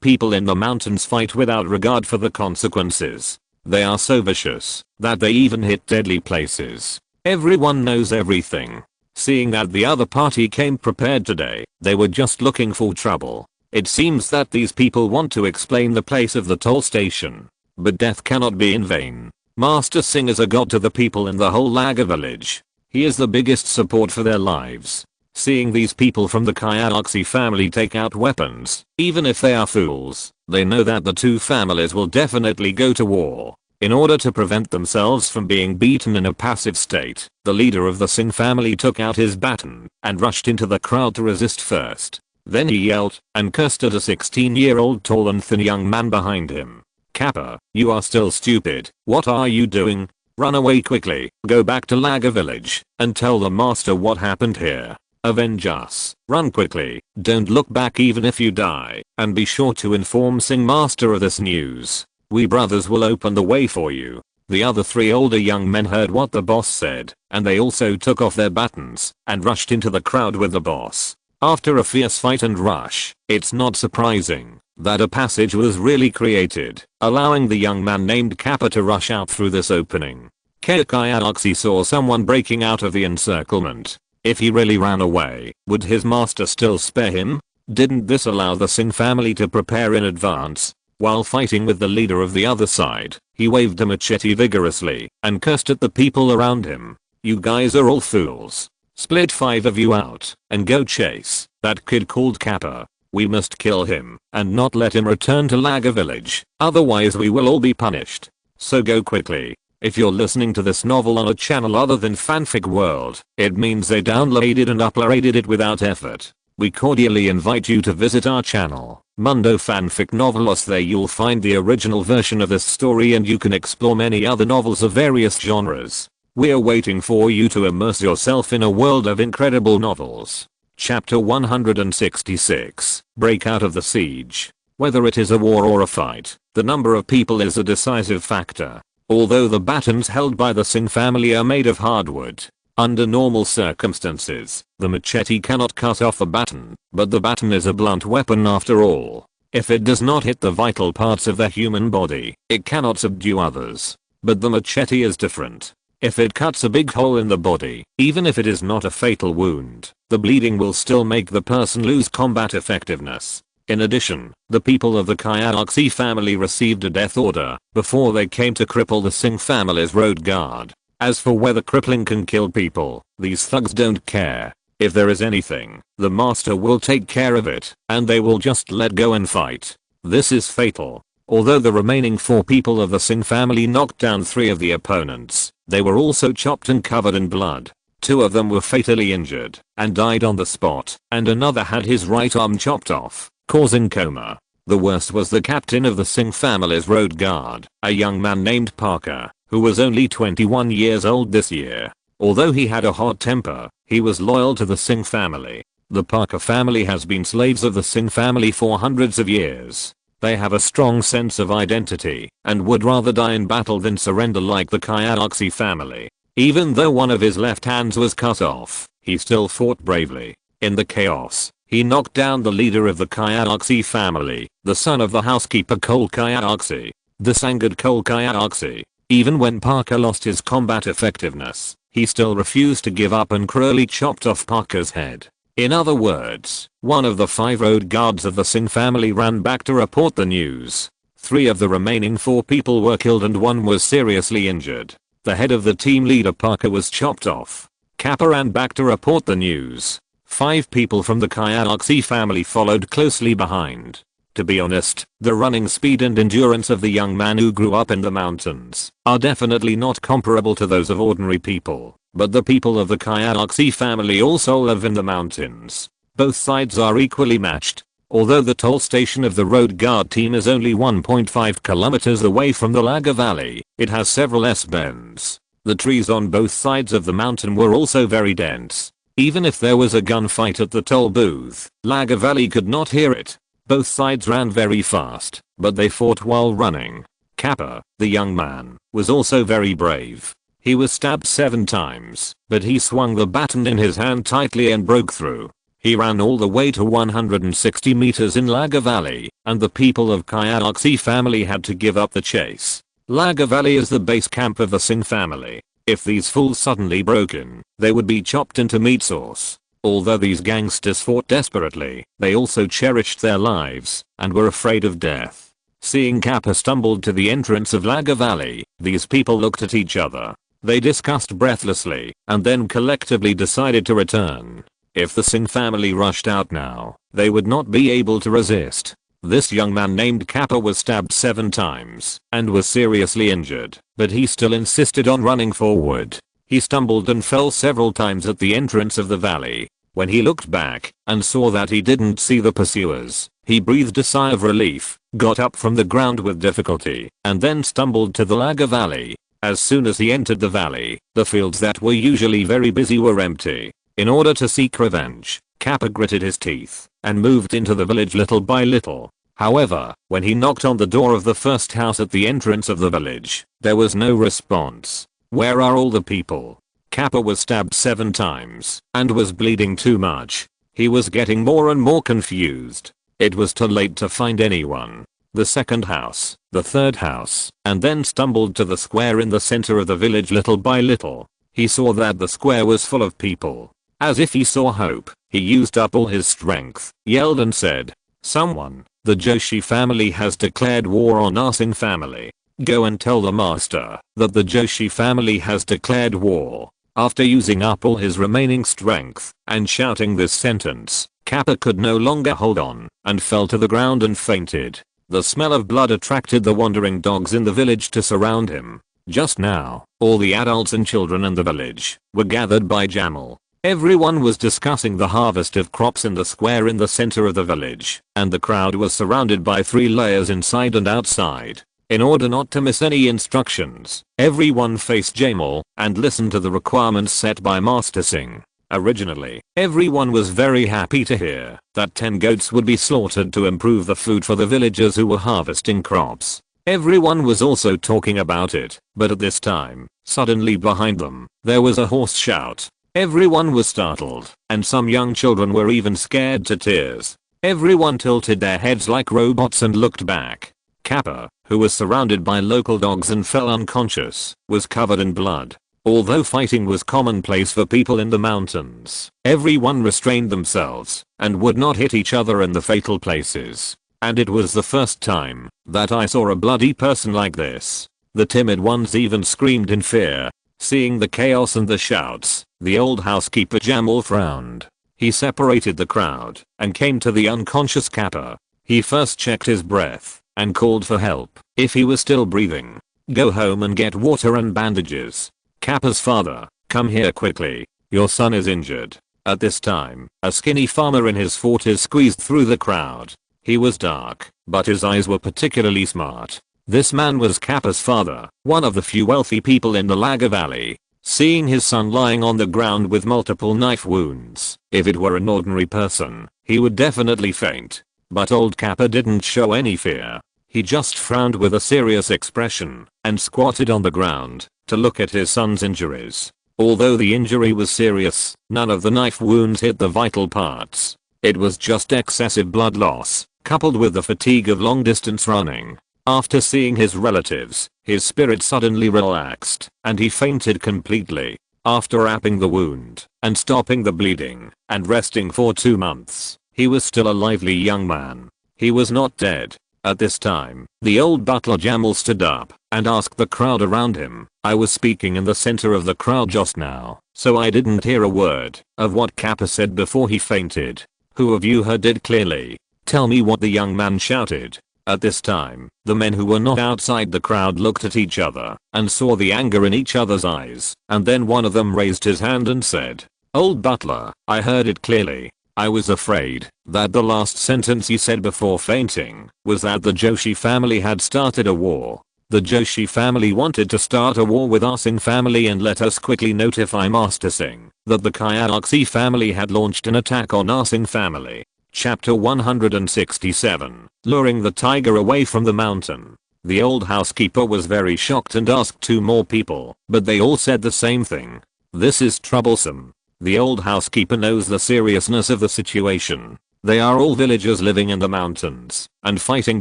People in the mountains fight without regard for the consequences. They are so vicious that they even hit deadly places. Everyone knows everything. Seeing that the other party came prepared today, they were just looking for trouble. It seems that these people want to explain the place of the toll station. But death cannot be in vain. Master Singh is a god to the people in the whole Laga village. He is the biggest support for their lives. Seeing these people from the high-caste family take out weapons, even if they are fools, they know that the two families will definitely go to war. In order to prevent themselves from being beaten in a passive state, the leader of the Singh family took out his baton and rushed into the crowd to resist first. Then he yelled and cursed at a 16-year-old tall and thin young man behind him. "Kappa, you are still stupid. What are you doing? Run away quickly, go back to Laga village, and tell the master what happened here. Avenge us. Run quickly, don't look back even if you die, and be sure to inform Singh master of this news. We brothers will open the way for you." The other 3 older young men heard what the boss said, and they also took off their batons and rushed into the crowd with the boss. After a fierce fight and rush, it's not surprising that a passage was really created, allowing the young man named Kappa to rush out through this opening. Kayakayaksi saw someone breaking out of the encirclement. If he really ran away, would his master still spare him? Didn't this allow the Singh family to prepare in advance? While fighting with the leader of the other side, he waved a machete vigorously and cursed at the people around him. "You guys are all fools. Split 5 of you out and go chase that kid called Kappa. We must kill him and not let him return to Laga village, otherwise we will all be punished. So go quickly." If you're listening to this novel on a channel other than Fanfic World, it means they downloaded and uploaded it without effort. We cordially invite you to visit our channel, Mundo Fanfic Novelos. There you'll find the original version of this story and you can explore many other novels of various genres. We're waiting for you to immerse yourself in a world of incredible novels. Chapter 166, Break Out of the Siege. Whether it is a war or a fight, the number of people is a decisive factor. Although the batons held by the Singh family are made of hardwood, under normal circumstances, the machete cannot cut off a baton, but the baton is a blunt weapon after all. If it does not hit the vital parts of the human body, it cannot subdue others. But the machete is different. If it cuts a big hole in the body, even if it is not a fatal wound, the bleeding will still make the person lose combat effectiveness. In addition, the people of the high-caste family received a death order before they came to cripple the Singh family's road guard. As for whether crippling can kill people, these thugs don't care. If there is anything, the master will take care of it, and they will just let go and fight. This is fatal. Although the remaining 4 people of the Singh family knocked down 3 of the opponents, they were also chopped and covered in blood. 2 of them were fatally injured and died on the spot, and another had his right arm chopped off, causing coma. The worst was the captain of the Singh family's road guard, a young man named Parker, who was only 21 years old this year. Although he had a hot temper, he was loyal to the Singh family. The Parker family has been slaves of the Singh family for hundreds of years. They have a strong sense of identity and would rather die in battle than surrender like the high-caste family. Even though one of his left hands was cut off, he still fought bravely. In the chaos, He knocked down the leader of the high-caste family, the son of the housekeeper Cole high-caste. This angered Cole high-caste. Even when Parker lost his combat effectiveness, he still refused to give up and cruelly chopped off Parker's head. In other words, one of the 5 road guards of the Singh family ran back to report the news. 3 of the remaining 4 people were killed and 1 was seriously injured. The head of the team leader Parker was chopped off. Kappa ran back to report the news. 5 people from the high-caste family followed closely behind. To be honest, the running speed and endurance of the young man who grew up in the mountains are definitely not comparable to those of ordinary people, but the people of the high-caste family also live in the mountains. Both sides are equally matched. Although the toll station of the road guard team is only 1.5 kilometers away from the Laga Valley, it has several S-bends. The trees on both sides of the mountain were also very dense. Even if there was a gunfight at the toll booth, Laga Valley could not hear it. Both sides ran very fast, but they fought while running. Kappa, the young man, was also very brave. He was stabbed 7 times, but he swung the baton in his hand tightly and broke through. He ran all the way to 160 meters in Laga Valley, and the people of high-caste family had to give up the chase. Laga Valley is the base camp of the Singh family. If these fools suddenly broke in, they would be chopped into meat sauce. Although these gangsters fought desperately, they also cherished their lives and were afraid of death. Seeing Kappa stumbled to the entrance of Laga Valley, these people looked at each other. They discussed breathlessly and then collectively decided to return. If the Singh family rushed out now, they would not be able to resist. This young man named Kappa was stabbed 7 times and was seriously injured, but he still insisted on running forward. He stumbled and fell several times at the entrance of the valley. When he looked back and saw that he didn't see the pursuers, he breathed a sigh of relief, got up from the ground with difficulty, and then stumbled to the Laga Valley. As soon as he entered the valley, the fields that were usually very busy were empty. In order to seek revenge, Kappa gritted his teeth and moved into the village little by little. However, when he knocked on the door of the first house at the entrance of the village, there was no response. Where are all the people? Kappa was stabbed 7 times and was bleeding too much. He was getting more and more confused. It was too late to find anyone. The second house, the third house, and then stumbled to the square in the center of the village little by little. He saw that the square was full of people. As if he saw hope, he used up all his strength, yelled and said, "Someone, the Joshi family has declared war on our Singh family. Go and tell the master that the Joshi family has declared war." After using up all his remaining strength and shouting this sentence, Kappa could no longer hold on and fell to the ground and fainted. The smell of blood attracted the wandering dogs in the village to surround him. Just now, all the adults and children in the village were gathered by Jamal. Everyone was discussing the harvest of crops in the square in the center of the village, and the crowd was surrounded by 3 layers inside and outside. In order not to miss any instructions, everyone faced Jamal and listened to the requirements set by Master Singh. Originally, everyone was very happy to hear that 10 goats would be slaughtered to improve the food for the villagers who were harvesting crops. Everyone was also talking about it, but at this time, suddenly behind them, there was a hoarse shout. Everyone was startled, and some young children were even scared to tears. Everyone tilted their heads like robots and looked back. Kappa, who was surrounded by local dogs and fell unconscious, was covered in blood. Although fighting was commonplace for people in the mountains, everyone restrained themselves and would not hit each other in the fatal places. And it was the first time that I saw a bloody person like this. The timid ones even screamed in fear. Seeing the chaos and the shouts, the old housekeeper Jamal frowned. He separated the crowd and came to the unconscious Kappa. He first checked his breath and called for help if he was still breathing. "Go home and get water and bandages." Kappa's father, "Come here quickly. Your son is injured." At this time, a skinny farmer in his 40s squeezed through the crowd. He was dark, but his eyes were particularly smart. This man was Kappa's father, one of the few wealthy people in the Laga Valley. Seeing his son lying on the ground with multiple knife wounds, if it were an ordinary person, he would definitely faint. But old Kappa didn't show any fear. He just frowned with a serious expression and squatted on the ground to look at his son's injuries. Although the injury was serious, none of the knife wounds hit the vital parts. It was just excessive blood loss, coupled with the fatigue of long distance running. After seeing his relatives, his spirit suddenly relaxed, and he fainted completely. After wrapping the wound, and stopping the bleeding, and resting for 2 months, he was still a lively young man. He was not dead. At this time, the old butler Jamal stood up, and asked the crowd around him. I was speaking in the center of the crowd just now, so I didn't hear a word of what Kappa said before he fainted. Who of you heard it clearly? Tell me what the young man shouted. At this time, the men who were not outside the crowd looked at each other, and saw the anger in each other's eyes, and then one of them raised his hand and said, "Old butler, I heard it clearly. I was afraid that the last sentence you said before fainting was that the Joshi family had started a war. The Joshi family wanted to start a war with our Singh family and let us quickly notify Master Singh that the Kayalaxi family had launched an attack on our Singh family." Chapter 167. Luring the tiger away from the mountain. The old housekeeper was very shocked and asked 2 more people, but they all said the same thing. This is troublesome. The old housekeeper knows the seriousness of the situation. They are all villagers living in the mountains, and fighting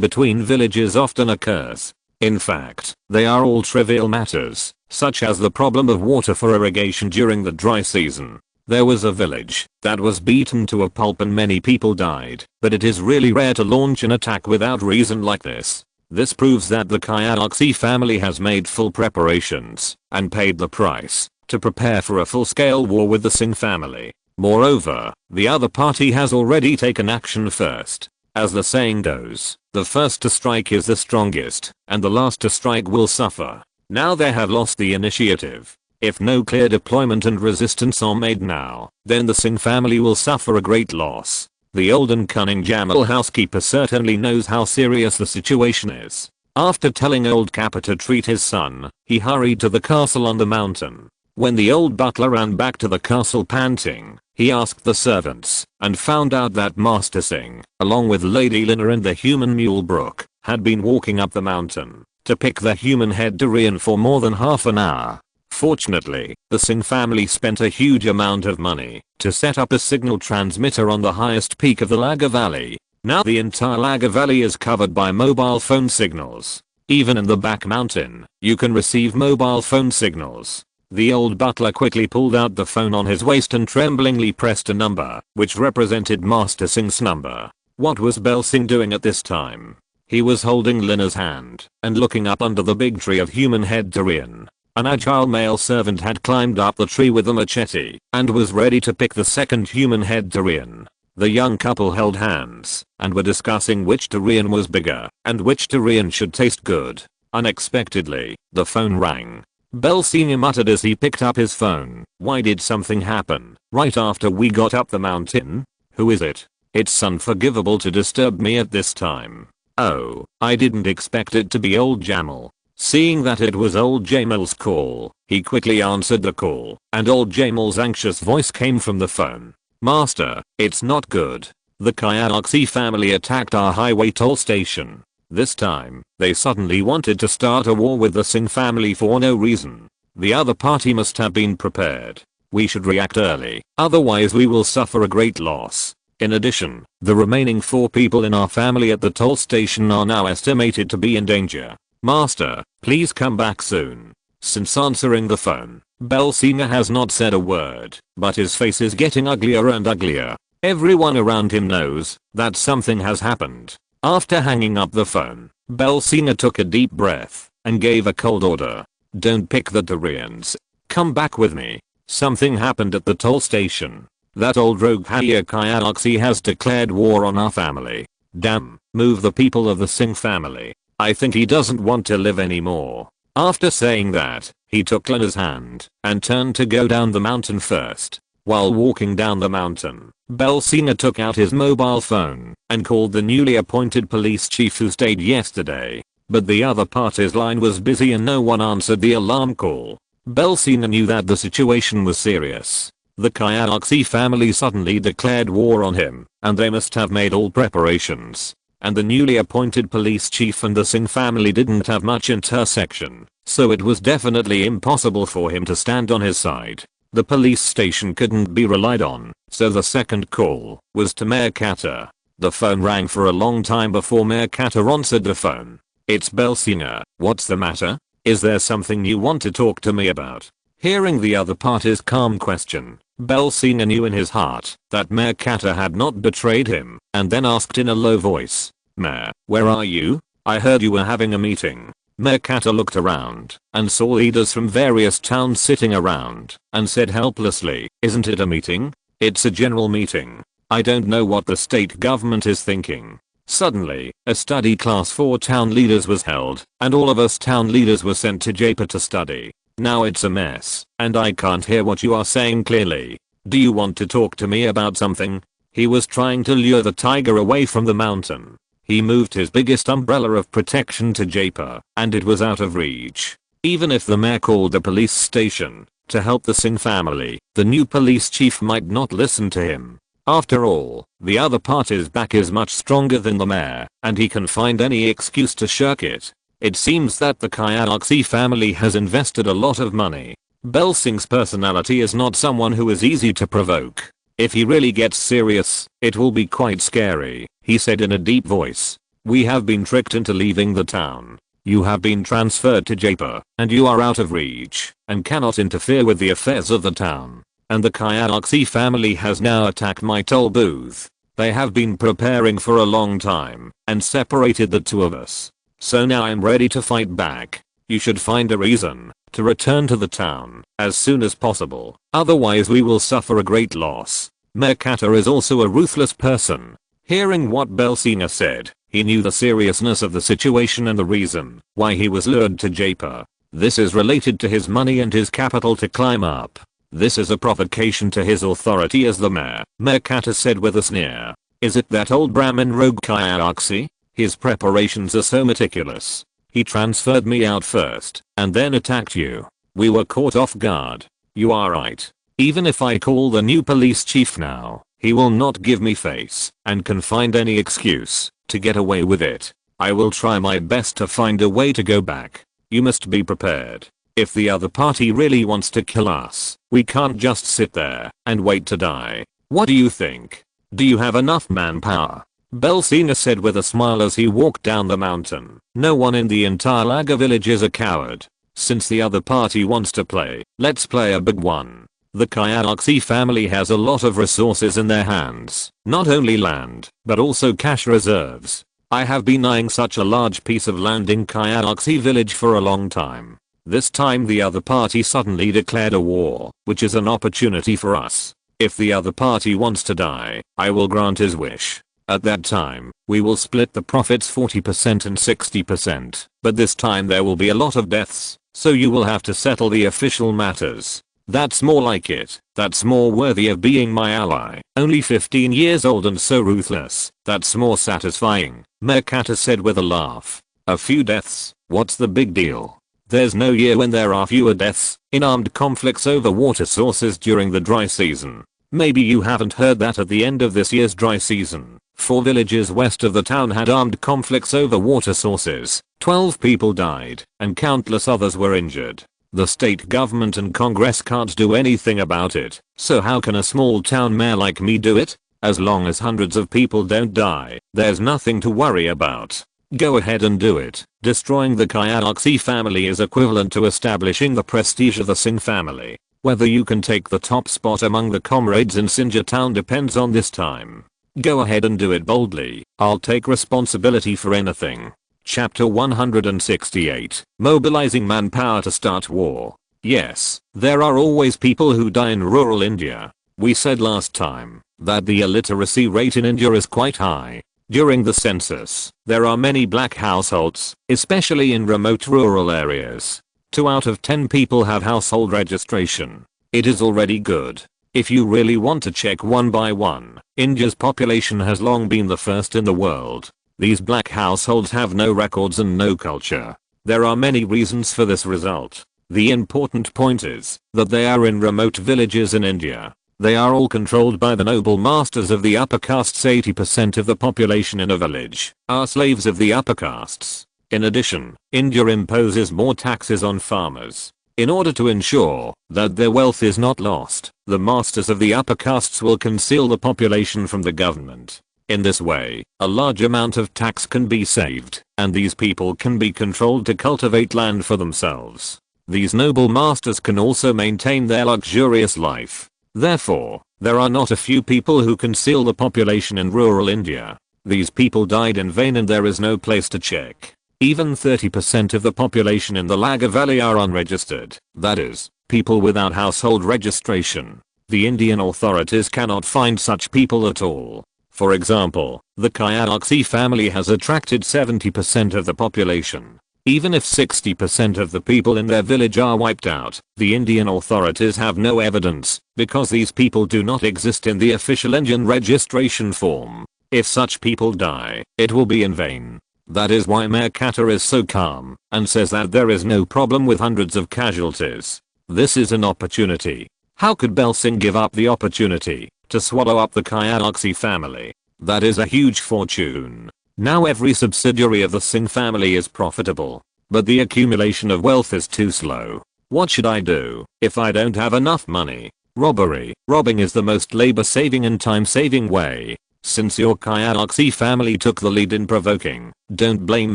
between villages often occurs. In fact, they are all trivial matters, such as the problem of water for irrigation during the dry season. There was a village that was beaten to a pulp and many people died, but it is really rare to launch an attack without reason like this. This proves that the Kayalaxi family has made full preparations and paid the price to prepare for a full-scale war with the Singh family. Moreover, the other party has already taken action first. As the saying goes, the first to strike is the strongest, and the last to strike will suffer. Now they have lost the initiative. If no clear deployment and resistance are made now, then the Singh family will suffer a great loss. The old and cunning Jamal housekeeper certainly knows how serious the situation is. After telling old Kappa to treat his son, he hurried to the castle on the mountain. When the old butler ran back to the castle panting, he asked the servants, and found out that Master Singh, along with Lady Lina and the human mule Brook, had been walking up the mountain to pick the human head durian for more than half an hour. Fortunately, the Singh family spent a huge amount of money to set up a signal transmitter on the highest peak of the Laga Valley. Now the entire Laga Valley is covered by mobile phone signals. Even in the back mountain, you can receive mobile phone signals. The old butler quickly pulled out the phone on his waist and tremblingly pressed a number, which represented Master Singh's number. What was Bel Singh doing at this time? He was holding Lina's hand and looking up under the big tree of human head durian. An agile male servant had climbed up the tree with a machete and was ready to pick the second human head durian. The young couple held hands and were discussing which durian was bigger and which durian should taste good. Unexpectedly, the phone rang. Bel Sr. muttered as he picked up his phone. Why did something happen right after we got up the mountain? Who is it? It's unforgivable to disturb me at this time. Oh, I didn't expect it to be old Jamal. Seeing that it was old Jamal's call, he quickly answered the call, and old Jamal's anxious voice came from the phone. Master, it's not good. The Kayalaxi family attacked our highway toll station. This time, they suddenly wanted to start a war with the Singh family for no reason. The other party must have been prepared. We should react early, otherwise we will suffer a great loss. In addition, the remaining 4 people in our family at the toll station are now estimated to be in danger. Master, please come back soon. Since answering the phone, Bel Sr. has not said a word, but his face is getting uglier and uglier. Everyone around him knows that something has happened. After hanging up the phone, Bel Sr. took a deep breath and gave a cold order. Don't pick the durians. Come back with me. Something happened at the toll station. That old rogue Kayalaxi has declared war on our family. Damn, move the people of the Singh family. I think he doesn't want to live anymore. After saying that, he took Lina's hand and turned to go down the mountain first. While walking down the mountain, Bel Sr. took out his mobile phone and called the newly appointed police chief who stayed yesterday. But the other party's line was busy and no one answered the alarm call. Bel Sr. knew that the situation was serious. The Kayalaxi family suddenly declared war on him, and they must have made all preparations. And the newly appointed police chief and the Singh family didn't have much intersection, so it was definitely impossible for him to stand on his side. The police station couldn't be relied on, so the second call was to Magnate. The phone rang for a long time before Magnate answered the phone. "It's Belsinger, what's the matter? Is there something you want to talk to me about?" Hearing the other party's calm question, Belsinger knew in his heart that Magnate had not betrayed him, and then asked in a low voice, "Mayor, where are you? I heard you were having a meeting." Magnate looked around and saw leaders from various towns sitting around and said helplessly, "Isn't it a meeting? It's a general meeting. I don't know what the state government is thinking." Suddenly, a study class for town leaders was held, and all of us town leaders were sent to Jaipur to study. Now it's a mess, and I can't hear what you are saying clearly. Do you want to talk to me about something? He was trying to lure the tiger away from the mountain. He moved his biggest umbrella of protection to Jaipur, and it was out of reach. Even if the mayor called the police station to help the Singh family, the new police chief might not listen to him. After all, the other party's back is much stronger than the mayor, and he can find any excuse to shirk it. It seems that the high-caste family has invested a lot of money. Belsingh's personality is not someone who is easy to provoke. If he really gets serious, it will be quite scary, he said in a deep voice. "We have been tricked into leaving the town. You have been transferred to Jaipur, and you are out of reach, and cannot interfere with the affairs of the town. And the high-caste family has now attacked my toll booth. They have been preparing for a long time, and separated the two of us. So now I'm ready to fight back. You should find a reason to return to the town as soon as possible, otherwise we will suffer a great loss." Magnate is also a ruthless person. Hearing what Belsinger said, he knew the seriousness of the situation and the reason why he was lured to Jaipur. This is related to his money and his capital to climb up. This is a provocation to his authority as the mayor, Magnate said with a sneer. "Is it that old Brahmin rogue high-caste? His preparations are so meticulous. He transferred me out first, and then attacked you. We were caught off guard. You are right. Even if I call the new police chief now, he will not give me face, and can find any excuse to get away with it. I will try my best to find a way to go back. You must be prepared. If the other party really wants to kill us, we can't just sit there and wait to die. What do you think? Do you have enough manpower?" Belsinger said with a smile as he walked down the mountain. "No one in the entire Laga village is a coward. Since the other party wants to play, let's play a big one. The high-caste family has a lot of resources in their hands, not only land, but also cash reserves. I have been eyeing such a large piece of land in high-caste village for a long time. This time the other party suddenly declared a war, which is an opportunity for us. If the other party wants to die, I will grant his wish. At that time, we will split the profits 40% and 60%, but this time there will be a lot of deaths, so you will have to settle the official matters. That's more like it. That's more worthy of being my ally. Only 15 years old and so ruthless. That's more satisfying," Magnate said with a laugh. "A few deaths, what's the big deal? There's no year when there are fewer deaths in armed conflicts over water sources during the dry season. Maybe you haven't heard that at the end of this year's dry season, 4 villages west of the town had armed conflicts over water sources. 12 people died, and countless others were injured. The state government and Congress can't do anything about it, so how can a small town mayor like me do it? As long as hundreds of people don't die, there's nothing to worry about. Go ahead and do it. Destroying the high-caste family is equivalent to establishing the prestige of the Singh family. Whether you can take the top spot among the comrades in Sinja town depends on this time. Go ahead and do it boldly. I'll take responsibility for anything." Chapter 168. Mobilizing manpower to start war. Yes, there are always people who die in rural India. We said last time that the illiteracy rate in India is quite high. During the census, there are many black households, especially in remote rural areas. 2 out of 10 people have household registration. It is already good. If you really want to check one by one, India's population has long been the first in the world. These black households have no records and no culture. There are many reasons for this result. The important point is that they are in remote villages in India. They are all controlled by the noble masters of the upper castes. 80% of the population in a village are slaves of the upper castes. In addition, India imposes more taxes on farmers. In order to ensure that their wealth is not lost, the masters of the upper castes will conceal the population from the government. In this way, a large amount of tax can be saved, and these people can be controlled to cultivate land for themselves. These noble masters can also maintain their luxurious life. Therefore, there are not a few people who conceal the population in rural India. These people died in vain and there is no place to check. Even 30% of the population in the Lagar Valley are unregistered, that is, people without household registration. The Indian authorities cannot find such people at all. For example, the high-caste family has attracted 70% of the population. Even if 60% of the people in their village are wiped out, the Indian authorities have no evidence, because these people do not exist in the official Indian registration form. If such people die, it will be in vain. That is why Mayor Kata is so calm, and says that there is no problem with hundreds of casualties. This is an opportunity. How could Bel Singh give up the opportunity to swallow up the high-caste family? That is a huge fortune. Now every subsidiary of the Singh family is profitable. But the accumulation of wealth is too slow. What should I do if I don't have enough money? Robbing is the most labor-saving and time-saving way. Since your high-caste family took the lead in provoking, don't blame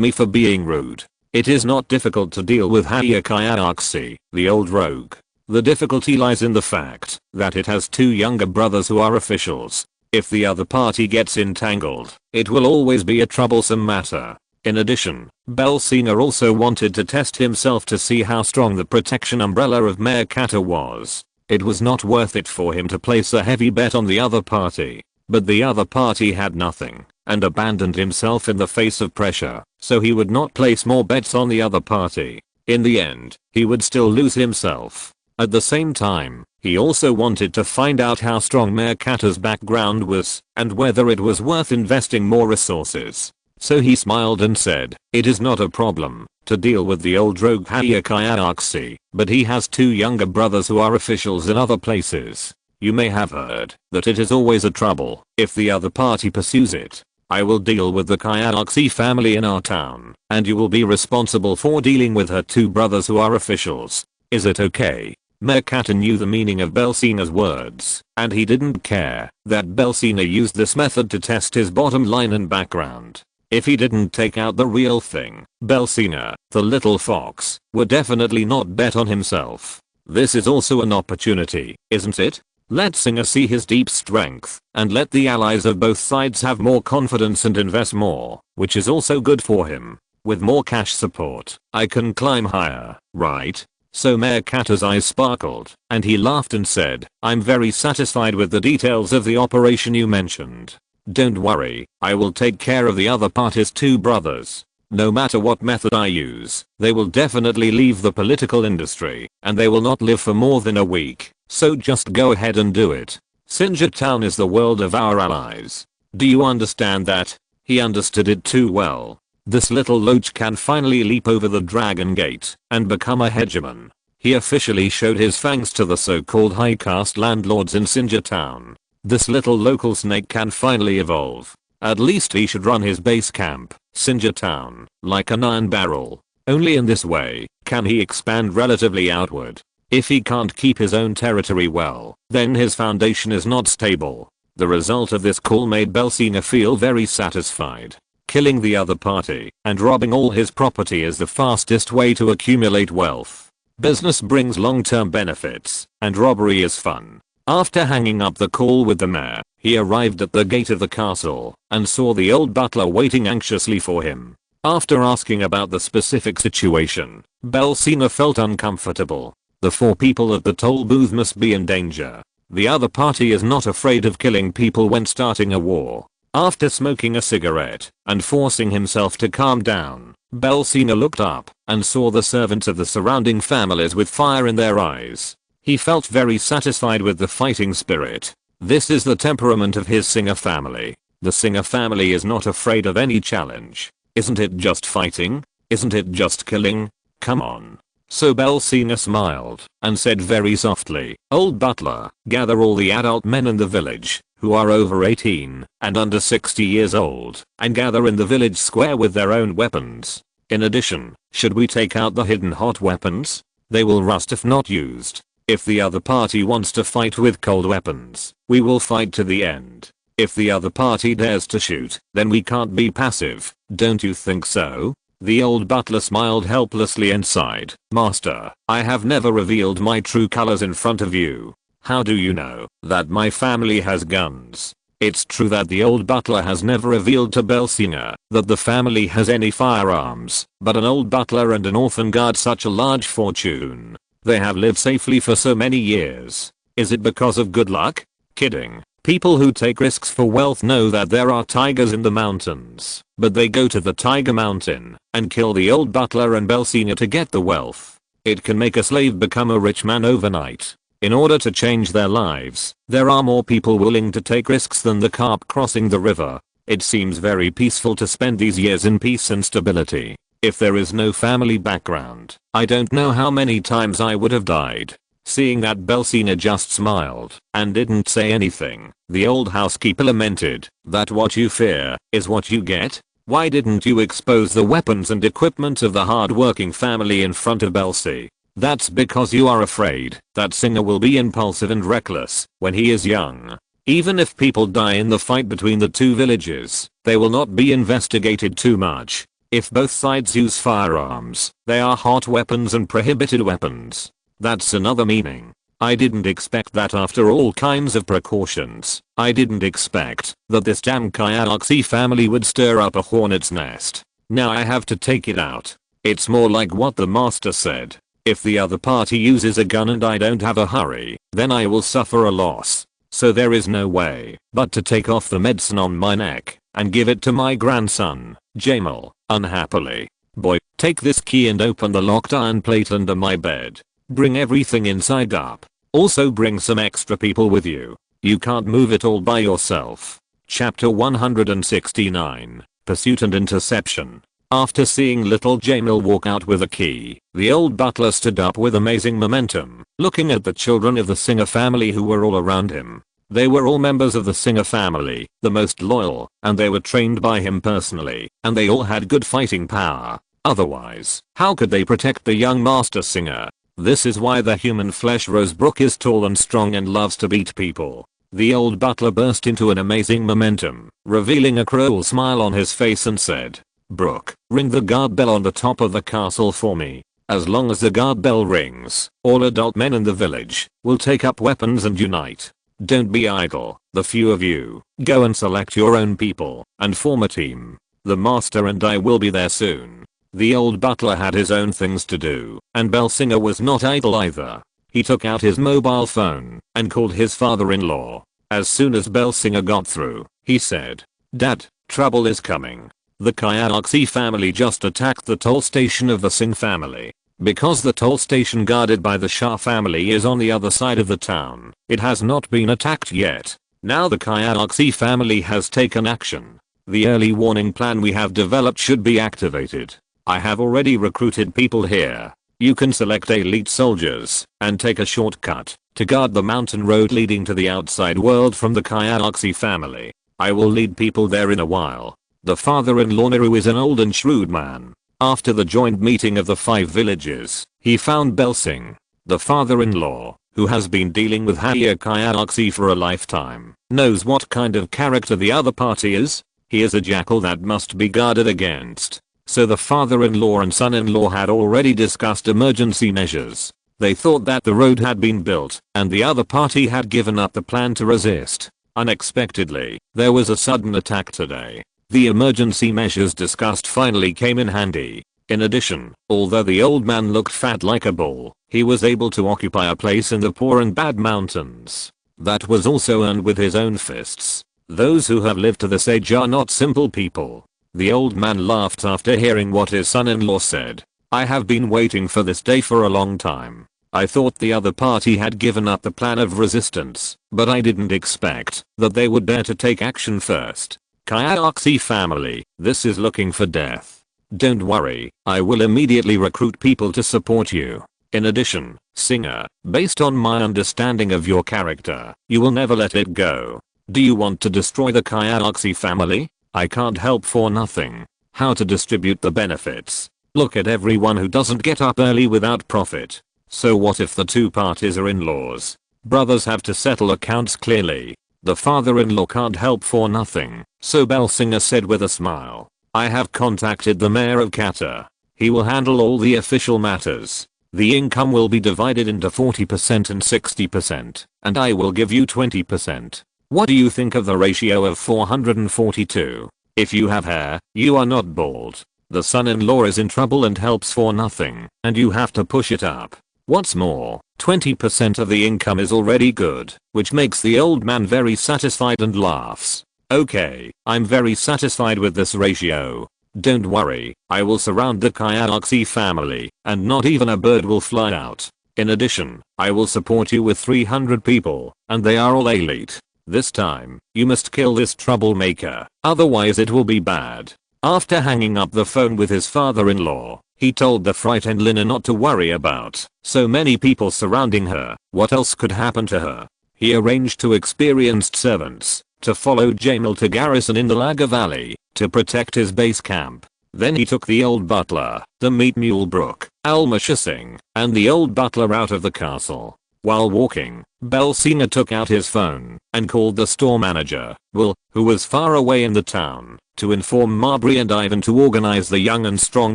me for being rude. It is not difficult to deal with high-caste, the old rogue. The difficulty lies in the fact that it has two younger brothers who are officials. If the other party gets entangled, it will always be a troublesome matter. In addition, Bel Singh also wanted to test himself to see how strong the protection umbrella of Mayor Kata was. It was not worth it for him to place a heavy bet on the other party. But the other party had nothing, and abandoned himself in the face of pressure, so he would not place more bets on the other party. In the end, he would still lose himself. At the same time, he also wanted to find out how strong Mayor Kata's background was, and whether it was worth investing more resources. So he smiled and said, "It is not a problem to deal with the old rogue high-caste, but he has two younger brothers who are officials in other places. You may have heard that it is always a trouble if the other party pursues it. I will deal with the high-caste family in our town, and you will be responsible for dealing with her two brothers who are officials. Is it okay?" Mayor Kata knew the meaning of Bel Singh's words, and he didn't care that Bel Singh used this method to test his bottom line and background. If he didn't take out the real thing, Bel Singh, the little fox, would definitely not bet on himself. This is also an opportunity, isn't it? Let Singh see his deep strength, and let the allies of both sides have more confidence and invest more, which is also good for him. With more cash support, I can climb higher, right? So Mayor Kata's eyes sparkled, and he laughed and said, "I'm very satisfied with the details of the operation you mentioned. Don't worry, I will take care of the other party's two brothers. No matter what method I use, they will definitely leave the political industry, and they will not live for more than a week. So just go ahead and do it. Sinja town is the world of our allies. Do you understand that?" He understood it too well. This little loach can finally leap over the dragon gate and become a hegemon. He officially showed his fangs to the so-called high-caste landlords in Sinja town. This little local snake can finally evolve. At least he should run his base camp, Sinja town, like an iron barrel. Only in this way can he expand relatively outward. If he can't keep his own territory well, then his foundation is not stable. The result of this call made Bel Singh feel very satisfied. Killing the other party and robbing all his property is the fastest way to accumulate wealth. Business brings long-term benefits, and robbery is fun. After hanging up the call with the mayor, he arrived at the gate of the castle and saw the old butler waiting anxiously for him. After asking about the specific situation, Bel Singh felt uncomfortable. The four people at the toll booth must be in danger. The other party is not afraid of killing people when starting a war. After smoking a cigarette and forcing himself to calm down, Bel Singh looked up and saw the servants of the surrounding families with fire in their eyes. He felt very satisfied with the fighting spirit. This is the temperament of his Singh family. The Singh family is not afraid of any challenge. Isn't it just fighting? Isn't it just killing? Come on. So Bel Singh smiled and said very softly, "Old butler, gather all the adult men in the village who are over 18 and under 60 years old and gather in the village square with their own weapons. In addition, should we take out the hidden hot weapons? They will rust if not used. If the other party wants to fight with cold weapons, we will fight to the end. If the other party dares to shoot, then we can't be passive, don't you think so? The old butler smiled helplessly and sighed. Master, I have never revealed my true colors in front of you. How do you know that my family has guns? It's true that the old butler has never revealed to Belsinger that the family has any firearms, but an old butler and an orphan guard such a large fortune. They have lived safely for so many years. Is it because of good luck? Kidding. People who take risks for wealth know that there are tigers in the mountains, but they go to the tiger mountain and kill the old butler and Belsinger to get the wealth. It can make a slave become a rich man overnight. In order to change their lives, there are more people willing to take risks than the carp crossing the river. It seems very peaceful to spend these years in peace and stability. If there is no family background, I don't know how many times I would have died. Seeing that Belsinger just smiled and didn't say anything, the old housekeeper lamented that what you fear is what you get. Why didn't you expose the weapons and equipment of the hard-working family in front of Belsi? That's because you are afraid that Singer will be impulsive and reckless when he is young. Even if people die in the fight between the two villages, they will not be investigated too much. If both sides use firearms, they are hot weapons and prohibited weapons. That's another meaning. I didn't expect that after all kinds of precautions. I didn't expect that this damn Kyaoxi family would stir up a hornet's nest. Now I have to take it out. It's more like what the master said. If the other party uses a gun and I don't have a hurry, then I will suffer a loss. So there is no way but to take off the medicine on my neck and give it to my grandson, Jamal, unhappily. Boy, take this key and open the locked iron plate under my bed. Bring everything inside up. Also bring some extra people with you. You can't move it all by yourself. Chapter 169, Pursuit and Interception. After seeing little Jamal walk out with a key, the old butler stood up with amazing momentum, looking at the children of the Singer family who were all around him. They were all members of the Singer family, the most loyal, and they were trained by him personally, and they all had good fighting power. Otherwise, how could they protect the young master Singer? This is why the human flesh Rosebrook is tall and strong and loves to beat people. The old butler burst into an amazing momentum, revealing a cruel smile on his face and said, Brooke, ring the guard bell on the top of the castle for me. As long as the guard bell rings, all adult men in the village will take up weapons and unite. Don't be idle, the few of you. Go and select your own people and form a team. The master and I will be there soon. The old butler had his own things to do, and Belsinger was not idle either. He took out his mobile phone and called his father-in-law. As soon as Belsinger got through, he said, Dad, trouble is coming. The Kyaoxi family just attacked the toll station of the Singh family. Because the toll station guarded by the Shah family is on the other side of the town, it has not been attacked yet. Now the Kyaoxi family has taken action. The early warning plan we have developed should be activated. I have already recruited people here. You can select elite soldiers and take a shortcut to guard the mountain road leading to the outside world from the Kyaoxi family. I will lead people there in a while. The father-in-law Naru is an old and shrewd man. After the joint meeting of the 5 villages, he found Belsing, the father-in-law, who has been dealing with Kyaoxi for a lifetime, knows what kind of character the other party is. He is a jackal that must be guarded against. So the father-in-law and son-in-law had already discussed emergency measures. They thought that the road had been built and the other party had given up the plan to resist. Unexpectedly, there was a sudden attack today. The emergency measures discussed finally came in handy. In addition, although the old man looked fat like a bull, he was able to occupy a place in the poor and bad mountains. That was also earned with his own fists. Those who have lived to this age are not simple people. The old man laughed after hearing what his son-in-law said. I have been waiting for this day for a long time. I thought the other party had given up the plan of resistance, but I didn't expect that they would dare to take action first. Kyaoxi family, this is looking for death. Don't worry, I will immediately recruit people to support you. In addition, Singer, based on my understanding of your character, you will never let it go. Do you want to destroy the Kyaoxi family? I can't help for nothing. How to distribute the benefits. Look at everyone who doesn't get up early without profit. So what if the two parties are in-laws? Brothers have to settle accounts clearly. The father-in-law can't help for nothing, so Belsinger said with a smile. I have contacted the mayor of Qatar. He will handle all the official matters. The income will be divided into 40% and 60%, and I will give you 20%. What do you think of the ratio of 442? If you have hair, you are not bald. The son-in-law is in trouble and helps for nothing, and you have to push it up. What's more, 20% of the income is already good, which makes the old man very satisfied and laughs. Okay, I'm very satisfied with this ratio. Don't worry, I will surround the high-caste family, and not even a bird will fly out. In addition, I will support you with 300 people, and they are all elite. This time, you must kill this troublemaker, otherwise it will be bad. After hanging up the phone with his father-in-law, he told the frightened Lina not to worry about so many people surrounding her. What else could happen to her? He arranged two experienced servants to follow Jamal to garrison in the Laga Valley to protect his base camp. Then he took the old butler, the meat mule Brook, Almasha Singh, and the old butler out of the castle. While walking, Belsinger took out his phone and called the store manager, Will, who was far away in the town, to inform Marbury and Ivan to organize the young and strong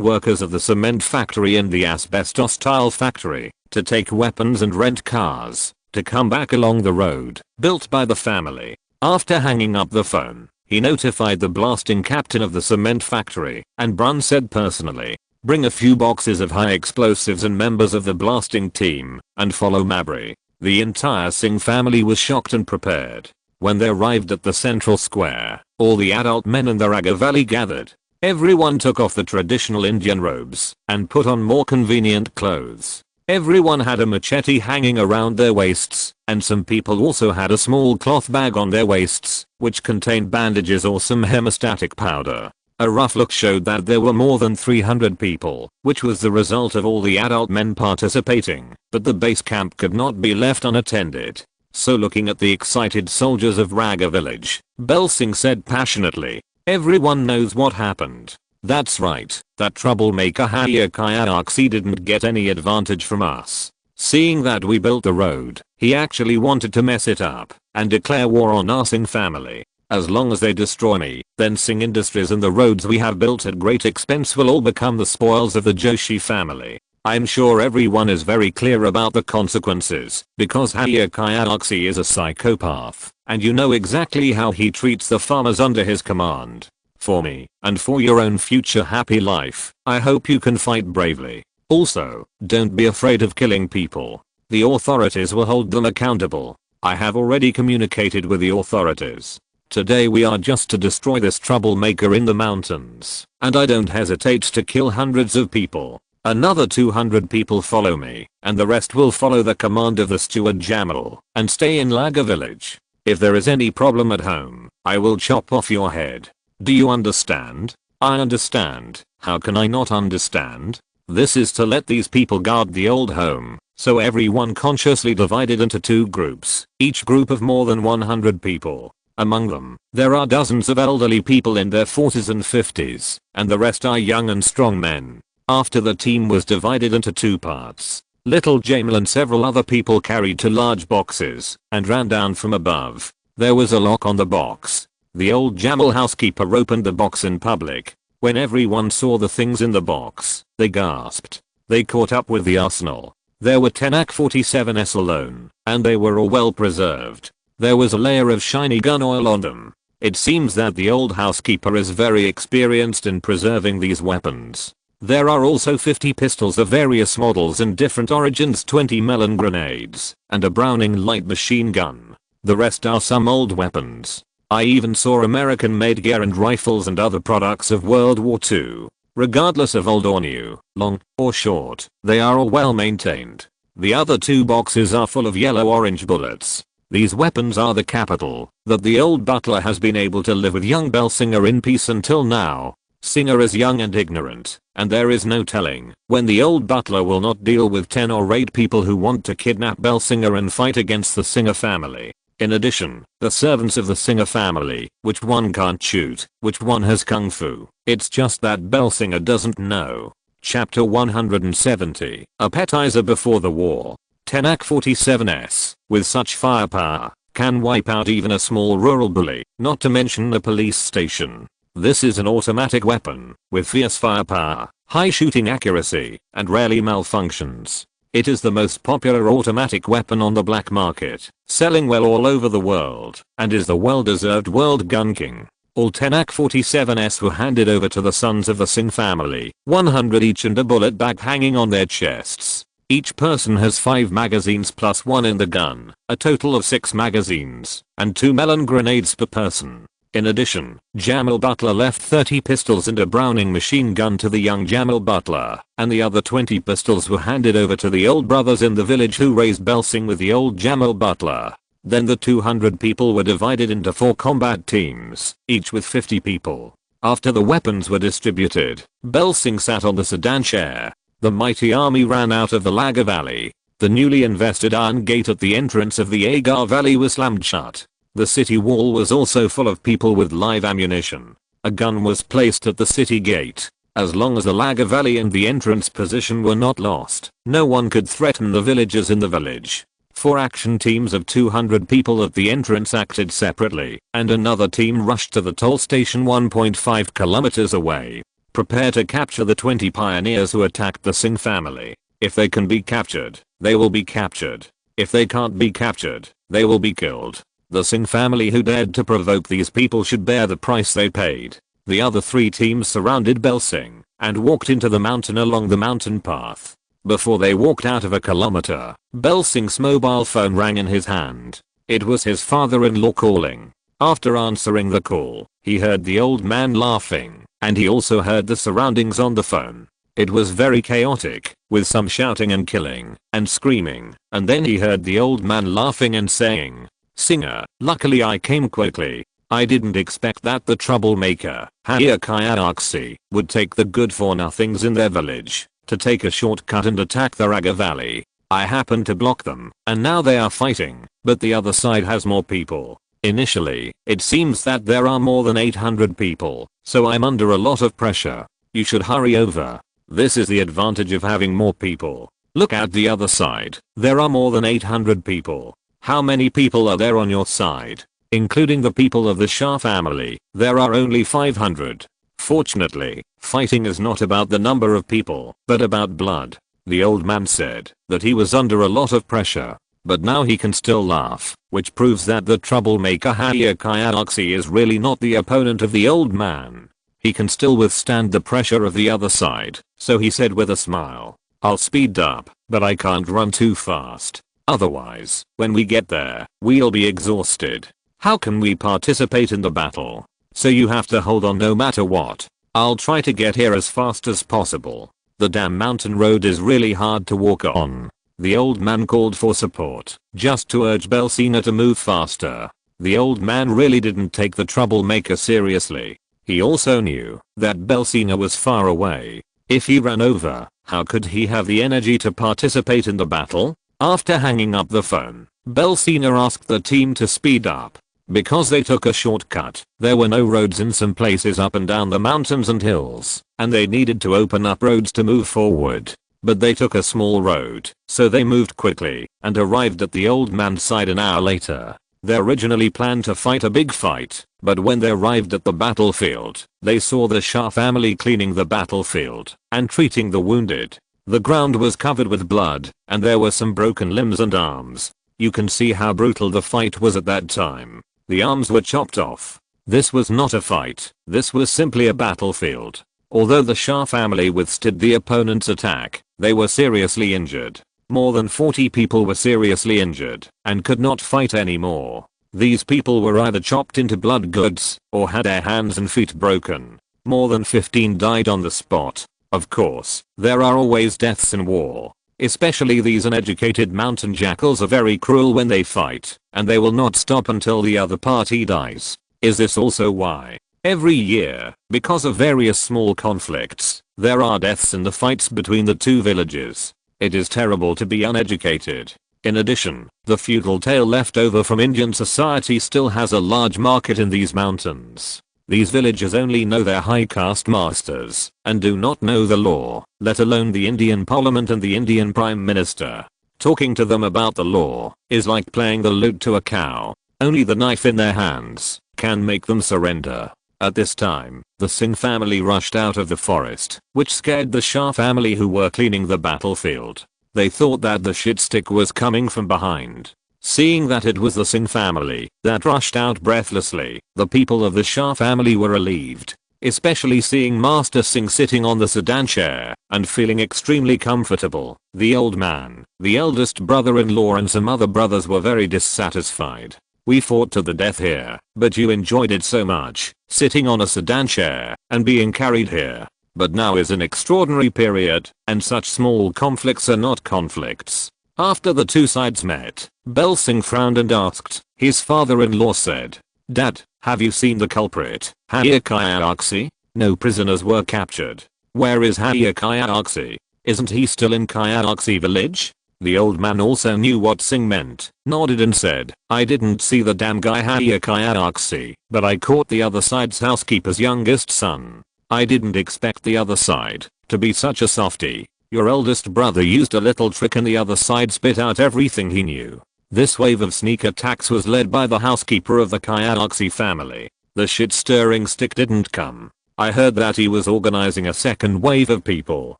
workers of the cement factory and the asbestos tile factory to take weapons and rent cars to come back along the road built by the family. After hanging up the phone, he notified the blasting captain of the cement factory, and Brun said personally, bring a few boxes of high explosives and members of the blasting team, and follow Marbury. The entire Singh family was shocked and prepared. When they arrived at the central square, all the adult men in the Raga Valley gathered. Everyone took off the traditional Indian robes and put on more convenient clothes. Everyone had a machete hanging around their waists, and some people also had a small cloth bag on their waists, which contained bandages or some hemostatic powder. A rough look showed that there were more than 300 people, which was the result of all the adult men participating, but the base camp could not be left unattended. So looking at the excited soldiers of Raga village, Belsing said passionately, everyone knows what happened. That's right, that troublemaker high-caste didn't get any advantage from us. Seeing that we built the road, he actually wanted to mess it up and declare war on our Singh family. As long as they destroy me, then Singh Industries and the roads we have built at great expense will all become the spoils of the Joshi family. I'm sure everyone is very clear about the consequences, because high-caste is a psychopath, and you know exactly how he treats the farmers under his command. For me, and for your own future happy life, I hope you can fight bravely. Also, don't be afraid of killing people. The authorities will hold them accountable. I have already communicated with the authorities. Today we are just to destroy this troublemaker in the mountains, and I don't hesitate to kill hundreds of people. Another 200 people follow me, and the rest will follow the command of the steward Jamal, and stay in Laga village. If there is any problem at home, I will chop off your head. Do you understand? I understand. How can I not understand? This is to let these people guard the old home, so everyone consciously divided into two groups, each group of more than 100 people. Among them, there are dozens of elderly people in their 40s and 50s, and the rest are young and strong men. After the team was divided into two parts, little Jamal and several other people carried two large boxes and ran down from above. There was a lock on the box. The old Jamal housekeeper opened the box in public. When everyone saw the things in the box, they gasped. They caught up with the arsenal. There were 10 AK-47s alone, and they were all well preserved. There was a layer of shiny gun oil on them. It seems that the old housekeeper is very experienced in preserving these weapons. There are also 50 pistols of various models and different origins, 20 melon grenades, and a Browning light machine gun. The rest are some old weapons. I even saw American-made gear and rifles and other products of World War II. Regardless of old or new, long or short, they are all well maintained. The other two boxes are full of yellow-orange bullets. These weapons are the capital that the old butler has been able to live with young Belsinger in peace until now. Singer is young and ignorant, and there is no telling when the old butler will not deal with 10 or 8 people who want to kidnap Belsinger and fight against the Singer family. In addition, the servants of the Singer family, which one can't shoot, which one has kung fu. It's just that Belsinger doesn't know. Chapter 170. Appetizer before the war. 10 AK-47s, with such firepower, can wipe out even a small rural bully, not to mention a police station. This is an automatic weapon, with fierce firepower, high shooting accuracy, and rarely malfunctions. It is the most popular automatic weapon on the black market, selling well all over the world, and is the well-deserved world gun king. All 10 AK-47s were handed over to the sons of the Singh family, 100 each and a bullet bag hanging on their chests. Each person has 5 magazines plus 1 in the gun, a total of 6 magazines, and 2 melon grenades per person. In addition, Jamal Butler left 30 pistols and a Browning machine gun to the young Jamal Butler, and the other 20 pistols were handed over to the old brothers in the village who raised Belsing with the old Jamal Butler. Then the 200 people were divided into 4 combat teams, each with 50 people. After the weapons were distributed, Belsing sat on the sedan chair. The mighty army ran out of the Lagar Valley. The newly invested iron gate at the entrance of the Agar Valley was slammed shut. The city wall was also full of people with live ammunition. A gun was placed at the city gate. As long as the Lagar Valley and the entrance position were not lost, no one could threaten the villagers in the village. 4 action teams of 200 people at the entrance acted separately, and another team rushed to the toll station 1.5 kilometers away. Prepare to capture the 20 pioneers who attacked the Singh family. If they can be captured, they will be captured. If they can't be captured, they will be killed. The Singh family who dared to provoke these people should bear the price they paid. The other 3 teams surrounded Belsing and walked into the mountain along the mountain path. Before they walked out of a kilometer, Belsing's mobile phone rang in his hand. It was his father-in-law calling. After answering the call, he heard the old man laughing, and he also heard the surroundings on the phone. It was very chaotic, with some shouting and killing, and screaming, and then he heard the old man laughing and saying, "Singer, luckily I came quickly. I didn't expect that the troublemaker, high-caste, would take the good-for-nothings in their village, to take a shortcut and attack the Lagar Valley. I happened to block them, and now they are fighting, but the other side has more people. Initially, it seems that there are more than 800 people, so I'm under a lot of pressure. You should hurry over. This is the advantage of having more people. Look at the other side. There are more than 800 people. How many people are there on your side? Including the people of the Shah family, there are only 500. Fortunately, fighting is not about the number of people, but about blood." The old man said that he was under a lot of pressure, but now he can still laugh, which proves that the troublemaker high-caste is really not the opponent of the old man. He can still withstand the pressure of the other side, so he said with a smile, "I'll speed up, but I can't run too fast. Otherwise, when we get there, we'll be exhausted. How can we participate in the battle? So you have to hold on no matter what. I'll try to get here as fast as possible. The damn mountain road is really hard to walk on." The old man called for support, just to urge Belsina to move faster. The old man really didn't take the troublemaker seriously. He also knew that Belsina was far away. If he ran over, how could he have the energy to participate in the battle? After hanging up the phone, Belsina asked the team to speed up. Because they took a shortcut, there were no roads in some places up and down the mountains and hills, and they needed to open up roads to move forward. But they took a small road, so they moved quickly, and arrived at the old man's side an hour later. They originally planned to fight a big fight, but when they arrived at the battlefield, they saw the Shah family cleaning the battlefield, and treating the wounded. The ground was covered with blood, and there were some broken limbs and arms. You can see how brutal the fight was at that time. The arms were chopped off. This was not a fight, this was simply a battlefield. Although the Shah family withstood the opponent's attack, they were seriously injured. More than 40 people were seriously injured, and could not fight anymore. These people were either chopped into blood goods, or had their hands and feet broken. More than 15 died on the spot. Of course, there are always deaths in war. Especially these uneducated mountain jackals are very cruel when they fight, and they will not stop until the other party dies. Is this also why, every year, because of various small conflicts, there are deaths in the fights between the two villages? It is terrible to be uneducated. In addition, the feudal tale left over from Indian society still has a large market in these mountains. These villagers only know their high caste masters and do not know the law, let alone the Indian Parliament and the Indian Prime Minister. Talking to them about the law is like playing the lute to a cow. Only the knife in their hands can make them surrender. At this time, the Singh family rushed out of the forest, which scared the Shah family who were cleaning the battlefield. They thought that the shit stick was coming from behind. Seeing that it was the Singh family that rushed out breathlessly, the people of the Shah family were relieved. Especially seeing Master Singh sitting on the sedan chair and feeling extremely comfortable. The old man, the eldest brother-in-law and some other brothers were very dissatisfied. We fought to the death here, but you enjoyed it so much, sitting on a sedan chair and being carried here. But now is an extraordinary period, and such small conflicts are not conflicts. After the two sides met, Bel Singh frowned and asked. His father-in-law said, "Dad, have you seen the culprit, high-caste? No prisoners were captured. Where is high-caste? Isn't he still in high-caste village?" The old man also knew what Singh meant, nodded and said, "I didn't see the damn guy high-caste, but I caught the other side's housekeeper's youngest son. I didn't expect the other side to be such a softie. Your eldest brother used a little trick and the other side spit out everything he knew." This wave of sneak attacks was led by the housekeeper of the Kayalaxi family. The shit stirring stick didn't come. I heard that he was organizing a second wave of people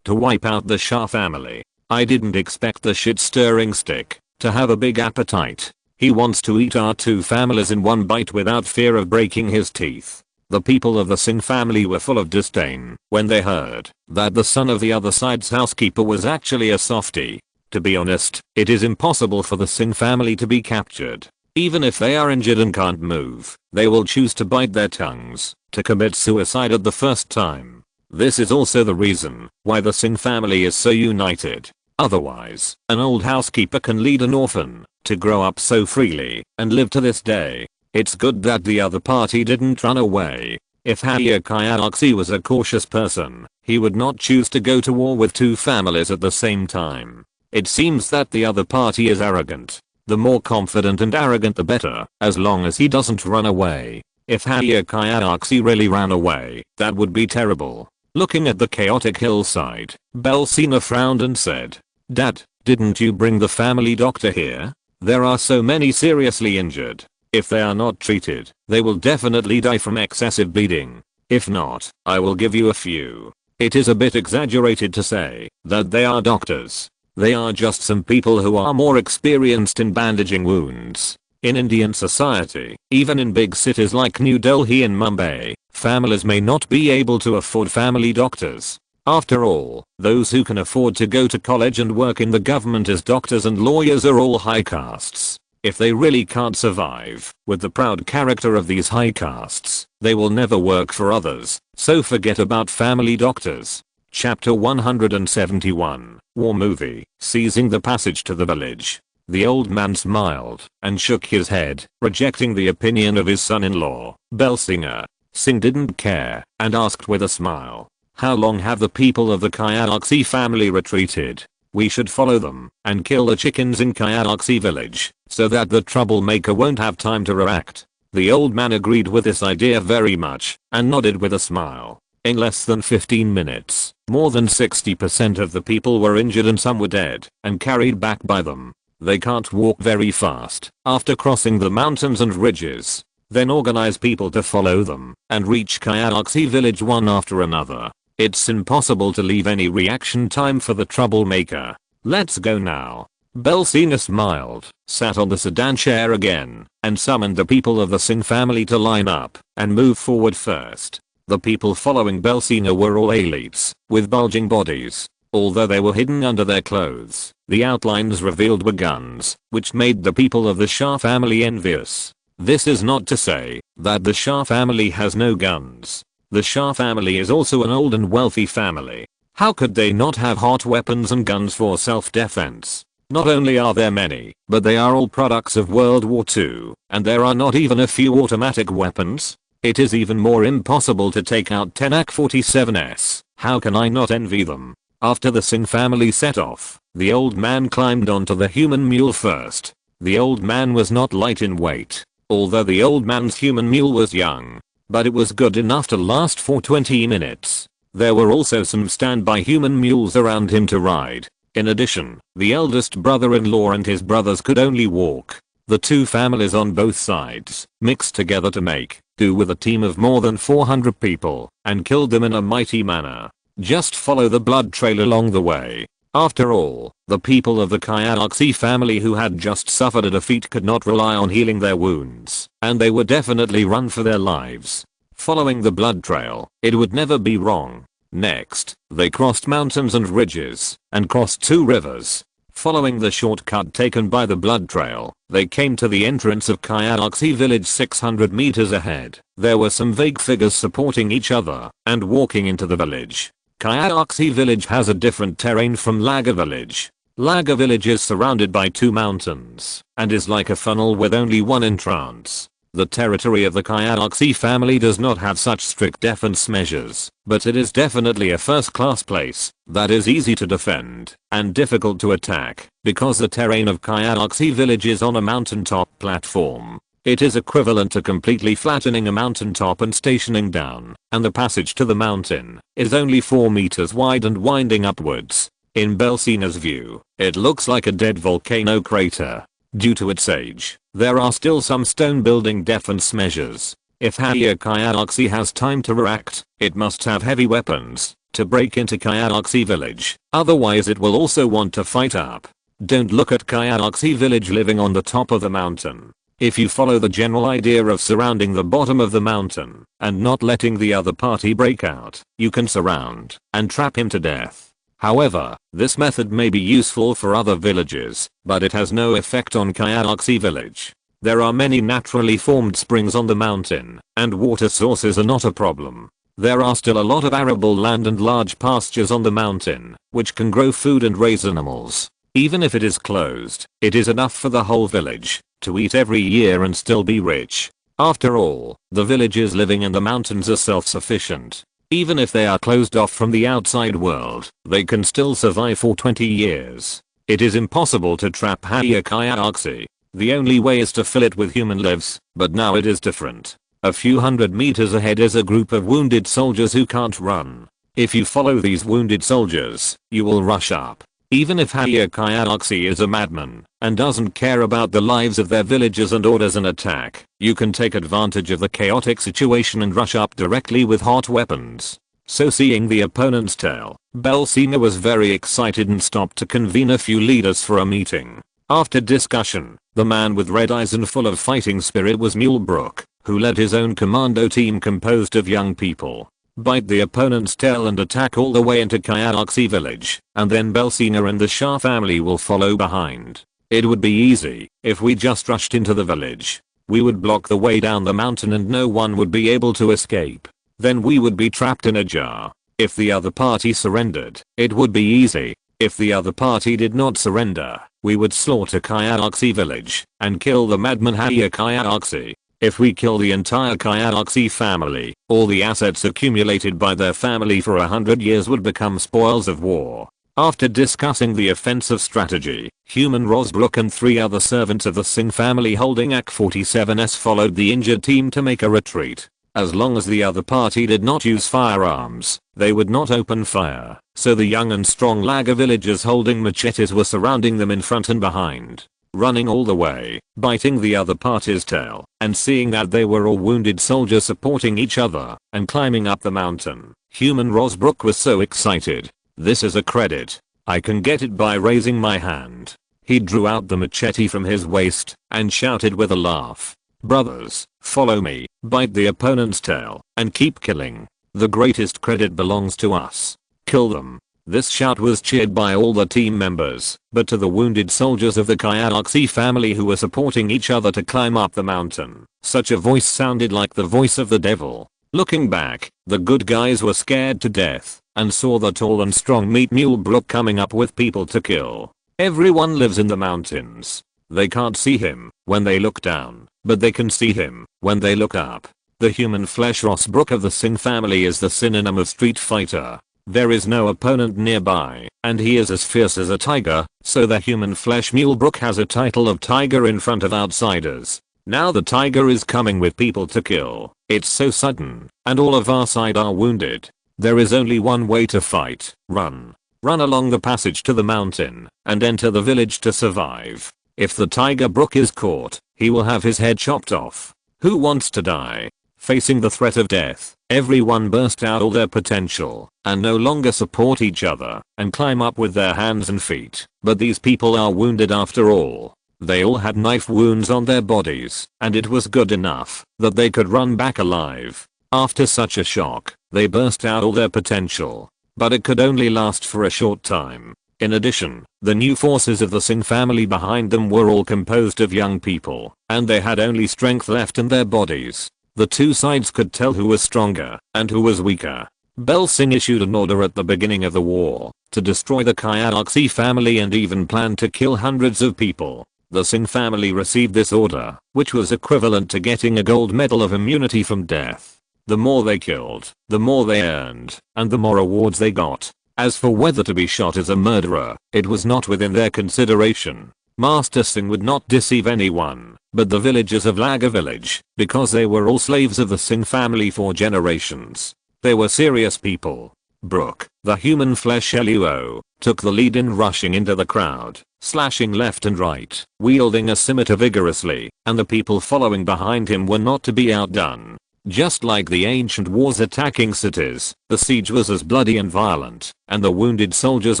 to wipe out the Shah family. I didn't expect the shit stirring stick to have a big appetite. He wants to eat our two families in one bite without fear of breaking his teeth. The people of the Singh family were full of disdain when they heard that the son of the other side's housekeeper was actually a softie. To be honest, it is impossible for the Singh family to be captured. Even if they are injured and can't move, they will choose to bite their tongues to commit suicide at the first time. This is also the reason why the Singh family is so united. Otherwise, an old housekeeper can lead an orphan to grow up so freely and live to this day. It's good that the other party didn't run away. If Hayakayaxi was a cautious person, he would not choose to go to war with two families at the same time. It seems that the other party is arrogant. The more confident and arrogant the better, as long as he doesn't run away. If Hayakayaxi really ran away, that would be terrible. Looking at the chaotic hillside, Belsina frowned and said, "Dad, didn't you bring the family doctor here? There are so many seriously injured. If they are not treated, they will definitely die from excessive bleeding. If not, I will give you a few." It is a bit exaggerated to say that they are doctors. They are just some people who are more experienced in bandaging wounds. In Indian society, even in big cities like New Delhi and Mumbai, families may not be able to afford family doctors. After all, those who can afford to go to college and work in the government as doctors and lawyers are all high castes. If they really can't survive with the proud character of these high castes, they will never work for others, so forget about family doctors. Chapter 171, War Movie, Seizing the Passage to the Village. The old man smiled and shook his head, rejecting the opinion of his son-in-law, Belsinger. Singh didn't care and asked with a smile, "How long have the people of the Kayalaxi family retreated? We should follow them and kill the chickens in Kayalaxi village so that the troublemaker won't have time to react." The old man agreed with this idea very much and nodded with a smile. In less than 15 minutes, more than 60% of the people were injured and some were dead and carried back by them. They can't walk very fast after crossing the mountains and ridges. Then organize people to follow them and reach Kayalaxi village one after another. It's impossible to leave any reaction time for the troublemaker. Let's go now. Belsina smiled, sat on the sedan chair again, and summoned the people of the Singh family to line up and move forward first. The people following Belsina were all elites, with bulging bodies. Although they were hidden under their clothes, the outlines revealed were guns, which made the people of the Shah family envious. This is not to say that the Shah family has no guns. The Shah family is also an old and wealthy family. How could they not have hot weapons and guns for self-defense? Not only are there many, but they are all products of World War II, and there are not even a few automatic weapons. It is even more impossible to take out 10 AK-47s. How can I not envy them? After the Singh family set off, the old man climbed onto the human mule first. The old man was not light in weight. Although the old man's human mule was young, but it was good enough to last for 20 minutes. There were also some standby human mules around him to ride. In addition, the eldest brother-in-law and his brothers could only walk. The two families on both sides mixed together to make do with a team of more than 400 people and killed them in a mighty manner. Just follow the blood trail along the way. After all, the people of the high-caste family who had just suffered a defeat could not rely on healing their wounds, and they would definitely run for their lives. Following the blood trail, it would never be wrong. Next, they crossed mountains and ridges, and crossed 2 rivers. Following the shortcut taken by the blood trail, they came to the entrance of high-caste village 600 meters ahead. There were some vague figures supporting each other, and walking into the village. High-caste village has a different terrain from Laga village. Laga village is surrounded by 2 mountains, and is like a funnel with only one entrance. The territory of the high-caste family does not have such strict defense measures, but it is definitely a first-class place that is easy to defend and difficult to attack because the terrain of high-caste village is on a mountaintop platform. It is equivalent to completely flattening a mountaintop and stationing down, and the passage to the mountain is only 4 meters wide and winding upwards. In Belsina's view, it looks like a dead volcano crater. Due to its age, there are still some stone building defense measures. If high-caste has time to react, it must have heavy weapons to break into high-caste village, otherwise it will also want to fight up. Don't look at high-caste village living on the top of the mountain. If you follow the general idea of surrounding the bottom of the mountain and not letting the other party break out, you can surround and trap him to death. However, this method may be useful for other villages, but it has no effect on high-caste village. There are many naturally formed springs on the mountain, and water sources are not a problem. There are still a lot of arable land and large pastures on the mountain, which can grow food and raise animals. Even if it is closed, it is enough for the whole village to eat every year and still be rich. After all, the villagers living in the mountains are self-sufficient. Even if they are closed off from the outside world, they can still survive for 20 years. It is impossible to trap high-caste. The only way is to fill it with human lives, but now it is different. A few hundred meters ahead is a group of wounded soldiers who can't run. If you follow these wounded soldiers, you will rush up. Even if high-caste is a madman and doesn't care about the lives of their villagers and orders an attack, you can take advantage of the chaotic situation and rush up directly with hot weapons. So seeing the opponent's tail, Belsina was very excited and stopped to convene a few leaders for a meeting. After discussion, the man with red eyes and full of fighting spirit was Mulebrook, who led his own commando team composed of young people. Bite the opponent's tail and attack all the way into high-caste village, and then Belsina and the Shah family will follow behind. It would be easy if we just rushed into the village. We would block the way down the mountain and no one would be able to escape. Then we would be trapped in a jar. If the other party surrendered, it would be easy. If the other party did not surrender, we would slaughter high-caste village and kill the madman high-caste. If we kill the entire high-caste family, all the assets accumulated by their family for 100 years would become spoils of war. After discussing the offensive strategy, Human Rosbrook and 3 other servants of the Singh family holding AK-47s followed the injured team to make a retreat. As long as the other party did not use firearms, they would not open fire, so the young and strong Laga villagers holding machetes were surrounding them in front and behind. Running all the way, biting the other party's tail, and seeing that they were all wounded soldiers supporting each other, and climbing up the mountain, Human Rosbrook was so excited. This is a credit. I can get it by raising my hand. He drew out the machete from his waist, and shouted with a laugh. Brothers, follow me, bite the opponent's tail, and keep killing. The greatest credit belongs to us. Kill them. This shout was cheered by all the team members, but to the wounded soldiers of the high-caste family who were supporting each other to climb up the mountain, such a voice sounded like the voice of the devil. Looking back, the good guys were scared to death, and saw the tall and strong meat Mulebrook coming up with people to kill. Everyone lives in the mountains. They can't see him when they look down, but they can see him when they look up. The human flesh Rosbrook of the Singh family is the synonym of street fighter. There is no opponent nearby, and he is as fierce as a tiger, so the human flesh Mulebrook has a title of tiger in front of outsiders. Now the tiger is coming with people to kill. It's so sudden, and all of our side are wounded. There is only one way to fight. Run. Run along the passage to the mountain, and enter the village to survive. If the tiger Brook is caught, he will have his head chopped off. Who wants to die? Facing the threat of death, everyone burst out all their potential, and no longer support each other, and climb up with their hands and feet. But these people are wounded after all. They all had knife wounds on their bodies, and it was good enough that they could run back alive. After such a shock, they burst out all their potential. But it could only last for a short time. In addition, the new forces of the Singh family behind them were all composed of young people, and they had only strength left in their bodies. The two sides could tell who was stronger and who was weaker. Bel Singh issued an order at the beginning of the war to destroy the Kayalaxi family and even planned to kill hundreds of people. The Singh family received this order, which was equivalent to getting a gold medal of immunity from death. The more they killed, the more they earned, and the more awards they got. As for whether to be shot as a murderer, it was not within their consideration. Master Singh would not deceive anyone, but the villagers of Laga village, because they were all slaves of the Singh family for generations. They were serious people. Brook, the human flesh LUO, took the lead in rushing into the crowd, slashing left and right, wielding a scimitar vigorously, and the people following behind him were not to be outdone. Just like the ancient wars attacking cities, the siege was as bloody and violent, and the wounded soldiers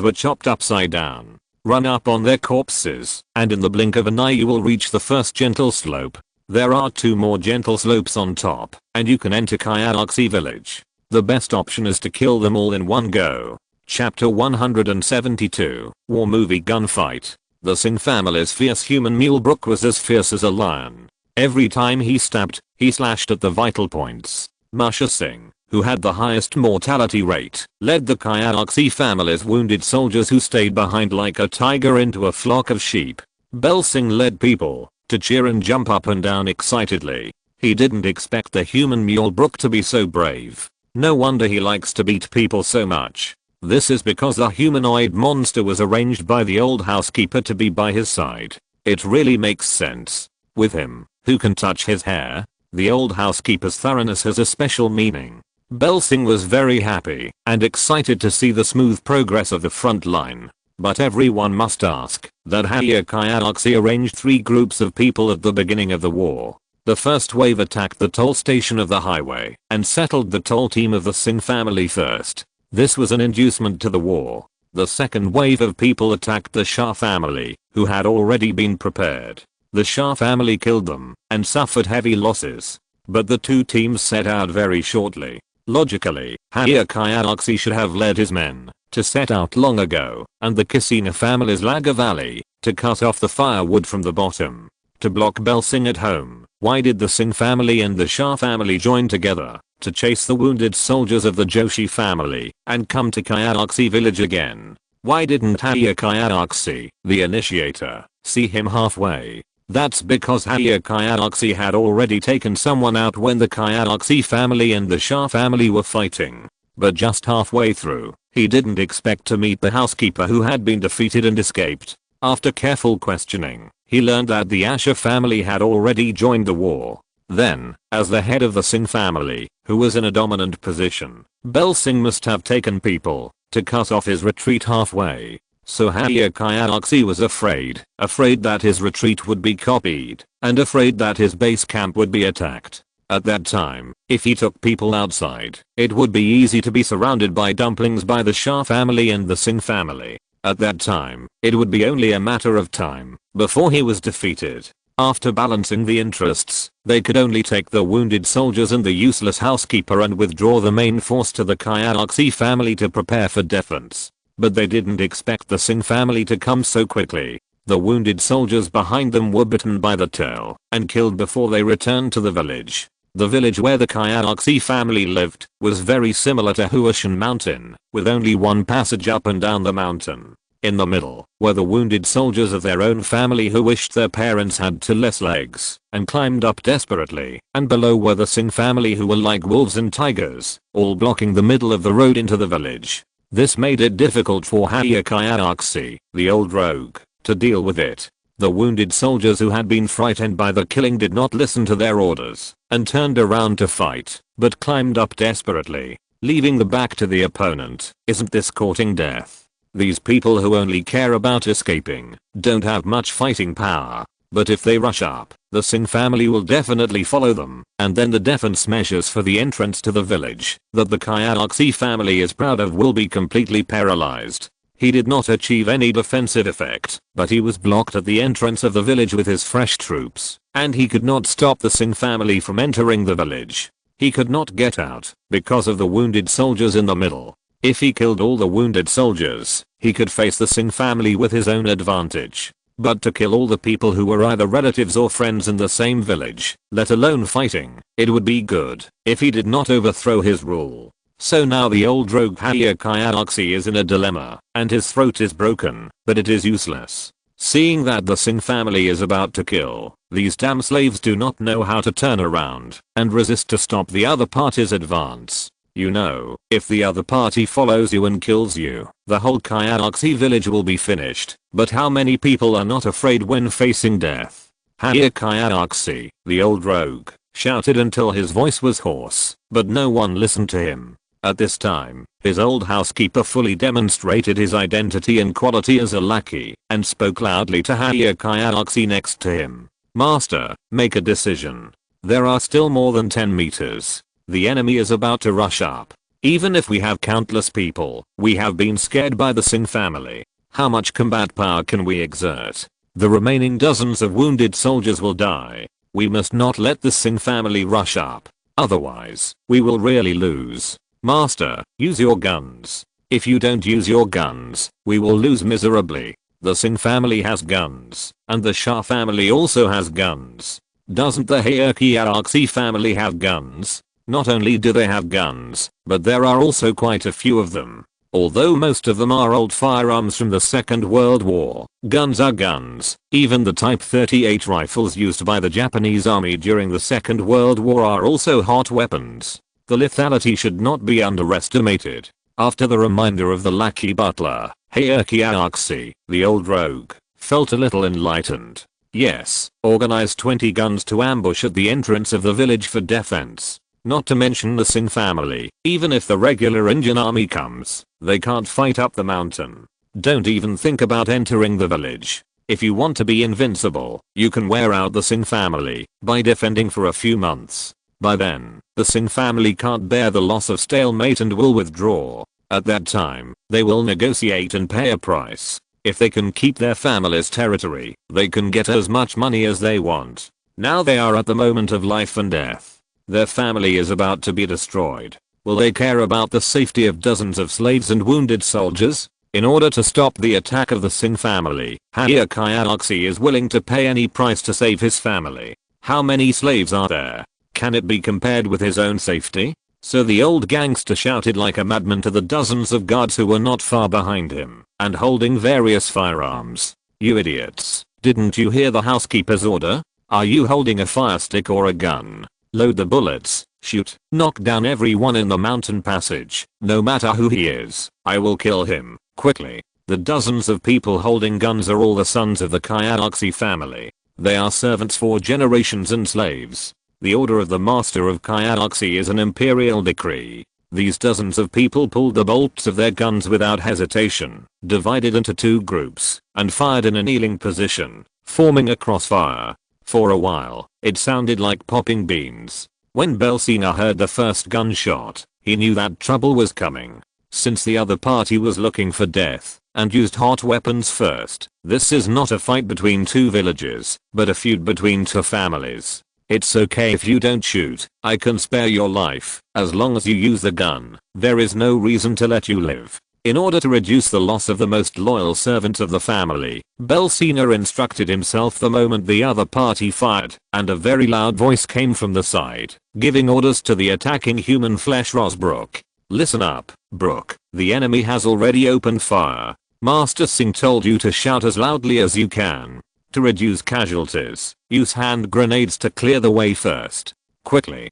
were chopped upside down. Run up on their corpses, and in the blink of an eye you will reach the first gentle slope. There are 2 more gentle slopes on top, and you can enter Kayalaxi village. The best option is to kill them all in one go. Chapter 172, War Movie Gunfight. The Singh family's fierce human mule Brook was as fierce as a lion. Every time he stabbed, he slashed at the vital points. Musha Singh, who had the highest mortality rate, led the Kayalaxi family's wounded soldiers who stayed behind like a tiger into a flock of sheep. Bel Singh led people to cheer and jump up and down excitedly. He didn't expect the human mule Brook to be so brave. No wonder he likes to beat people so much. This is because the humanoid monster was arranged by the old housekeeper to be by his side. It really makes sense. With him, who can touch his hair? The old housekeeper's thoroughness has a special meaning. Bel Singh was very happy and excited to see the smooth progress of the front line. But everyone must ask that Haya Kayalaxi arranged 3 groups of people at the beginning of the war. The first wave attacked the toll station of the highway and settled the toll team of the Singh family first. This was an inducement to the war. The second wave of people attacked the Shah family, who had already been prepared. The Shah family killed them and suffered heavy losses. But the 2 teams set out very shortly. Logically, Haya Kayalaxi should have led his men to set out long ago, and the Kasina family's Laga Valley to cut off the firewood from the bottom. To block Bel Singh at home, why did the Singh family and the Shah family join together to chase the wounded soldiers of the Joshi family and come to Kayalaxi village again? Why didn't Haya Kayalaxi, the initiator, see him halfway? That's because Haya Kayalaxi had already taken someone out when the Kayalaxi family and the Shah family were fighting. But just halfway through, he didn't expect to meet the housekeeper who had been defeated and escaped. After careful questioning, he learned that the Asher family had already joined the war. Then, as the head of the Singh family, who was in a dominant position, Bel Singh must have taken people to cut off his retreat halfway. So Haya Kayalaxi was afraid that his retreat would be copied, and afraid that his base camp would be attacked. At that time, if he took people outside, it would be easy to be surrounded by dumplings by the Shah family and the Singh family. At that time, it would be only a matter of time before he was defeated. After balancing the interests, they could only take the wounded soldiers and the useless housekeeper and withdraw the main force to the Kayalaxi family to prepare for defense. But they didn't expect the Singh family to come so quickly. The wounded soldiers behind them were bitten by the tail and killed before they returned to the village. The village where the Kayalaxi family lived was very similar to Huashan Mountain, with only one passage up and down the mountain. In the middle were the wounded soldiers of their own family who wished their parents had 2 less legs and climbed up desperately, and below were the Singh family who were like wolves and tigers, all blocking the middle of the road into the village. This made it difficult for Haya Kayalaxi, the old rogue, to deal with it. The wounded soldiers who had been frightened by the killing did not listen to their orders and turned around to fight, but climbed up desperately, leaving the back to the opponent. Isn't this courting death? These people who only care about escaping don't have much fighting power, but if they rush up, the Singh family will definitely follow them, and then the defense measures for the entrance to the village that the high-caste family is proud of will be completely paralyzed. He did not achieve any defensive effect, but he was blocked at the entrance of the village with his fresh troops, and he could not stop the Singh family from entering the village. He could not get out because of the wounded soldiers in the middle. If he killed all the wounded soldiers, he could face the Singh family with his own advantage. But to kill all the people who were either relatives or friends in the same village, let alone fighting, it would be good if he did not overthrow his rule. So now the old rogue high-caste is in a dilemma, and his throat is broken, but it is useless. Seeing that the Singh family is about to kill, these damn slaves do not know how to turn around and resist to stop the other party's advance. You know, if the other party follows you and kills you, the whole high-caste village will be finished. But how many people are not afraid when facing death? High-caste, the old rogue, shouted until his voice was hoarse, but no one listened to him. At this time, his old housekeeper fully demonstrated his identity and quality as a lackey and spoke loudly to high-caste next to him. Master, make a decision. There are still more than 10 meters. The enemy is about to rush up. Even if we have countless people, we have been scared by the Singh family. How much combat power can we exert? The remaining dozens of wounded soldiers will die. We must not let the Singh family rush up. Otherwise, we will really lose. Master, use your guns. If you don't use your guns, we will lose miserably. The Singh family has guns, and the Shah family also has guns. Doesn't the high-caste family have guns? Not only do they have guns, but there are also quite a few of them. Although most of them are old firearms from the Second World War, guns are guns. Even the Type 38 rifles used by the Japanese army during the Second World War are also hot weapons. The lethality should not be underestimated. After the reminder of the lackey butler, high-caste, the old rogue, felt a little enlightened. Yes, organize 20 guns to ambush at the entrance of the village for defense. Not to mention the Singh family. Even if the regular Indian army comes, they can't fight up the mountain. Don't even think about entering the village. If you want to be invincible, you can wear out the Singh family by defending for a few months. By then, the Singh family can't bear the loss of stalemate and will withdraw. At that time, they will negotiate and pay a price. If they can keep their family's territory, they can get as much money as they want. Now they are at the moment of life and death. Their family is about to be destroyed. Will they care about the safety of dozens of slaves and wounded soldiers? In order to stop the attack of the Singh family, high-caste is willing to pay any price to save his family. How many slaves are there? Can it be compared with his own safety? So the old gangster shouted like a madman to the dozens of guards who were not far behind him and holding various firearms. You idiots, didn't you hear the housekeeper's order? Are you holding a fire stick or a gun? Load the bullets, shoot, knock down everyone in the mountain passage, no matter who he is. I will kill him, quickly. The dozens of people holding guns are all the sons of the high-caste family. They are servants for generations and slaves. The order of the master of high-caste is an imperial decree. These dozens of people pulled the bolts of their guns without hesitation, divided into two groups, and fired in a kneeling position, forming a crossfire. For a while, it sounded like popping beans. When Belsina heard the first gunshot, he knew that trouble was coming. Since the other party was looking for death and used hot weapons first, this is not a fight between two villages, but a feud between two families. It's okay if you don't shoot. I can spare your life as long as you use the gun. There is no reason to let you live. In order to reduce the loss of the most loyal servant of the family, Belsina instructed himself the moment the other party fired, and a very loud voice came from the side, giving orders to the attacking human flesh Rosbrook. Listen up, Brook. The enemy has already opened fire. Master Singh told you to shout as loudly as you can. To reduce casualties, use hand grenades to clear the way first. Quickly,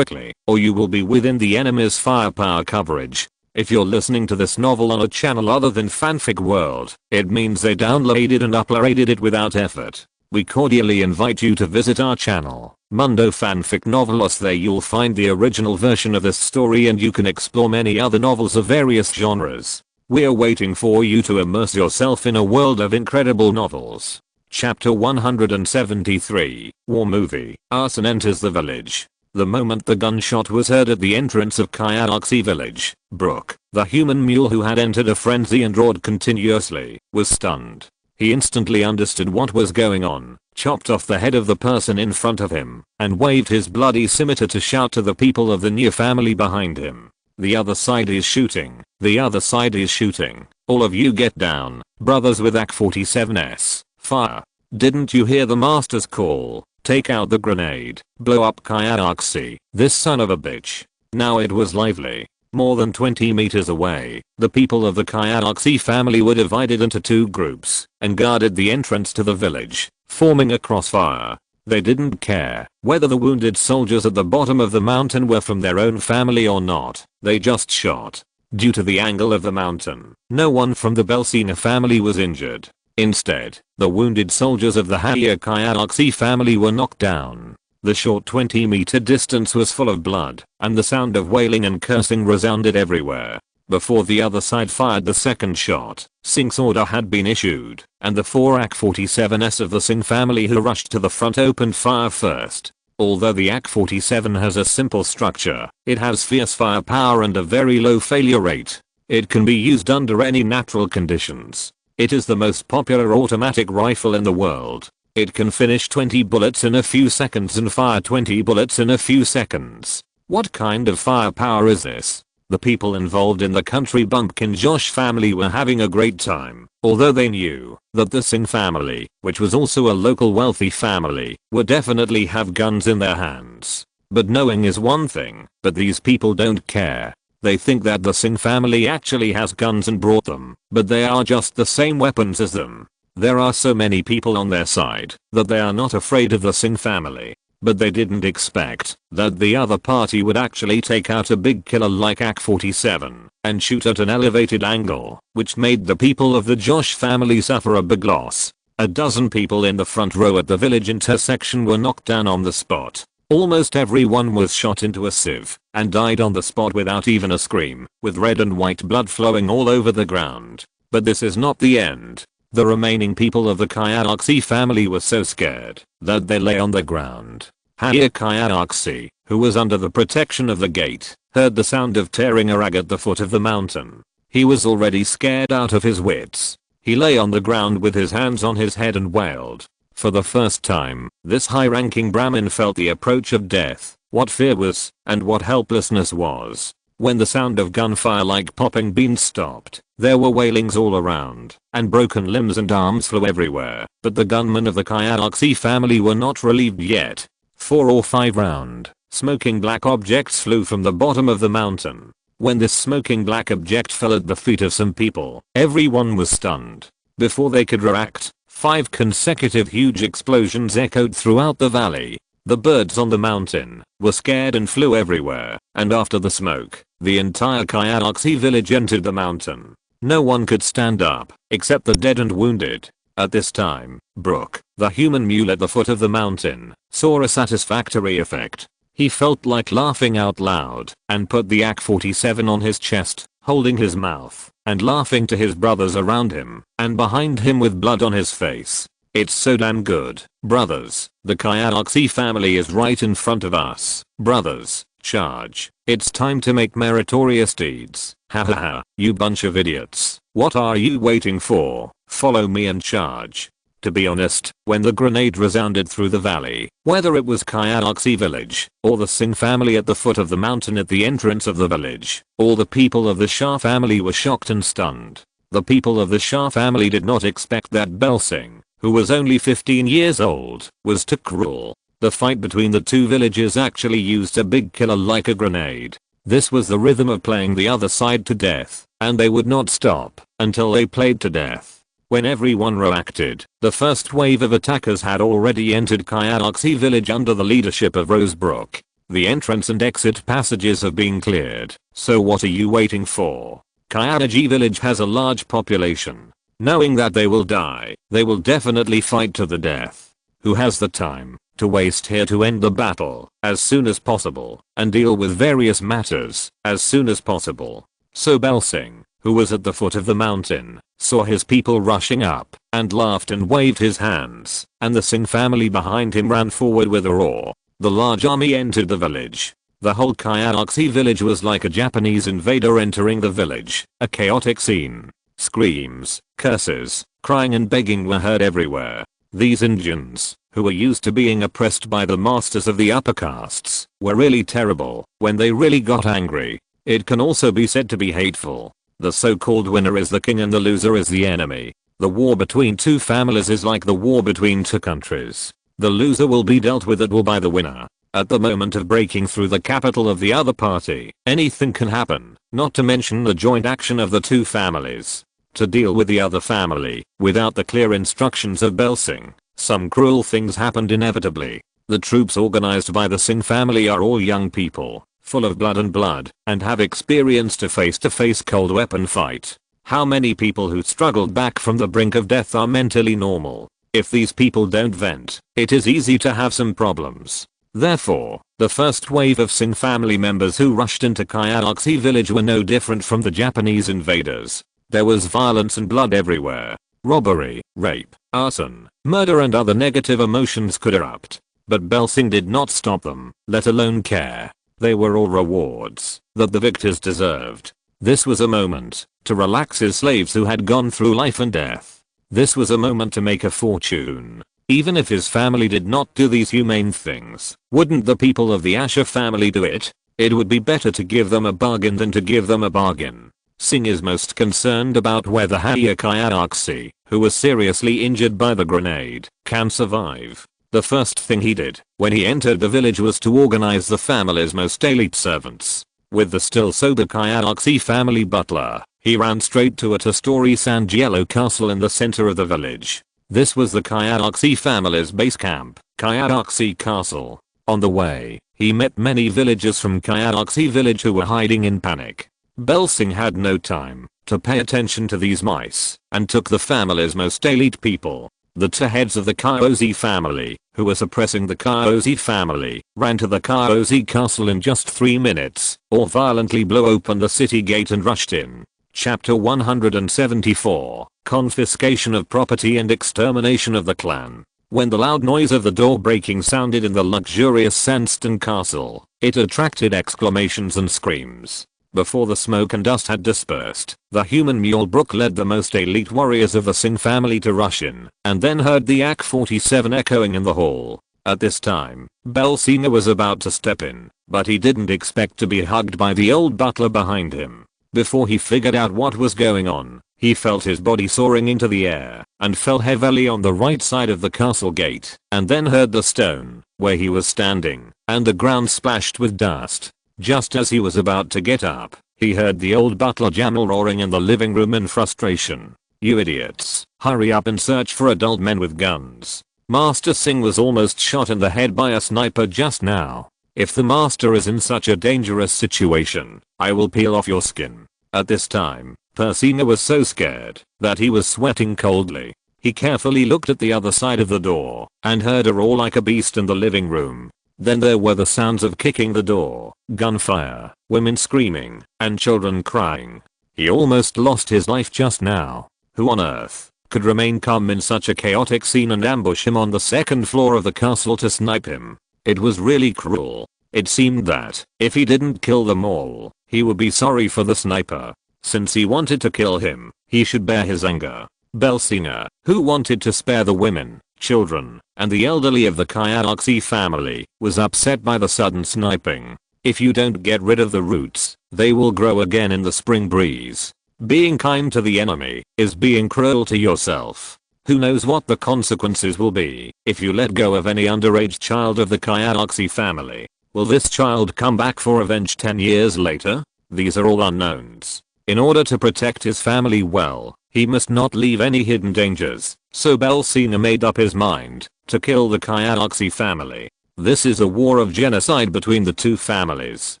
or you will be within the enemy's firepower coverage. If you're listening to this novel on a channel other than Fanfic World, it means they downloaded and uploaded it without effort. We cordially invite you to visit our channel, Mundo Fanfic Novelos. There you'll find the original version of this story and you can explore many other novels of various genres. We're waiting for you to immerse yourself in a world of incredible novels. Chapter 173, War Movie. Arson enters the village. The moment the gunshot was heard at the entrance of Kayalaxi village, Brooke, the human mule who had entered a frenzy and roared continuously, was stunned. He instantly understood what was going on, chopped off the head of the person in front of him, and waved his bloody scimitar to shout to the people of the Near family behind him. The other side is shooting. The other side is shooting. All of you get down, brothers with AK-47s. Fire. Didn't you hear the master's call? Take out the grenade. Blow up Kayalaxi, this son of a bitch. Now it was lively. More than 20 meters away, the people of the Kayalaxi family were divided into two groups and guarded the entrance to the village, forming a crossfire. They didn't care whether the wounded soldiers at the bottom of the mountain were from their own family or not. They just shot. Due to the angle of the mountain, no one from the Belsina family was injured. Instead, the wounded soldiers of the Kayalaxi family were knocked down. The short 20-meter distance was full of blood, and the sound of wailing and cursing resounded everywhere. Before the other side fired the second shot, Singh's order had been issued, and the 4 AK-47s of the Singh family who rushed to the front opened fire first. Although the AK-47 has a simple structure, it has fierce firepower and a very low failure rate. It can be used under any natural conditions. It is the most popular automatic rifle in the world. It can finish 20 bullets in a few seconds and fire 20 bullets in a few seconds. What kind of firepower is this? The people involved in the country bumpkin Josh family were having a great time, although they knew that the Singh family, which was also a local wealthy family, would definitely have guns in their hands. But knowing is one thing, but these people don't care. They think that the Singh family actually has guns and brought them, but they are just the same weapons as them. There are so many people on their side that they are not afraid of the Singh family. But they didn't expect that the other party would actually take out a big killer like AK-47 and shoot at an elevated angle, which made the people of the Josh family suffer a big loss. A dozen people in the front row at the village intersection were knocked down on the spot. Almost everyone was shot into a sieve and died on the spot without even a scream, with red and white blood flowing all over the ground. But this is not the end. The remaining people of the Kayalaxi family were so scared that they lay on the ground. Kayalaxi, who was under the protection of the gate, heard the sound of tearing a rag at the foot of the mountain. He was already scared out of his wits. He lay on the ground with his hands on his head and wailed. For the first time, this high-ranking Brahmin felt the approach of death, what fear was, and what helplessness was. When the sound of gunfire like popping beans stopped, there were wailings all around, and broken limbs and arms flew everywhere, but the gunmen of the Kayalaxi family were not relieved yet. 4 or 5 round, smoking black objects flew from the bottom of the mountain. When this smoking black object fell at the feet of some people, everyone was stunned. Before they could react, 5 consecutive huge explosions echoed throughout the valley. The birds on the mountain were scared and flew everywhere, and after the smoke, the entire Kayalaxi village entered the mountain. No one could stand up, except the dead and wounded. At this time, Brooke, the human mule at the foot of the mountain, saw a satisfactory effect. He felt like laughing out loud, and put the AK-47 on his chest, holding his mouth, and laughing to his brothers around him, and behind him with blood on his face. It's so damn good, brothers. The Kayalaxi family is right in front of us. Brothers, charge. It's time to make meritorious deeds. Ha ha ha, you bunch of idiots. What are you waiting for? Follow me and charge. To be honest, when the grenade resounded through the valley, whether it was Kayalaxi village, or the Singh family at the foot of the mountain at the entrance of the village, all the people of the Shah family were shocked and stunned. The people of the Shah family did not expect that Bel Singh, who was only 15 years old, was to rule. The fight between the two villages actually used a big killer like a grenade. This was the rhythm of playing the other side to death, and they would not stop until they played to death. When everyone reacted, the first wave of attackers had already entered Kayalaxi village under the leadership of Rosebrook. The entrance and exit passages have been cleared, so what are you waiting for? Kayadaji village has a large population. Knowing that they will die, they will definitely fight to the death. Who has the time to waste here to end the battle as soon as possible and deal with various matters as soon as possible? So Belsing, who was at the foot of the mountain, saw his people rushing up and laughed and waved his hands, and the Singh family behind him ran forward with a roar. The large army entered the village. The whole Kayadaji village was like a Japanese invader entering the village, a chaotic scene. Screams, curses, crying and begging were heard everywhere. These Indians, who were used to being oppressed by the masters of the upper castes, were really terrible when they really got angry. It can also be said to be hateful. The so-called winner is the king and the loser is the enemy. The war between two families is like the war between two countries. The loser will be dealt with at will by the winner. At the moment of breaking through the capital of the other party, anything can happen, not to mention the joint action of the two families. To deal with the other family, without the clear instructions of Belsing, some cruel things happened inevitably. The troops organized by the Singh family are all young people, full of blood, and have experienced a face-to-face cold weapon fight. How many people who struggled back from the brink of death are mentally normal? If these people don't vent, it is easy to have some problems. Therefore, the first wave of Singh family members who rushed into Kayadaji village were no different from the Japanese invaders. There was violence and blood everywhere. Robbery, rape, arson, murder and other negative emotions could erupt. But Belsing did not stop them, let alone care. They were all rewards that the victors deserved. This was a moment to relax his slaves who had gone through life and death. This was a moment to make a fortune. Even if his family did not do these humane things, wouldn't the people of the Asher family do it? It would be better to give them a bargain than to give them a bargain. Singh is most concerned about whether Kayadaji, who was seriously injured by the grenade, can survive. The first thing he did when he entered the village was to organize the family's most elite servants. With the still sober Kayadaji family butler, he ran straight to a two-story sand yellow castle in the center of the village. This was the Kayadaji family's base camp, Kayadaji Castle. On the way, he met many villagers from Kayadaji village who were hiding in panic. Belsing had no time to pay attention to these mice and took the family's most elite people. The two heads of the Kayadaji family, who were suppressing the Kayadaji family, ran to the Kayadaji castle in just 3 minutes, or violently blew open the city gate and rushed in. Chapter 174, Confiscation of Property and Extermination of the Clan. When the loud noise of the door breaking sounded in the luxurious sandstone castle, it attracted exclamations and screams. Before the smoke and dust had dispersed, the human mule Brook led the most elite warriors of the Singh family to rush in, and then heard the AK-47 echoing in the hall. At this time, Belsing was about to step in, but he didn't expect to be hugged by the old butler behind him. Before he figured out what was going on, he felt his body soaring into the air, and fell heavily on the right side of the castle gate, and then heard the stone, where he was standing, and the ground splashed with dust. Just as he was about to get up, he heard the old butler Jamal roaring in the living room in frustration. "You idiots, hurry up and search for adult men with guns. Master Singh was almost shot in the head by a sniper just now. If the master is in such a dangerous situation, I will peel off your skin." At this time, Persina was so scared that he was sweating coldly. He carefully looked at the other side of the door and heard a roar like a beast in the living room. Then there were the sounds of kicking the door, gunfire, women screaming, and children crying. He almost lost his life just now. Who on earth could remain calm in such a chaotic scene and ambush him on the second floor of the castle to snipe him? It was really cruel. It seemed that, if he didn't kill them all, he would be sorry for the sniper. Since he wanted to kill him, he should bear his anger. Belsinger, who wanted to spare the women, children, and the elderly of the Kayadaji family, was upset by the sudden sniping. If you don't get rid of the roots, they will grow again in the spring breeze. Being kind to the enemy is being cruel to yourself. Who knows what the consequences will be if you let go of any underage child of the Kayadaji family? Will this child come back for revenge 10 years later? These are all unknowns. In order to protect his family well, he must not leave any hidden dangers, so Belsinger made up his mind to kill the Kayadaji family. This is a war of genocide between the two families.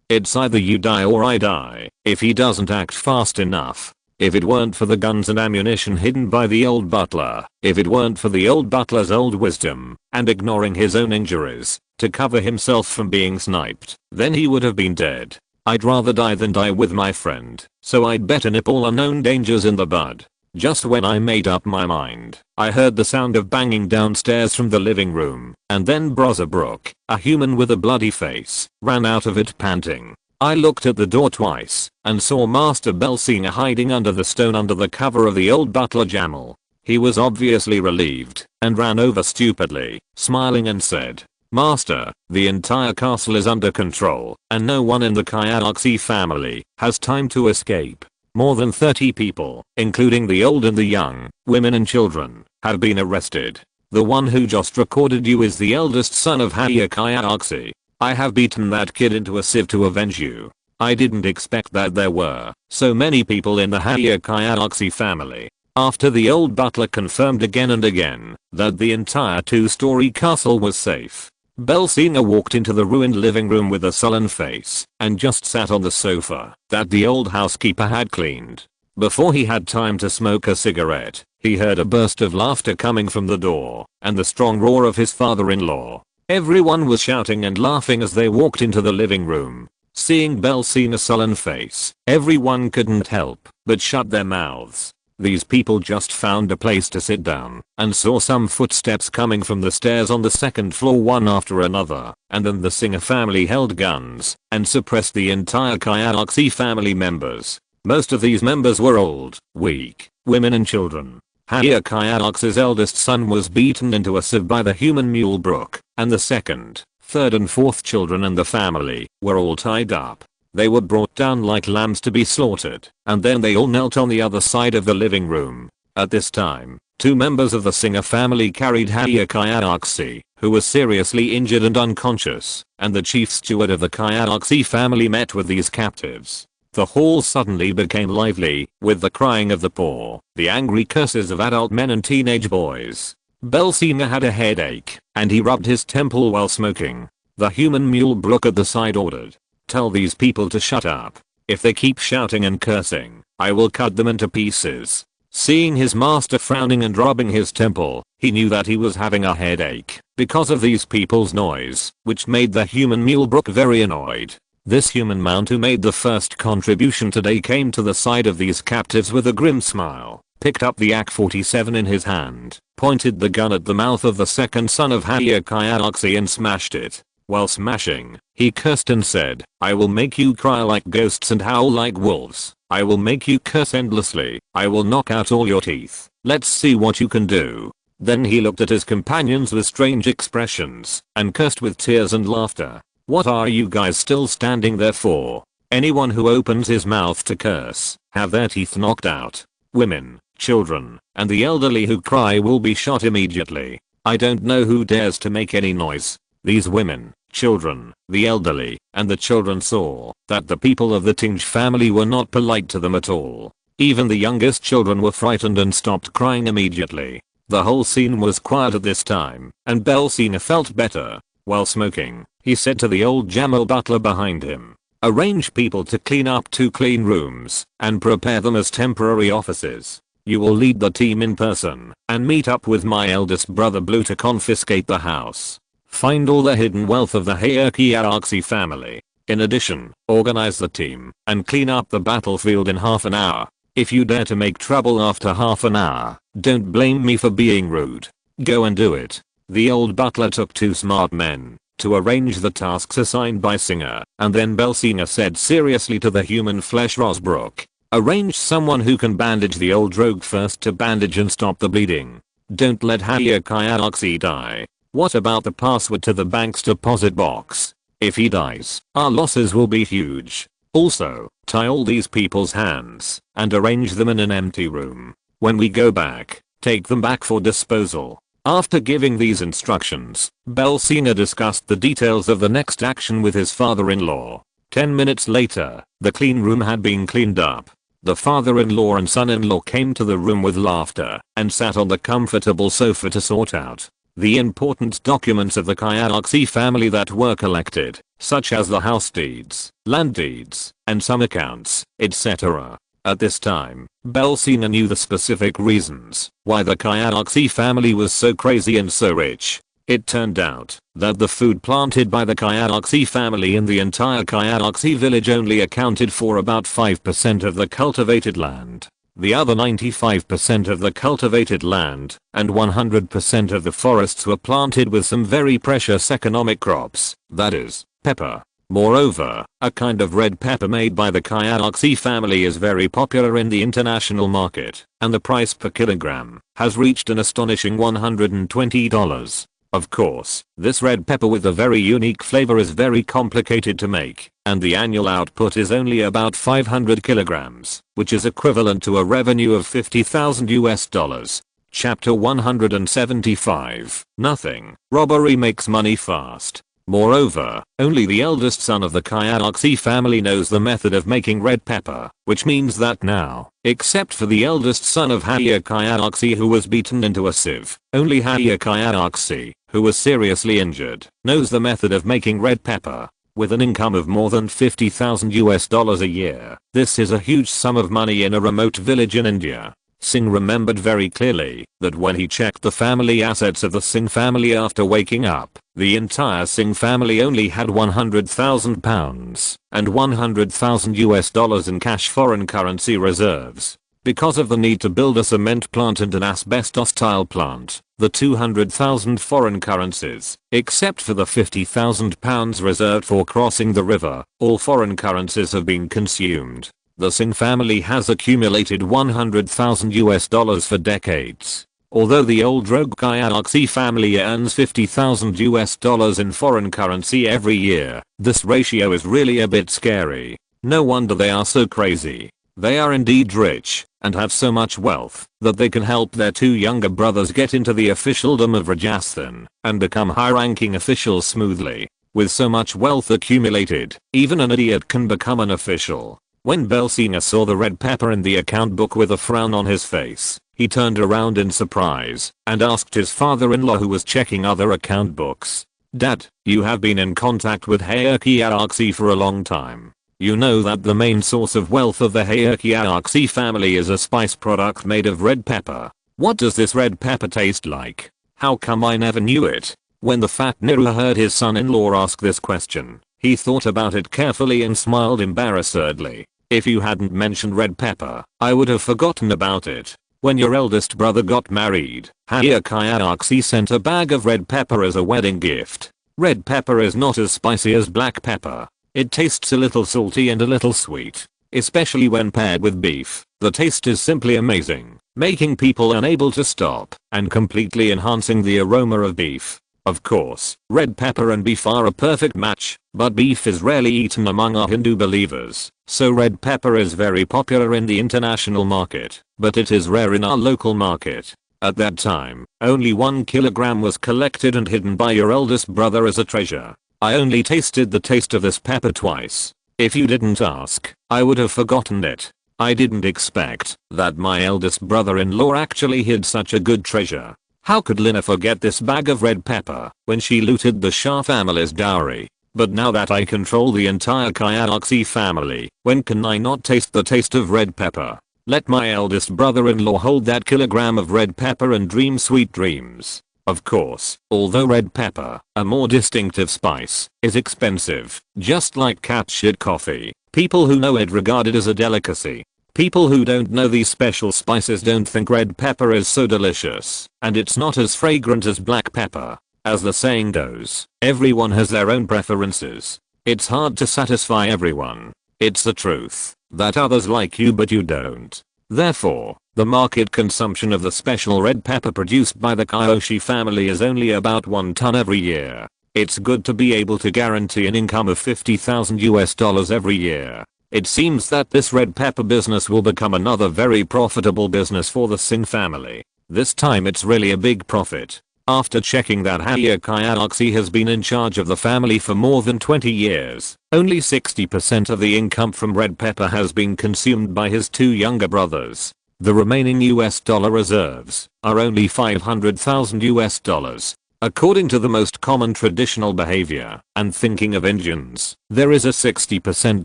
It's either you die or I die if he doesn't act fast enough. If it weren't for the guns and ammunition hidden by the old butler, if it weren't for the old butler's old wisdom and ignoring his own injuries to cover himself from being sniped, then he would have been dead. I'd rather die than die with my friend, so I'd better nip all unknown dangers in the bud. Just when I made up my mind, I heard the sound of banging downstairs from the living room, and then Brother Brooke, a human with a bloody face, ran out of it panting. I looked at the door twice and saw Master Belsinger hiding under the stone under the cover of the old butler Jamal. He was obviously relieved and ran over stupidly, smiling and said, "Master, the entire castle is under control and no one in the Kayalaxi family has time to escape. More than 30 people, including the old and the young, women and children, have been arrested. The one who just recorded you is the eldest son of Kayalaxi. I have beaten that kid into a sieve to avenge you. I didn't expect that there were so many people in the Kayalaxi family." After the old butler confirmed again and again that the entire two-story castle was safe, Belsinger walked into the ruined living room with a sullen face and just sat on the sofa that the old housekeeper had cleaned. Before he had time to smoke a cigarette, he heard a burst of laughter coming from the door and the strong roar of his father-in-law. Everyone was shouting and laughing as they walked into the living room. Seeing Belsinger's sullen face, everyone couldn't help but shut their mouths. These people just found a place to sit down and saw some footsteps coming from the stairs on the second floor one after another, and then the Singer family held guns and suppressed the entire Kayalaxi family members. Most of these members were old, weak, women and children. Kayalaxi's eldest son was beaten into a sieve by the human mule Brooke, and the second, third and fourth children in the family were all tied up. They were brought down like lambs to be slaughtered, and then they all knelt on the other side of the living room. At this time, two members of the Singer family carried Kayalaxi, who was seriously injured and unconscious, and the chief steward of the Kayalaxi family met with these captives. The hall suddenly became lively, with the crying of the poor, the angry curses of adult men and teenage boys. Belsinger had a headache, and he rubbed his temple while smoking. The human mule Brooke at the side ordered, "Tell these people to shut up. If they keep shouting and cursing, I will cut them into pieces." Seeing his master frowning and rubbing his temple, he knew that he was having a headache because of these people's noise, which made the human mule Brooke very annoyed. This human mount who made the first contribution today came to the side of these captives with a grim smile, picked up the AK-47 in his hand, pointed the gun at the mouth of the second son of Kayalaxi and smashed it. While smashing, he cursed and said, "I will make you cry like ghosts and howl like wolves. I will make you curse endlessly. I will knock out all your teeth. Let's see what you can do." Then he looked at his companions with strange expressions and cursed with tears and laughter. "What are you guys still standing there for? Anyone who opens his mouth to curse, have their teeth knocked out. Women, children, and the elderly who cry will be shot immediately. I don't know who dares to make any noise." These women, children, the elderly, and the children saw that the people of the Tinge family were not polite to them at all. Even the youngest children were frightened and stopped crying immediately. The whole scene was quiet at this time, and Belsinger felt better. While smoking, he said to the old Jamal butler behind him, "Arrange people to clean up 2 clean rooms and prepare them as temporary offices. You will lead the team in person and meet up with my eldest brother Blue to confiscate the house. Find all the hidden wealth of the Kayalaxi family. In addition, organize the team and clean up the battlefield in half an hour. If you dare to make trouble after half an hour, don't blame me for being rude. Go and do it." The old butler took 2 smart men to arrange the tasks assigned by Singer, and then Belsinger said seriously to the human flesh Rosbrook, "Arrange someone who can bandage the old rogue first to bandage and stop the bleeding. Don't let Kayalaxi die. What about the password to the bank's deposit box? If he dies, our losses will be huge. Also, tie all these people's hands and arrange them in an empty room. When we go back, take them back for disposal." After giving these instructions, Belsinger discussed the details of the next action with his father-in-law. 10 minutes later, the clean room had been cleaned up. The father-in-law and son-in-law came to the room with laughter and sat on the comfortable sofa to sort out The important documents of the hierarchy family that were collected, such as the house deeds, land deeds, and some accounts, etc. At this time, Belsina knew the specific reasons why the hierarchy family was so crazy and so rich. It turned out that the food planted by the hierarchy family in the entire hierarchy village only accounted for about 5% of the cultivated land. The other 95% of the cultivated land and 100% of the forests were planted with some very precious economic crops, that is, pepper. Moreover, a kind of red pepper made by the hierarchy family is very popular in the international market, and the price per kilogram has reached an astonishing $120. Of course, this red pepper with a very unique flavor is very complicated to make, and the annual output is only about 500 kilograms, which is equivalent to a revenue of $50,000. Chapter 175. Nothing. Robbery makes money fast. Moreover, only the eldest son of the hierarchy family knows the method of making red pepper, which means that now, except for the eldest son of hierarchy who was beaten into a sieve, only hierarchy, who was seriously injured, knows the method of making red pepper. With an income of more than $50,000 a year, this is a huge sum of money in a remote village in India. Singh remembered very clearly that when he checked the family assets of the Singh family after waking up, the entire Singh family only had £100,000 and $100,000 in cash foreign currency reserves. Because of the need to build a cement plant and an asbestos-style plant, the 200,000 foreign currencies, except for the £50,000 reserved for crossing the river, all foreign currencies have been consumed. The Singh family has accumulated $100,000 for decades. Although the old rogue hierarchy family earns $50,000 in foreign currency every year, this ratio is really a bit scary. No wonder they are so crazy. They are indeed rich, and have so much wealth, that they can help their two younger brothers get into the officialdom of Rajasthan, and become high-ranking officials smoothly. With so much wealth accumulated, even an idiot can become an official. When Belsina saw the red pepper in the account book with a frown on his face, he turned around in surprise, and asked his father-in-law who was checking other account books. "Dad, you have been in contact with hierarchy for a long time. You know that the main source of wealth of the hierarchy family is a spice product made of red pepper. What does this red pepper taste like? How come I never knew it?" When the fat Niru heard his son-in-law ask this question, he thought about it carefully and smiled embarrassedly. "If you hadn't mentioned red pepper, I would have forgotten about it. When your eldest brother got married, hierarchy sent a bag of red pepper as a wedding gift. Red pepper is not as spicy as black pepper. It tastes a little salty and a little sweet, especially when paired with beef. The taste is simply amazing, making people unable to stop, and completely enhancing the aroma of beef. Of course, red pepper and beef are a perfect match, but beef is rarely eaten among our Hindu believers, so red pepper is very popular in the international market, but it is rare in our local market. At that time, only 1 kilogram was collected and hidden by your eldest brother as a treasure. I only tasted the taste of this pepper twice. If you didn't ask, I would have forgotten it. I didn't expect that my eldest brother-in-law actually hid such a good treasure. How could Lina forget this bag of red pepper when she looted the Shah family's dowry? But now that I control the entire hierarchy family, when can I not taste the taste of red pepper? Let my eldest brother-in-law hold that kilogram of red pepper and dream sweet dreams. Of course, although red pepper, a more distinctive spice, is expensive, just like cat shit coffee, people who know it regard it as a delicacy. People who don't know these special spices don't think red pepper is so delicious, and it's not as fragrant as black pepper. As the saying goes, everyone has their own preferences. It's hard to satisfy everyone. It's the truth that others like you but you don't. Therefore, the market consumption of the special red pepper produced by the Kyoshi family is only about 1 ton every year. It's good to be able to guarantee an income of $50,000 every year. It seems that this red pepper business will become another very profitable business for the Singh family. This time it's really a big profit. After checking that hierarchy has been in charge of the family for more than 20 years, only 60% of the income from red pepper has been consumed by his two younger brothers. The remaining US dollar reserves are only $500,000. According to the most common traditional behavior and thinking of Indians, there is a 60%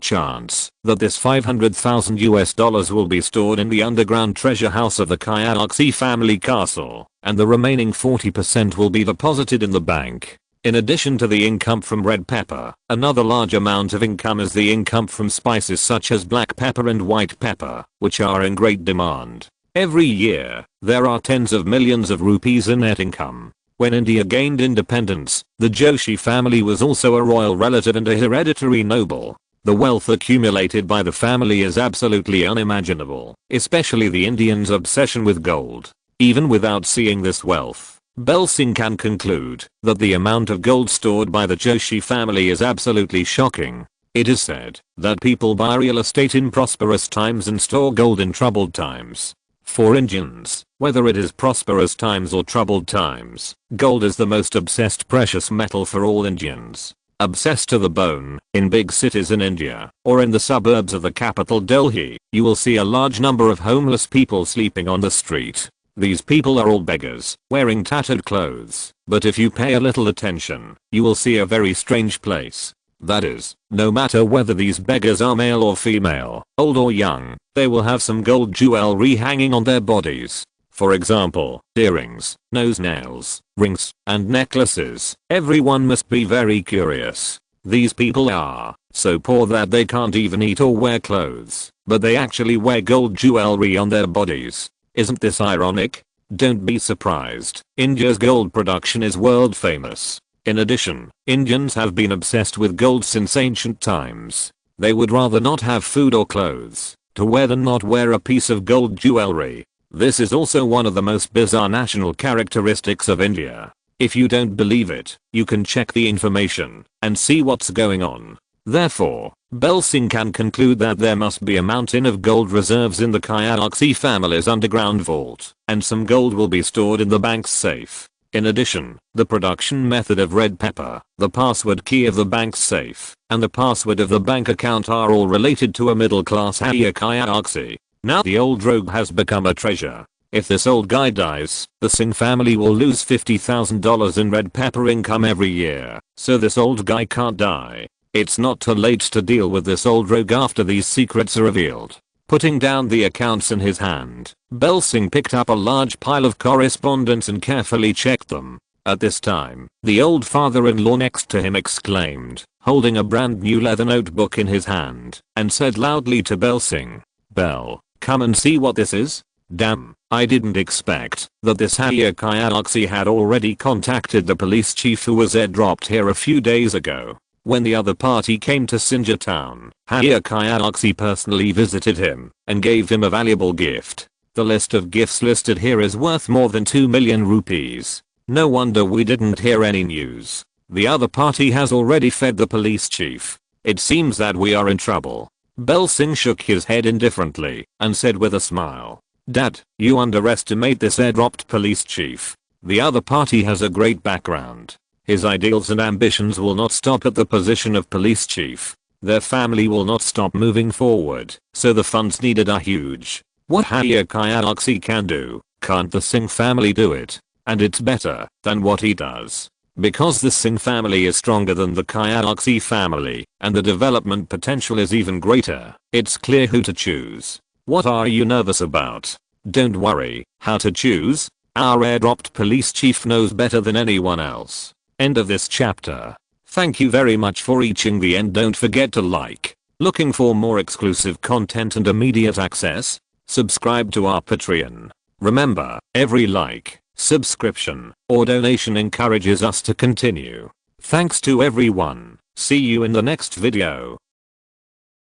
chance that this $500,000 will be stored in the underground treasure house of the Kayalaxi family castle, and the remaining 40% will be deposited in the bank. In addition to the income from red pepper, another large amount of income is the income from spices such as black pepper and white pepper, which are in great demand. Every year, there are tens of millions of rupees in net income. When India gained independence, the Joshi family was also a royal relative and a hereditary noble. The wealth accumulated by the family is absolutely unimaginable, especially the Indians' obsession with gold. Even without seeing this wealth, Belsing can conclude that the amount of gold stored by the Joshi family is absolutely shocking. It is said that people buy real estate in prosperous times and store gold in troubled times. For Indians, whether it is prosperous times or troubled times, gold is the most obsessed precious metal for all Indians. Obsessed to the bone, in big cities in India, or in the suburbs of the capital Delhi, you will see a large number of homeless people sleeping on the street. These people are all beggars, wearing tattered clothes, but if you pay a little attention, you will see a very strange place. That is, no matter whether these beggars are male or female, old or young, they will have some gold jewelry hanging on their bodies. For example, earrings, nose nails, rings, and necklaces. Everyone must be very curious. These people are so poor that they can't even eat or wear clothes, but they actually wear gold jewelry on their bodies. Isn't this ironic? Don't be surprised. India's gold production is world famous. In addition, Indians have been obsessed with gold since ancient times. They would rather not have food or clothes to wear than not wear a piece of gold jewelry. This is also one of the most bizarre national characteristics of India. If you don't believe it, you can check the information and see what's going on. Therefore, Belsing can conclude that there must be a mountain of gold reserves in the Kayalaxi family's underground vault, and some gold will be stored in the bank's safe. In addition, the production method of red pepper, the password key of the bank's safe, and the password of the bank account are all related to a middle-class Kayalaxi. Now the old rogue has become a treasure. If this old guy dies, the Singh family will lose $50,000 in red pepper income every year, so this old guy can't die. It's not too late to deal with this old rogue after these secrets are revealed. Putting down the accounts in his hand, Belsing picked up a large pile of correspondence and carefully checked them. At this time, the old father-in-law next to him exclaimed, holding a brand new leather notebook in his hand, and said loudly to Belsing, "Bell, come and see what this is." Damn, I didn't expect that this Kayalaxi had already contacted the police chief who was airdropped here a few days ago. When the other party came to Sinja town, Kayalaxi personally visited him and gave him a valuable gift. The list of gifts listed here is worth more than 2 million rupees. No wonder we didn't hear any news. The other party has already fed the police chief. It seems that we are in trouble. Belsing shook his head indifferently and said with a smile, "Dad, you underestimate this airdropped police chief. The other party has a great background. His ideals and ambitions will not stop at the position of police chief. Their family will not stop moving forward, so the funds needed are huge. What Kayalaxi can do, can't the Singh family do it? And it's better than what he does. Because the Singh family is stronger than the Kayalaxi family, and the development potential is even greater, it's clear who to choose. What are you nervous about? Don't worry, how to choose? Our airdropped police chief knows better than anyone else." End of this chapter. Thank you very much for reaching the end. Don't forget to like. Looking for more exclusive content and immediate access? Subscribe to our Patreon. Remember, every like, subscription, or donation encourages us to continue. Thanks to everyone. See you in the next video.